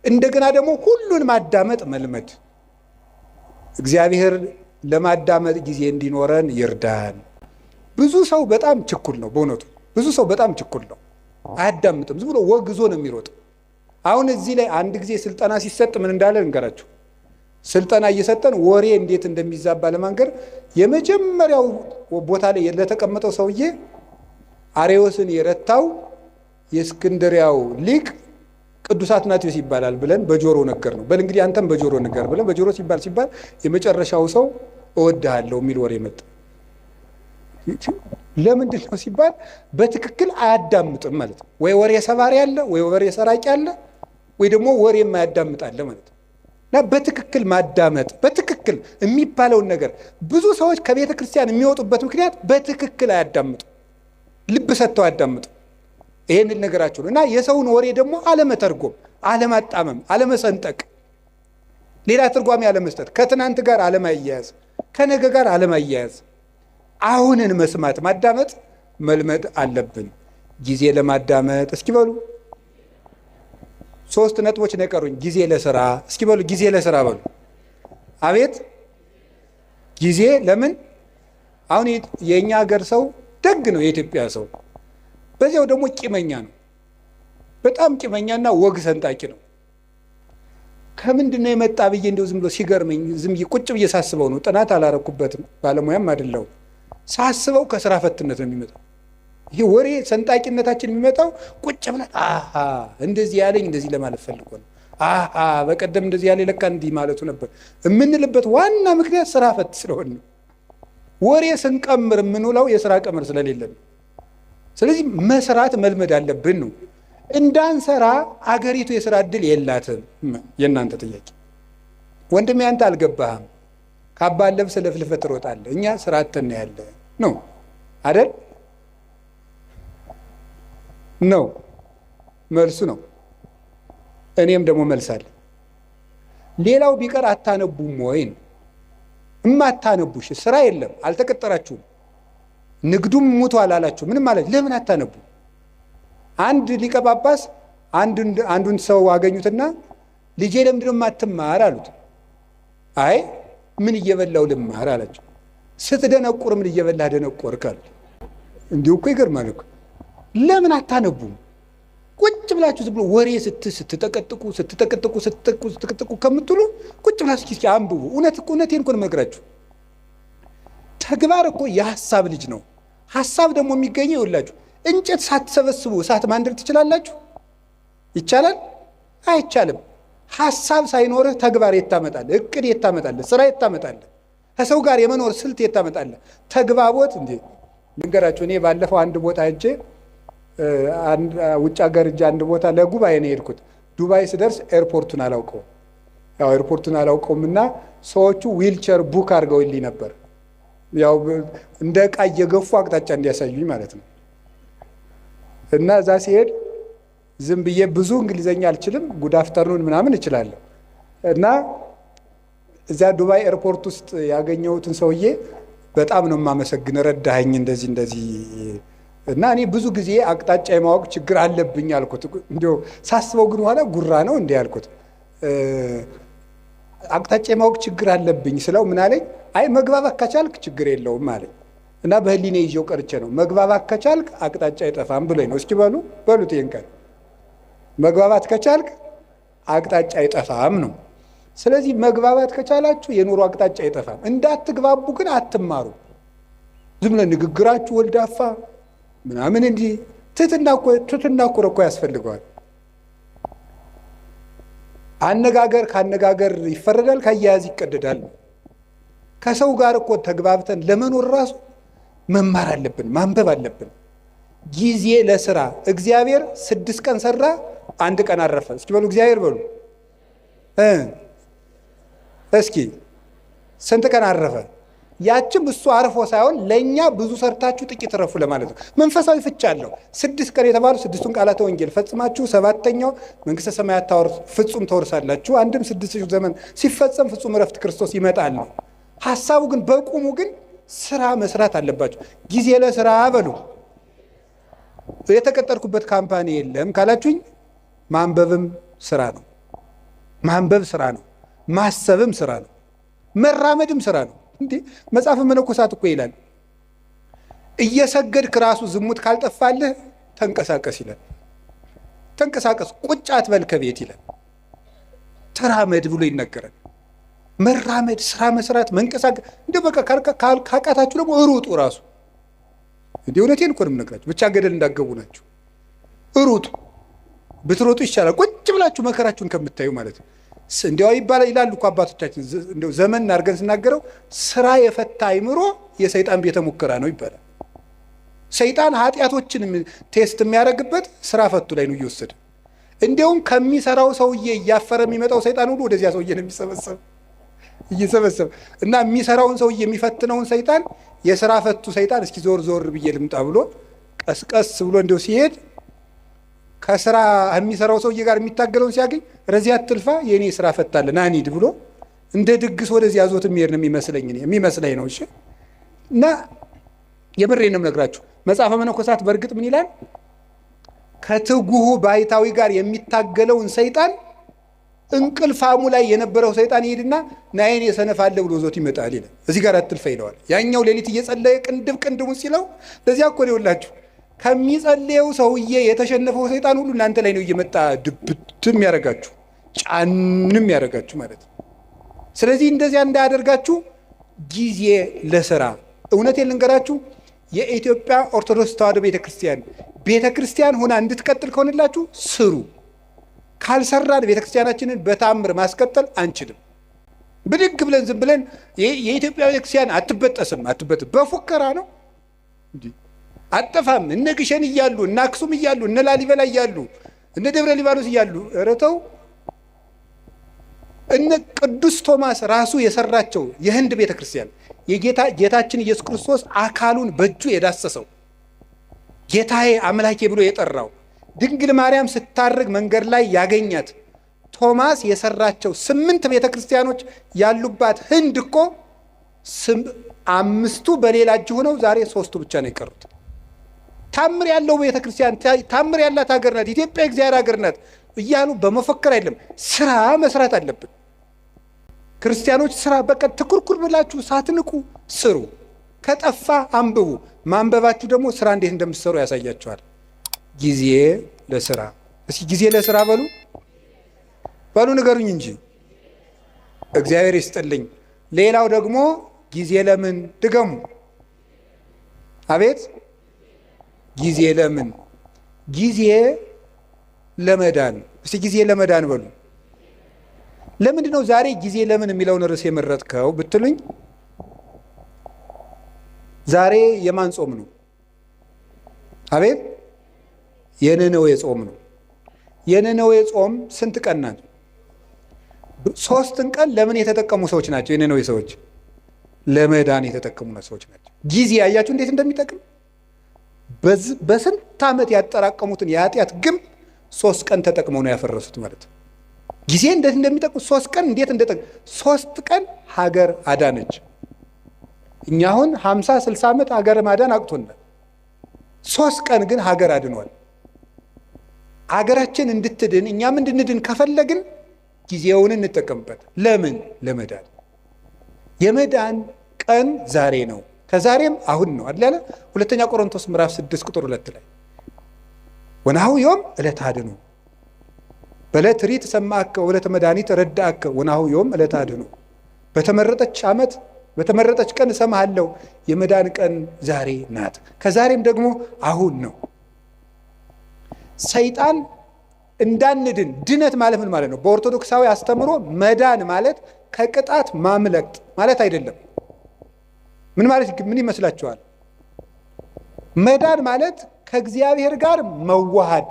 እንደገና ደግሞ ሁሉን ማዳመጥ መልመድ። እግዚአብሔር ለማዳመጥ ጊዜ እንዲኖረን ይርዳን። ብዙ ሰው በጣም ችኩል ነው። በእውነቱ ብዙ ሰው በጣም ችኩል ነው፣ አያዳምጥም። ዝም ብሎ ወግዞ ነው የሚሮጥ። አሁን እዚህ ላይ አንድ ጊዜ ስልጠና ሲሰጥ ምን እንዳለ እንገራችሁ። ስልጠና እየሰጠን ወሬ እንዴት እንደሚዛባ ለማንገር የመጀመሪያው ቦታ ላይ ለተቀመጠው ሰውዬ አርዮስን የረታው የእስክንድሪያው ሊቅ ቅዱስ አትናቴዎስ ይባላል ብለን በጆሮ ነገር ነው። በል እንግዲህ አንተም በጆሮ ነገር ብለን በጆሮ ሲባል የመጨረሻው ሰው እወድሃለሁ የሚል ወሬ መጣ። ለምንድን ነው ሲባል በትክክል አያዳምጥም ማለት ነው። ወይ ወሬ ሰባሪ አለ፣ ወይ ወሬ ሰራቂ አለ፣ ወይ ደግሞ ወሬ የማያዳምጥ አለ ማለት ነው። እና በትክክል ማዳመጥ፣ በትክክል የሚባለውን ነገር ብዙ ሰዎች ከቤተ ክርስቲያን የሚወጡበት ምክንያት በትክክል አያዳምጡ፣ ልብ ሰጥተው አያዳምጡ። ይሄን ልነግራችሁ ነው። እና የሰውን ወሬ ደግሞ አለመተርጎም፣ አለማጣመም፣ አለመሰንጠቅ፣ ሌላ ትርጓሜ አለመስጠት፣ ከትናንት ጋር አለማያያዝ፣ ከነገ ጋር አለማያያዝ፣ አሁንን መስማት ማዳመጥ መልመድ አለብን። ጊዜ ለማዳመጥ እስኪ በሉ 3 ነጥቦች ነው የቀሩኝ። ጊዜ ለስራ እስኪ በሉ፣ ጊዜ ለስራ በሉ። አቤት ጊዜ ለምን? አሁን የኛ ሀገር ሰው ደግ ነው፣ የኢትዮጵያ ሰው በዚያው ደግሞ ቂመኛ ነው። በጣም ቂመኛና ወግ ሰንጣቂ ነው። ከምንድን ነው የመጣ ብዬ እንደው ዝም ብሎ ሲገርመኝ ዝም ቁጭ ብዬ ሳስበው ነው። ጥናት አላረኩበትም፣ ባለሙያም አይደለሁም። ሳስበው ከስራ ፈትነት ነው የሚመጣው። ይሄ ወሬ ሰንጣቂነታችን የሚመጣው ቁጭ ብለን እንደዚህ ያለኝ እንደዚህ ለማለት ፈልጎ ነው፣ በቀደም እንደዚህ ያለ ለካ እንዲህ ማለቱ ነበር የምንልበት ዋና ምክንያት ስራ ፈት ስለሆነ ነው። ወሬ ስንቀምር የምንውለው የስራ ቀመር ስለሌለን ነው። ስለዚህ መስራት መልመድ አለብን ነው። እንዳንሰራ አገሪቱ የስራ እድል የላትም። የእናንተ ጥያቄ ወንድሜ፣ አንተ አልገባህም። ካባን ለብሰ ለፍልፈህ ትሮጣለህ። እኛ ስራ አጥተን ያለ ነው አይደል? ነው መልሱ ነው። እኔም ደግሞ መልሳለሁ። ሌላው ቢቀር አታነቡም ወይ ነው። እማታነቡሽ ስራ የለም፣ አልተቀጠራችሁም፣ ንግዱም ሙቷል አላችሁ። ምንም ማለት ለምን አታነቡ? አንድ ሊቀ ጳጳስ አንዱን ሰው አገኙትና ልጄ ለምንድን ነው የማትማር አሉት። አይ ምን እየበላው ልማር አላቸው። ስትደነቁር ምን እየበላህ ደነቆርክ አሉት። እንዲሁ እኮ ይገርማል እኮ። ለምን አታነቡም? ቁጭ ብላችሁ ዝም ብሎ ወሬ ስትጠቀጥቁ ከምትሉ ቁጭ ብላችሁ እስኪ አንብቡ። እውነቴን እኮ ነው የምነግራችሁ። ተግባር እኮ የሀሳብ ልጅ ነው። ሀሳብ ደግሞ የሚገኘው ይኸውላችሁ፣ እንጨት ሳትሰበስቡ እሳት ማንደድ ትችላላችሁ? ይቻላል? አይቻልም። ሀሳብ ሳይኖርህ ተግባር የት ታመጣለህ? እቅድ የት ታመጣለህ? ስራ የት ታመጣለህ? ከሰው ጋር የመኖር ስልት የት ታመጣለህ? ተግባቦት እንዴ! ልንገራችሁ፣ እኔ ባለፈው አንድ ቦታ ሄጄ ውጭ ሀገር አንድ ቦታ ለጉባኤ ነው የሄድኩት። ዱባይ ስደርስ ኤርፖርቱን አላውቀውም። ያው ኤርፖርቱን አላውቀውምና ሰዎቹ ዊልቸር ቡክ አድርገውልኝ ነበር። ያው እንደ ዕቃ እየገፉ አቅጣጫ እንዲያሳዩኝ ማለት ነው። እና እዛ ሲሄድ ዝም ብዬ ብዙ እንግሊዘኛ አልችልም፣ ጉድ አፍተርኑን ምናምን እችላለሁ። እና እዚያ ዱባይ ኤርፖርት ውስጥ ያገኘሁትን ሰውዬ በጣም ነው የማመሰግን፣ ረዳኸኝ እንደዚህ። እና እኔ ብዙ ጊዜ አቅጣጫ የማወቅ ችግር አለብኝ አልኩት። እንዲያው ሳስበው ግን ኋላ ጉራ ነው እንዴ አልኩት። አቅጣጫ የማወቅ ችግር አለብኝ ስለው ምን አለኝ? አይ መግባባት ከቻልክ ችግር የለውም አለኝ። እና በህሊኔ ይዤው ቀርቼ ነው መግባባት ከቻልክ አቅጣጫ አይጠፋም ብሎኝ ነው። እስኪ በሉት ይሄን ቃል መግባባት ከቻልክ አቅጣጫ አይጠፋም ነው። ስለዚህ መግባባት ከቻላችሁ የኑሮ አቅጣጫ አይጠፋም። እንዳትግባቡ ግን አትማሩ። ዝም ብለ ንግግራችሁ ወልዳፋ ምናምን እንዲህ ትህትና እኮ ያስፈልገዋል። አነጋገር ካነጋገር ይፈረዳል፣ ካያያዝ ይቀደዳል። ከሰው ጋር እኮ ተግባብተን ለመኖር ራሱ መማር አለብን፣ ማንበብ አለብን። ጊዜ ለስራ እግዚአብሔር 6 ቀን ሰራ፣ 1 ቀን አረፈ። እስኪ በሉ እግዚአብሔር በሉ። እስኪ ስንት ቀን አረፈ? ያችም እሱ አርፎ ሳይሆን ለእኛ ብዙ ሰርታችሁ ጥቂት ረፉ ለማለት ነው። መንፈሳዊ ፍቻ አለው። 6 ቀን የተባሉ 6ቱን ቃላተ ወንጌል ፈጽማችሁ 7ኛው መንግሥተ ሰማያት ፍጹም ተወርሳላችሁ። አንድም 6000 ዘመን ሲፈጸም ፍጹም እረፍት ክርስቶስ ይመጣል ነው ሐሳቡ። ግን በቁሙ ግን ስራ መስራት አለባችሁ። ጊዜ ለስራ በሉ። የተቀጠርኩበት ካምፓኒ የለም ካላችሁኝ ማንበብም ስራ ነው። ማንበብ ስራ ነው። ማሰብም ስራ ነው። መራመድም ስራ ነው። እንዴ መጽሐፈ መነኮሳት እኮ ይላል እየሰገድክ ራሱ ዝሙት ካልጠፋልህ ተንቀሳቀስ ይላል። ተንቀሳቀስ፣ ቁጭ አትበል ከቤት ይላል። ተራመድ ብሎ ይነገራል። መራመድ፣ ስራ መስራት፣ መንቀሳቀስ። እንደ በቃ ካቃታችሁ ደግሞ ሩጡ ራሱ። እንዴ እውነቴን እኮ ነው የምነግራችሁ። ብቻ ገደል እንዳገቡ ናችሁ። ሩጡ። ብትሮጡ ይሻላል ቁጭ ብላችሁ መከራችሁን ከምታዩ ማለት ነው። እንዲያው ይላሉ እኮ አባቶቻችን። እንደው ዘመን አድርገን ስናገረው ስራ የፈታ አይምሮ የሰይጣን ቤተ ሙከራ ነው ይባላል። ሰይጣን ኃጢአቶችን ቴስት የሚያደርግበት ስራ ፈቱ ላይ ነው እየወሰደ። እንዲያውም ከሚሰራው ሰውዬ እያፈረ የሚመጣው ሰይጣን ሁሉ ወደዚያ ሰውዬ ነው እየሰበሰበ እና የሚሰራውን ሰውዬ የሚፈትነውን ሰይጣን የስራ ፈቱ ሰይጣን እስኪ ዞር ብዬ ልምጣ ብሎ ቀስቀስ ብሎ እንደው ሲሄድ ከስራ የሚሰራው ሰውዬ ጋር የሚታገለውን ሲያገኝ ረዚያ አትልፋ የኔ ስራ ፈታለ ና እንሂድ ብሎ እንደ ድግስ ወደዚያ ዞት የሚሄድ ነው የሚመስለኝ ነው። እሺ እና የምሬን ነው የምነግራችሁ። መጽሐፈ መነኮሳት በእርግጥ ምን ይላል? ከትጉሁ ባይታዊ ጋር የሚታገለውን ሰይጣን እንቅልፋሙ ላይ የነበረው ሰይጣን ይሄድና ናይን የሰነፋለ ብሎ ዞት ይመጣል ይላል። እዚህ ጋር አትልፋ ይለዋል። ያኛው ሌሊት እየጸለየ ቅንድቡን ሲለው ለዚያ እኮ ነው ይውላችሁ ከሚጸልየው ሰውዬ የተሸነፈው ሰይጣን ሁሉ እናንተ ላይ ነው እየመጣ ድብትም ያደርጋችሁ ጫንም ያደርጋችሁ ማለት ነው። ስለዚህ እንደዚያ እንዳያደርጋችሁ ጊዜ ለስራ። እውነቴን ልንገራችሁ፣ የኢትዮጵያ ኦርቶዶክስ ተዋሕዶ ቤተክርስቲያን ሆና እንድትቀጥል ከሆነላችሁ ስሩ። ካልሰራን ቤተክርስቲያናችንን በታምር ማስቀጠል አንችልም። ብድግ ብለን ዝም ብለን የኢትዮጵያ ቤተክርስቲያን አትበጠስም በፉከራ ነው እንዴ? አጠፋም። እነ ግሸን እያሉ እነ አክሱም እያሉ እነ ላሊበላ እያሉ እነ ደብረ ሊባኖስ እያሉ ረተው እነ ቅዱስ ቶማስ ራሱ የሰራቸው የህንድ ቤተክርስቲያን ጌታችን ኢየሱስ ክርስቶስ አካሉን በእጁ የዳሰሰው ጌታዬ አምላኬ ብሎ የጠራው ድንግል ማርያም ስታርግ መንገድ ላይ ያገኛት ቶማስ የሰራቸው 8 ቤተክርስቲያኖች ያሉባት ህንድ እኮ 5ቱ በሌላ እጅ ሆነው ዛሬ 3ቱ ብቻ ነው የቀሩት። ታምር ያለው ቤተክርስቲያን ታምር ያላት ሀገር ናት ኢትዮጵያ፣ እግዚአብሔር ሀገር ናት እያሉ በመፈከር አይደለም፣ ስራ መስራት አለብን። ክርስቲያኖች ስራ በቃ ትኩርኩር ብላችሁ ሳትንቁ ስሩ። ከጠፋ አንብቡ። ማንበባችሁ ደግሞ ስራ እንዴት እንደምትሰሩ ያሳያችኋል። ጊዜ ለስራ። እስኪ ጊዜ ለስራ በሉ ንገሩኝ እንጂ እግዚአብሔር ይስጥልኝ። ሌላው ደግሞ ጊዜ ለምን ድገሙ። አቤት ጊዜ ለምን? ጊዜ ለመዳን። እስቲ ጊዜ ለመዳን በሉ። ለምንድን ነው ዛሬ ጊዜ ለምን የሚለውን ርዕስ የመረጥከው ብትሉኝ፣ ዛሬ የማን ጾም ነው? አቤት የነነዌ ጾም ነው። የነነዌ ጾም ስንት ቀን ናት? 3 ቀን ለምን የተጠቀሙ ሰዎች ናቸው? የነነዌ ሰዎች ለመዳን የተጠቀሙ ሰዎች ናቸው። ጊዜ ያያችሁ እንዴት እንደሚጠቅም። በስንት ዓመት ያጠራቀሙትን የኃጢአት ግንብ 3 ቀን ተጠቅመው ነው ያፈረሱት ማለት ነው። ጊዜ እንዴት እንደሚጠቅም 3 ቀን እንዴት እንደጠቅም 3 ቀን ሀገር አዳነች። እኛ አሁን 50-60 ዓመት ሀገር ማዳን አቅቶናል። 3 ቀን ግን ሀገር አድኗል። ሀገራችን እንድትድን እኛም እንድንድን ከፈለግን ጊዜውን እንጠቀምበት። ለምን? ለመዳን። የመዳን ቀን ዛሬ ነው፣ ከዛሬም አሁን ነው አይደል? ሁለተኛ ቆሮንቶስ ምዕራፍ 6 ቁጥር 2 ላይ ወናሁ ዮም ዕለተ አድኅኖ በዕለተ ሪት ሰማዕከ ወዕለተ መድኃኒት ረዳእከ ወናሁ ዮም ዕለተ አድኅኖ። በተመረጠች ዓመት በተመረጠች ቀን እሰማሃለሁ። የመዳን ቀን ዛሬ ናት፣ ከዛሬም ደግሞ አሁን ነው። ሰይጣን እንዳንድን ድነት ማለት ምን ማለት ነው? በኦርቶዶክሳዊ አስተምሮ መዳን ማለት ከቅጣት ማምለጥ ማለት አይደለም። ምን ማለት ምን ይመስላችኋል? መዳን ማለት ከእግዚአብሔር ጋር መዋሃድ፣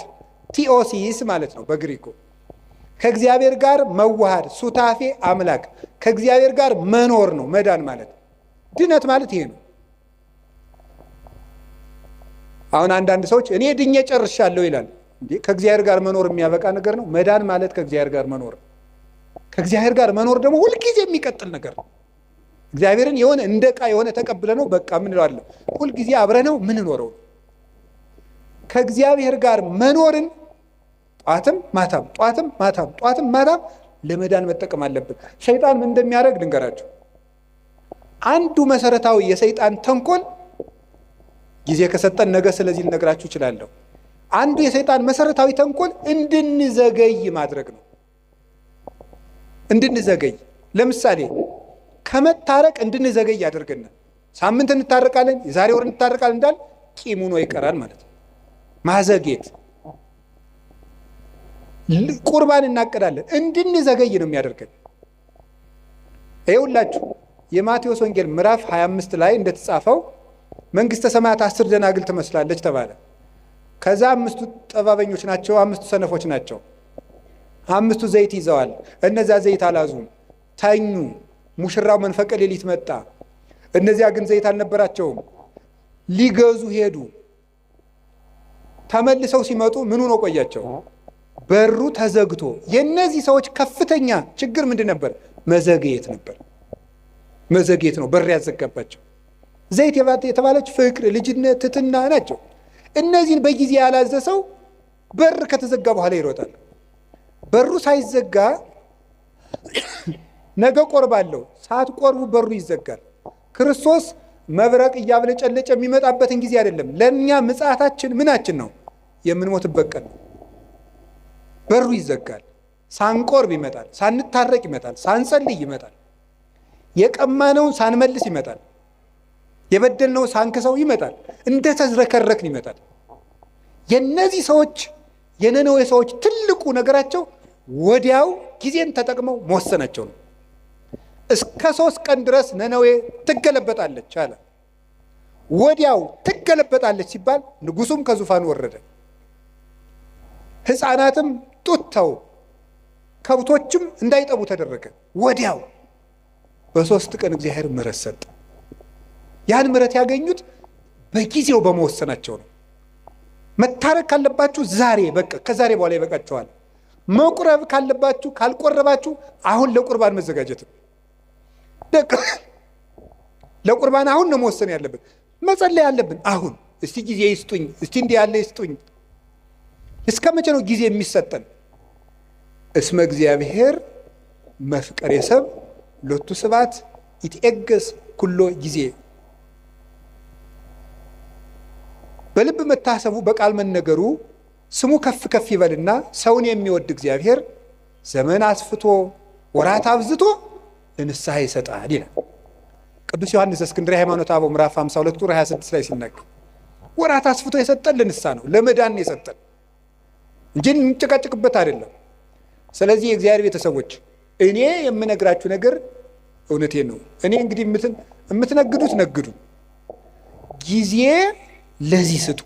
ቲኦሲስ ማለት ነው በግሪኩ። ከእግዚአብሔር ጋር መዋሃድ፣ ሱታፌ አምላክ፣ ከእግዚአብሔር ጋር መኖር ነው መዳን ማለት። ድነት ማለት ይሄ ነው። አሁን አንዳንድ ሰዎች እኔ ድኜ ጨርሻለሁ ይላል። እንዴ ከእግዚአብሔር ጋር መኖር የሚያበቃ ነገር ነው? መዳን ማለት ከእግዚአብሔር ጋር መኖር። ከእግዚአብሔር ጋር መኖር ደግሞ ሁልጊዜ የሚቀጥል ነገር ነው። እግዚአብሔርን የሆነ እንደ ዕቃ የሆነ ተቀብለ ነው በቃ ምን እለዋለሁ ሁልጊዜ አብረ ነው ምን ኖረው። ከእግዚአብሔር ጋር መኖርን ጧትም ማታም ጧትም ማታም ጧትም ማታም ለመዳን መጠቀም አለብን። ሰይጣን ምን እንደሚያደርግ ልንገራችሁ። አንዱ መሰረታዊ የሰይጣን ተንኮል ጊዜ ከሰጠን ነገ ስለዚህ ልነግራችሁ እችላለሁ። አንዱ የሰይጣን መሰረታዊ ተንኮል እንድንዘገይ ማድረግ ነው። እንድንዘገይ ለምሳሌ ከመታረቅ እንድንዘገይ ያደርገናል። ሳምንት እንታረቃለን፣ የዛሬ ወር እንታረቃለን እንዳል ቂሙ ነው ይቀራል ማለት ነው። ማዘጌት። ቁርባን እናቀዳለን፣ እንድንዘገይ ነው የሚያደርገን። ይኸውላችሁ የማቴዎስ ወንጌል ምዕራፍ 25 ላይ እንደተጻፈው መንግስተ ሰማያት 10 ደናግል ትመስላለች ተባለ። ከዛ 5ቱ ጠባበኞች ናቸው፣ 5ቱ ሰነፎች ናቸው። 5ቱ ዘይት ይዘዋል፣ እነዚያ ዘይት አላዙም፣ ተኙ። ሙሽራው መንፈቀ ሌሊት መጣ፣ እነዚያ ግን ዘይት አልነበራቸውም። ሊገዙ ሄዱ። ተመልሰው ሲመጡ ምን ሆኖ ቆያቸው? በሩ ተዘግቶ። የነዚህ ሰዎች ከፍተኛ ችግር ምንድን ነበር? መዘግየት ነበር። መዘግየት ነው በር ያዘጋባቸው። ዘይት የተባለች ፍቅር፣ ልጅነት፣ ትሕትና ናቸው። እነዚህን በጊዜ ያላዘ ሰው በር ከተዘጋ በኋላ ይሮጣል። በሩ ሳይዘጋ ነገ ቆርባለሁ ሳትቆርቡ በሩ ይዘጋል። ክርስቶስ መብረቅ እያብለጨለጨ የሚመጣበትን ጊዜ አይደለም። ለእኛ ምጽአታችን ምናችን ነው? የምንሞትበት ቀን ነው። በሩ ይዘጋል። ሳንቆርብ ይመጣል፣ ሳንታረቅ ይመጣል፣ ሳንጸልይ ይመጣል፣ የቀማነውን ሳንመልስ ይመጣል፣ የበደልነው ሳንክሰው ይመጣል፣ እንደተዝረከረክን ይመጣል። የነዚህ ሰዎች የነነዌ ሰዎች ትልቁ ነገራቸው ወዲያው ጊዜን ተጠቅመው መወሰናቸው ነው። እስከ 3 ቀን ድረስ ነነዌ ትገለበጣለች አለ። ወዲያው ትገለበጣለች ሲባል ንጉሱም ከዙፋኑ ወረደ፣ ሕፃናትም ጡት ተው፣ ከብቶችም እንዳይጠቡ ተደረገ። ወዲያው በ3 ቀን እግዚአብሔር ምሕረት ሰጠ። ያን ምሕረት ያገኙት በጊዜው በመወሰናቸው ነው። መታረቅ ካለባችሁ ዛሬ በቃ ከዛሬ በኋላ ይበቃችኋል። መቁረብ ካለባችሁ ካልቆረባችሁ አሁን ለቁርባን መዘጋጀት ነው። ለቁርባን አሁን ነው መወሰን ያለብን። መጸለይ ያለብን አሁን። እስቲ ጊዜ ይስጡኝ፣ እስቲ እንዲህ ያለ ይስጡኝ። እስከ መቼ ነው ጊዜ የሚሰጠን? እስመ እግዚአብሔር መፍቀሬ ሰብ ሎቱ ስብሐት ይትዔገስ ኩሎ ጊዜ። በልብ መታሰቡ በቃል መነገሩ ስሙ ከፍ ከፍ ይበልና ሰውን የሚወድ እግዚአብሔር ዘመን አስፍቶ ወራት አብዝቶ ለንስሐ ይሰጣል ይላል ቅዱስ ዮሐንስ እስክንድርያ ሃይማኖተ አበው ምዕራፍ 52 ቁጥር 26 ላይ ሲናገር ወራት አስፍቶ የሰጠን ለንስሐ ነው፣ ለመዳን ነው የሰጠን እንጂ እንጨቃጭቅበት አይደለም። ስለዚህ የእግዚአብሔር ቤተሰቦች እኔ የምነግራችሁ ነገር እውነቴን ነው። እኔ እንግዲህ የምትነግዱት ነግዱ፣ ጊዜ ለዚህ ስጡ፣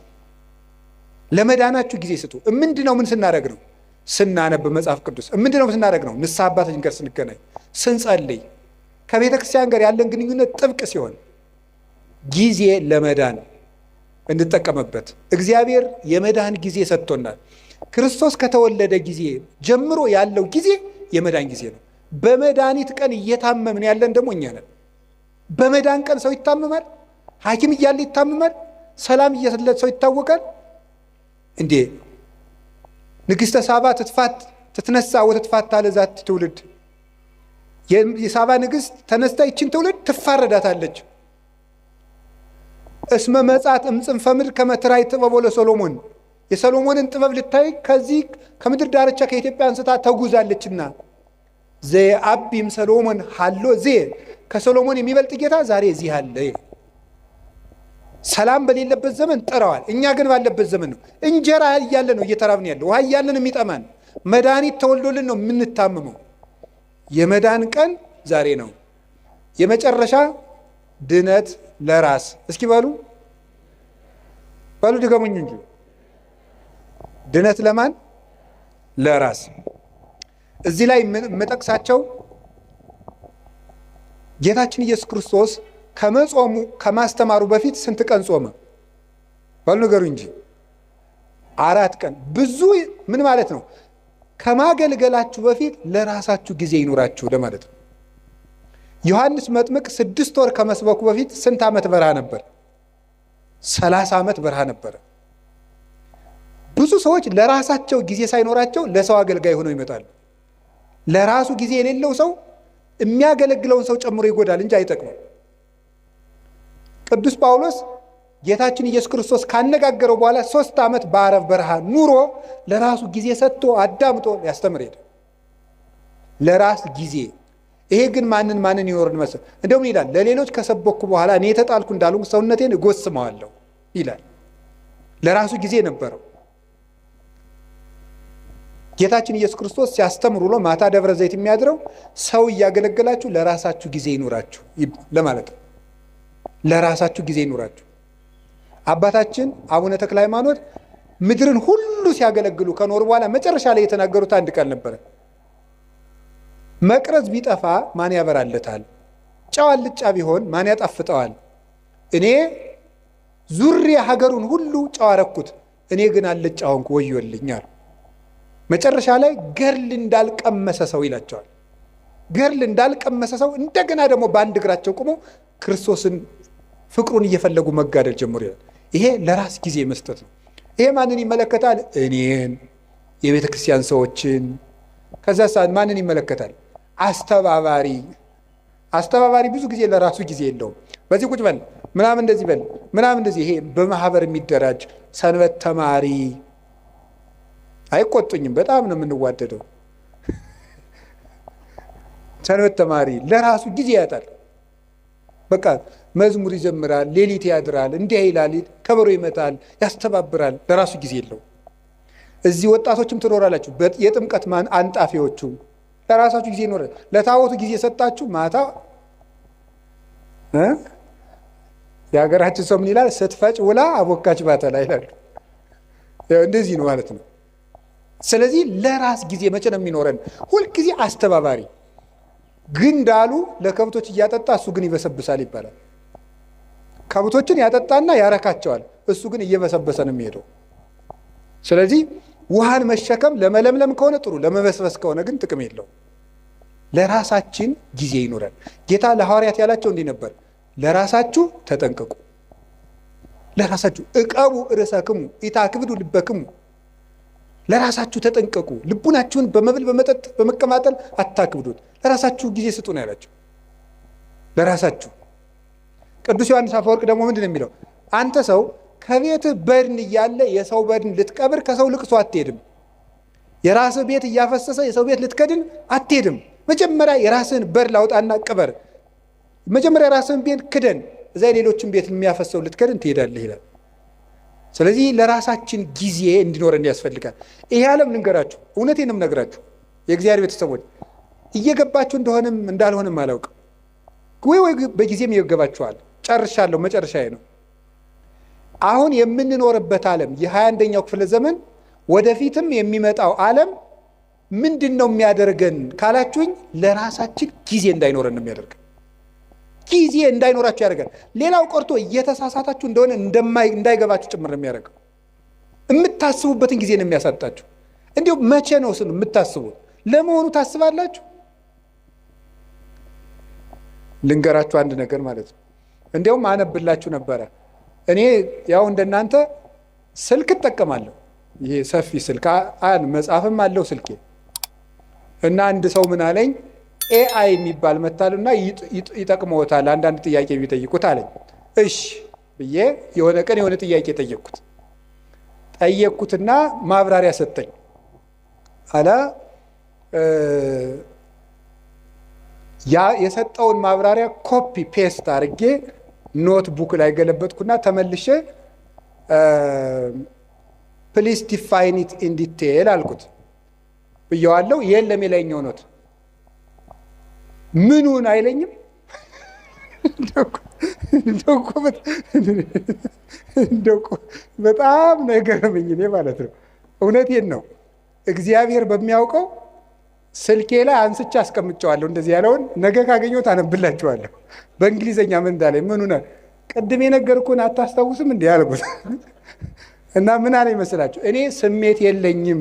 ለመዳናችሁ ጊዜ ስጡ። ምንድነው ምን ስናደርግ ነው? ስናነብ መጽሐፍ ቅዱስ ምንድነው ስናደርግ ነው? ንስሐ አባታችን ጋር ስንገናኝ፣ ስንጸልይ፣ ከቤተ ክርስቲያን ጋር ያለን ግንኙነት ጥብቅ ሲሆን ጊዜ ለመዳን እንጠቀምበት። እግዚአብሔር የመዳን ጊዜ ሰጥቶናል። ክርስቶስ ከተወለደ ጊዜ ጀምሮ ያለው ጊዜ የመዳን ጊዜ ነው። በመድኃኒት ቀን እየታመምን ያለን ደግሞ እኛ ነን። በመዳን ቀን ሰው ይታመማል። ሐኪም እያለ ይታመማል። ሰላም እየሰለት ሰው ይታወቃል እንዴ? ንግሥተ ሳባ ትትነሳ ወትትፋታ ለዛት ትውልድ። የሳባ ንግሥት ተነስታ ይችን ትውልድ ትፋረዳታለች። እስመ መጻት እምጽንፈ ምድር ከመ ትራይ ጥበቦ ለሰሎሞን፣ የሰሎሞንን ጥበብ ልታይ ከዚህ ከምድር ዳርቻ ከኢትዮጵያ አንስታ ተጉዛለችና ዘአቢም ሰሎሞን ሃሎ ከሰሎሞን የሚበልጥ ጌታ ዛሬ እዚህ አለ። ሰላም በሌለበት ዘመን ጠራዋል። እኛ ግን ባለበት ዘመን ነው። እንጀራ እያለ ነው እየተራብን ያለው። ውሃ እያለ ነው የሚጠማን። መድኃኒት ተወልዶልን ነው የምንታመመው። የመዳን ቀን ዛሬ ነው። የመጨረሻ ድነት ለራስ እስኪ በሉ ድገሙኝ እንጂ ድነት ለማን? ለራስ። እዚህ ላይ የምጠቅሳቸው ጌታችን ኢየሱስ ክርስቶስ ከመጾሙ ከማስተማሩ በፊት ስንት ቀን ጾመ? በሉ ንገሩ እንጂ 4 ቀን። ብዙ ምን ማለት ነው? ከማገልገላችሁ በፊት ለራሳችሁ ጊዜ ይኑራችሁ ለማለት ነው። ዮሐንስ መጥምቅ 6 ወር ከመስበኩ በፊት ስንት ዓመት በረሃ ነበር? 30 ዓመት በረሃ ነበረ። ብዙ ሰዎች ለራሳቸው ጊዜ ሳይኖራቸው ለሰው አገልጋይ ሆነው ይመጣሉ። ለራሱ ጊዜ የሌለው ሰው የሚያገለግለውን ሰው ጨምሮ ይጎዳል እንጂ አይጠቅምም። ቅዱስ ጳውሎስ ጌታችን ኢየሱስ ክርስቶስ ካነጋገረው በኋላ 3 ዓመት በአረብ በረሃ ኑሮ ለራሱ ጊዜ ሰጥቶ አዳምጦ ያስተምር ሄደ። ለራስ ጊዜ። ይሄ ግን ማንን ይኖርን መሰል? እንደውም ይላል ለሌሎች ከሰበኩ በኋላ እኔ የተጣልኩ እንዳሉ ሰውነቴን እጎስመዋለሁ ይላል። ለራሱ ጊዜ ነበረው። ጌታችን ኢየሱስ ክርስቶስ ሲያስተምር ውሎ ማታ ደብረ ዘይት የሚያድረው ሰው እያገለገላችሁ ለራሳችሁ ጊዜ ይኑራችሁ ለማለት ነው። ለራሳችሁ ጊዜ ይኑራችሁ። አባታችን አቡነ ተክለ ሃይማኖት ምድርን ሁሉ ሲያገለግሉ ከኖሩ በኋላ መጨረሻ ላይ የተናገሩት አንድ ቃል ነበረ። መቅረዝ ቢጠፋ ማን ያበራለታል? ጨው አልጫ ቢሆን ማን ያጣፍጠዋል? እኔ ዙሪያ ሀገሩን ሁሉ ጨው አረኩት፣ እኔ ግን አልጫ ሆንኩ ወዮልኝ አሉ። መጨረሻ ላይ ገርል እንዳልቀመሰ ሰው ይላቸዋል። ገርል እንዳልቀመሰ ሰው እንደገና ደግሞ በአንድ እግራቸው ቆመው ክርስቶስን ፍቅሩን እየፈለጉ መጋደል ጀምሮ ይላል። ይሄ ለራስ ጊዜ መስጠት ነው። ይሄ ማንን ይመለከታል? እኔን፣ የቤተ ክርስቲያን ሰዎችን። ከዛ ሰዓት ማንን ይመለከታል? አስተባባሪ ብዙ ጊዜ ለራሱ ጊዜ የለውም። በዚህ ቁጭ በል ምናምን እንደዚህ በል ምናምን እንደዚህ። ይሄ በማህበር የሚደራጅ ሰንበት ተማሪ አይቆጡኝም፣ በጣም ነው የምንዋደደው። ሰንበት ተማሪ ለራሱ ጊዜ ያጣል። በቃ መዝሙር ይዘምራል፣ ሌሊት ያድራል፣ እንዲህ ይላል፣ ከበሮ ይመታል፣ ያስተባብራል። ለራሱ ጊዜ የለው። እዚህ ወጣቶችም ትኖራላችሁ፣ የጥምቀት አንጣፊዎቹ ለራሳችሁ ጊዜ ይኖራል። ለታቦቱ ጊዜ ሰጣችሁ፣ ማታ የሀገራችን ሰው ምን ይላል? ስትፈጭ ውላ አቦካች ባተላ ይላሉ። እንደዚህ ነው ማለት ነው። ስለዚህ ለራስ ጊዜ መቼ ነው የሚኖረን? ሁልጊዜ አስተባባሪ ግን እንዳሉ ለከብቶች እያጠጣ እሱ ግን ይበሰብሳል ይባላል። ከብቶችን ያጠጣና ያረካቸዋል፣ እሱ ግን እየበሰበሰ ነው የሚሄደው። ስለዚህ ውሃን መሸከም ለመለምለም ከሆነ ጥሩ፣ ለመበስበስ ከሆነ ግን ጥቅም የለው። ለራሳችን ጊዜ ይኑረን። ጌታ ለሐዋርያት ያላቸው እንዲህ ነበር፣ ለራሳችሁ ተጠንቀቁ፣ ለራሳችሁ እቀቡ ርእሰክሙ ኢታክብዱ ልበክሙ፣ ለራሳችሁ ተጠንቀቁ፣ ልቡናችሁን በመብል በመጠጥ በመቀማጠል አታክብዱት፣ ለራሳችሁ ጊዜ ስጡ ነው ያላቸው። ለራሳችሁ። ቅዱስ ዮሐንስ አፈወርቅ ደግሞ ምንድን ነው የሚለው? አንተ ሰው ከቤትህ በድን እያለ የሰው በድን ልትቀብር ከሰው ልቅሶ አትሄድም። የራስህ ቤት እያፈሰሰ የሰው ቤት ልትከድን አትሄድም። መጀመሪያ የራስህን በድን ላውጣና ቅበር። መጀመሪያ የራስህን ቤት ክደን፣ እዛ የሌሎችን ቤት የሚያፈሰው ልትከድን ትሄዳለህ ይላል። ስለዚህ ለራሳችን ጊዜ እንዲኖረን ያስፈልጋል። ይሄ ዓለም ልንገራችሁ፣ እውነቴንም ነግራችሁ የእግዚአብሔር ቤተሰቦች እየገባችሁ እንደሆነም እንዳልሆነም አላውቅም፣ ወይ በጊዜም ይገባችኋል። ጨርሻለሁ፣ መጨረሻዬ ነው። አሁን የምንኖርበት ዓለም የ21ኛው ክፍለ ዘመን ወደፊትም የሚመጣው ዓለም ምንድነው የሚያደርገን ካላችሁኝ ለራሳችን ጊዜ እንዳይኖረን ነው የሚያደርገን። ጊዜ እንዳይኖራችሁ ያደርጋል። ሌላው ቀርቶ እየተሳሳታችሁ እንደሆነ እንዳይገባችሁ ጭምር ነው የሚያደርገው። የምታስቡበትን ጊዜ ነው የሚያሳጣችሁ። እንዲሁ መቼ ነው የምታስቡት? ለመሆኑ ታስባላችሁ? ልንገራችሁ አንድ ነገር ማለት ነው። እንዲያውም አነብላችሁ ነበረ። እኔ ያው እንደናንተ ስልክ እጠቀማለሁ። ይሄ ሰፊ ስልክ መጽሐፍም አለው ስልኬ። እና አንድ ሰው ምን አለኝ፣ ኤአይ የሚባል መታልና ይጠቅመዎታል አንዳንድ ጥያቄ ቢጠይቁት አለኝ። እሺ ብዬ የሆነ ቀን የሆነ ጥያቄ ጠየቅኩትና ማብራሪያ ሰጠኝ። አላ ያ የሰጠውን ማብራሪያ ኮፒ ፔስት አድርጌ ኖትቡክ ላይ ገለበጥኩና ተመልሼ ፕሊዝ ዲፋይን ኢት ኢን ዲቴል አልኩት ብየዋለሁ። የለም የላይኛው ኖት ምኑን አይለኝም። በጣም ነገረመኝ እኔ ማለት ነው። እውነቴን ነው። እግዚአብሔር በሚያውቀው ስልኬ ላይ አንስቼ አስቀምጨዋለሁ። እንደዚህ ያለውን ነገ ካገኘሁት አነብላችኋለሁ። በእንግሊዘኛ ምን እንዳለ ምኑን ቅድም የነገርኩህን አታስታውስም እንዲህ ያልኩት እና ምን አለ ይመስላችሁ? እኔ ስሜት የለኝም፣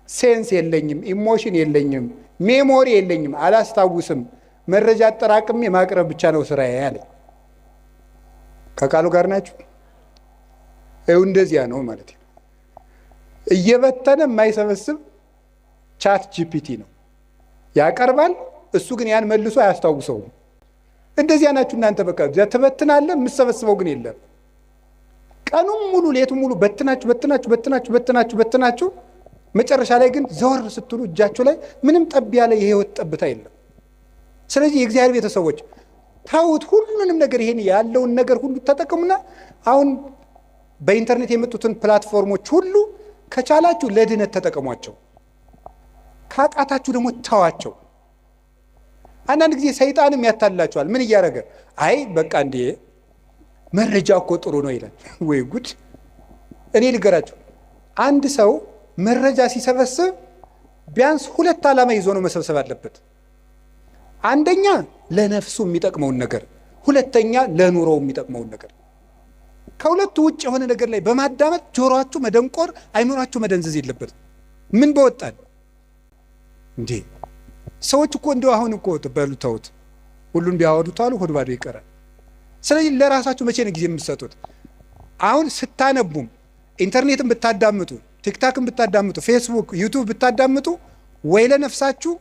ሴንስ የለኝም፣ ኢሞሽን የለኝም፣ ሜሞሪ የለኝም፣ አላስታውስም፣ መረጃ አጠራቅሜ ማቅረብ ብቻ ነው ስራዬ ያለ። ከቃሉ ጋር ናችሁ? ይኸው እንደዚያ ነው ማለት ነው። እየበተነ የማይሰበስብ ቻት ጂፒቲ ነው ያቀርባል። እሱ ግን ያን መልሶ አያስታውሰውም። እንደዚያ ናችሁ እናንተ። በቃ ትበትናለህ፣ የምትሰበስበው ግን የለም። ቀኑን ሙሉ ሌቱን ሙሉ በትናችሁ መጨረሻ ላይ ግን ዘወር ስትሉ እጃችሁ ላይ ምንም ጠብ ያለ የህይወት ጠብታ የለም። ስለዚህ የእግዚአብሔር ቤተሰቦች ታውት ሁሉንም ነገር ይሄን ያለውን ነገር ሁሉ ተጠቀሙና አሁን በኢንተርኔት የመጡትን ፕላትፎርሞች ሁሉ ከቻላችሁ ለድነት ተጠቀሟቸው፣ ካቃታችሁ ደግሞ ተዋቸው። አንዳንድ ጊዜ ሰይጣንም ያታልላችኋል። ምን እያደረገ አይ በቃ እንዴ መረጃ እኮ ጥሩ ነው ይላል። ወይ ጉድ! እኔ ልገራችሁ፣ አንድ ሰው መረጃ ሲሰበስብ ቢያንስ ሁለት ዓላማ ይዞ ነው መሰብሰብ አለበት። አንደኛ ለነፍሱ የሚጠቅመውን ነገር፣ ሁለተኛ ለኑሮው የሚጠቅመውን ነገር። ከሁለቱ ውጭ የሆነ ነገር ላይ በማዳመጥ ጆሮአችሁ መደንቆር፣ አይምሯችሁ መደንዘዝ የለበትም። ምን በወጣን እንዴ! ሰዎች እኮ እንደው አሁን እኮ በሉታውት ሁሉን ቢያወዱት አሉ ሆድ ባዶ ይቀራል። ስለዚህ ለራሳችሁ መቼ ነው ጊዜ የምትሰጡት? አሁን ስታነቡም ኢንተርኔትን ብታዳምጡ፣ ቲክታክን ብታዳምጡ፣ ፌስቡክ፣ ዩቱብ ብታዳምጡ ወይ ለነፍሳችሁ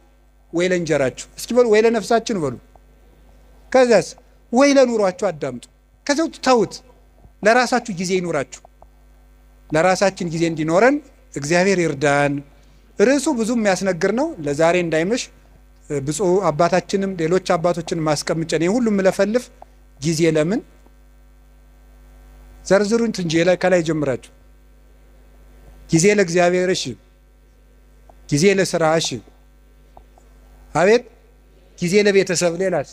ወይ ለእንጀራችሁ። እስኪ በሉ ወይ ለነፍሳችሁ በሉ። ከዛስ ወይ ለኑሯችሁ አዳምጡ። ከዛው ተውት። ለራሳችሁ ጊዜ ይኑራችሁ። ለራሳችን ጊዜ እንዲኖረን እግዚአብሔር ይርዳን። ርዕሱ ብዙ የሚያስነግር ነው። ለዛሬ እንዳይመሽ ብፁዕ አባታችንም ሌሎች አባቶችን ማስቀምጨን ሁሉም ለፈልፍ ጊዜ ለምን ዘርዝሩን እንጂ ከላይ ጀምራችሁ ጊዜ ለእግዚአብሔር፣ እሺ፣ ጊዜ ለስራ፣ እሺ፣ አቤት፣ ጊዜ ለቤተሰብ፣ ሌላስ?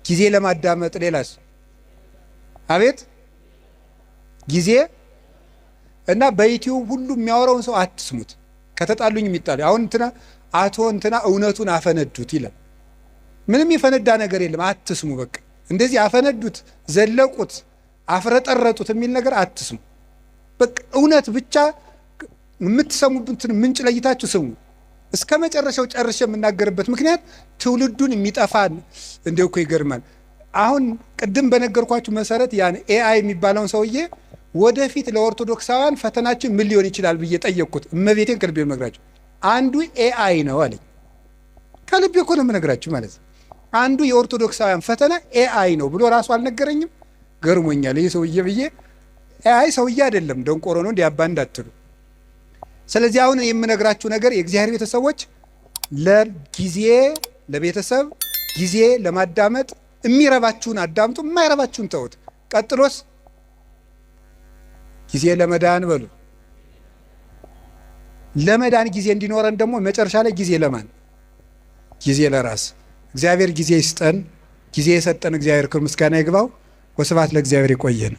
ጊዜ ለማዳመጥ፣ ሌላስ? አቤት፣ ጊዜ እና በዩቲዩብ ሁሉ የሚያወራውን ሰው አትስሙት። ከተጣሉኝ የሚጣሉ አሁን አቶ እውነቱን አፈነዱት ይላል። ምንም የፈነዳ ነገር የለም። አትስሙ። በቃ እንደዚህ አፈነዱት፣ ዘለቁት፣ አፍረጠረጡት የሚል ነገር አትስሙ። በቃ እውነት ብቻ የምትሰሙበትን ምንጭ ለይታችሁ ስሙ። እስከ መጨረሻው ጨርሼ የምናገርበት ምክንያት ትውልዱን የሚጠፋን እንደው እኮ ይገርማል። አሁን ቅድም በነገርኳችሁ መሰረት ያን ኤአይ የሚባለውን ሰውዬ ወደፊት ለኦርቶዶክሳውያን ፈተናችን ምን ሊሆን ይችላል ብዬ ጠየቅኩት። እመቤቴን ከልቤ የምነግራችሁ አንዱ ኤአይ ነው አለኝ። ከልቤ እኮ ነው የምነግራችሁ ማለት ነው። አንዱ የኦርቶዶክሳውያን ፈተና ኤአይ ነው ብሎ ራሱ አልነገረኝም። ገርሞኛል ይህ ሰውዬ ብዬ። ኤአይ ሰውዬ አይደለም፣ ደንቆሮ ነው እንዲያባ እንዳትሉ። ስለዚህ አሁን የምነግራችሁ ነገር የእግዚአብሔር ቤተሰቦች ለጊዜ ለቤተሰብ ጊዜ ለማዳመጥ የሚረባችሁን አዳምጡ፣ የማይረባችሁን ተውት። ቀጥሎስ ጊዜ ለመዳን በሉ። ለመዳን ጊዜ እንዲኖረን ደግሞ መጨረሻ ላይ ጊዜ ለማን? ጊዜ ለራስ። እግዚአብሔር ጊዜ ይስጠን። ጊዜ የሰጠን እግዚአብሔር ክብር ምስጋና ይግባው። ወስብሐት ለእግዚአብሔር። ይቆየን።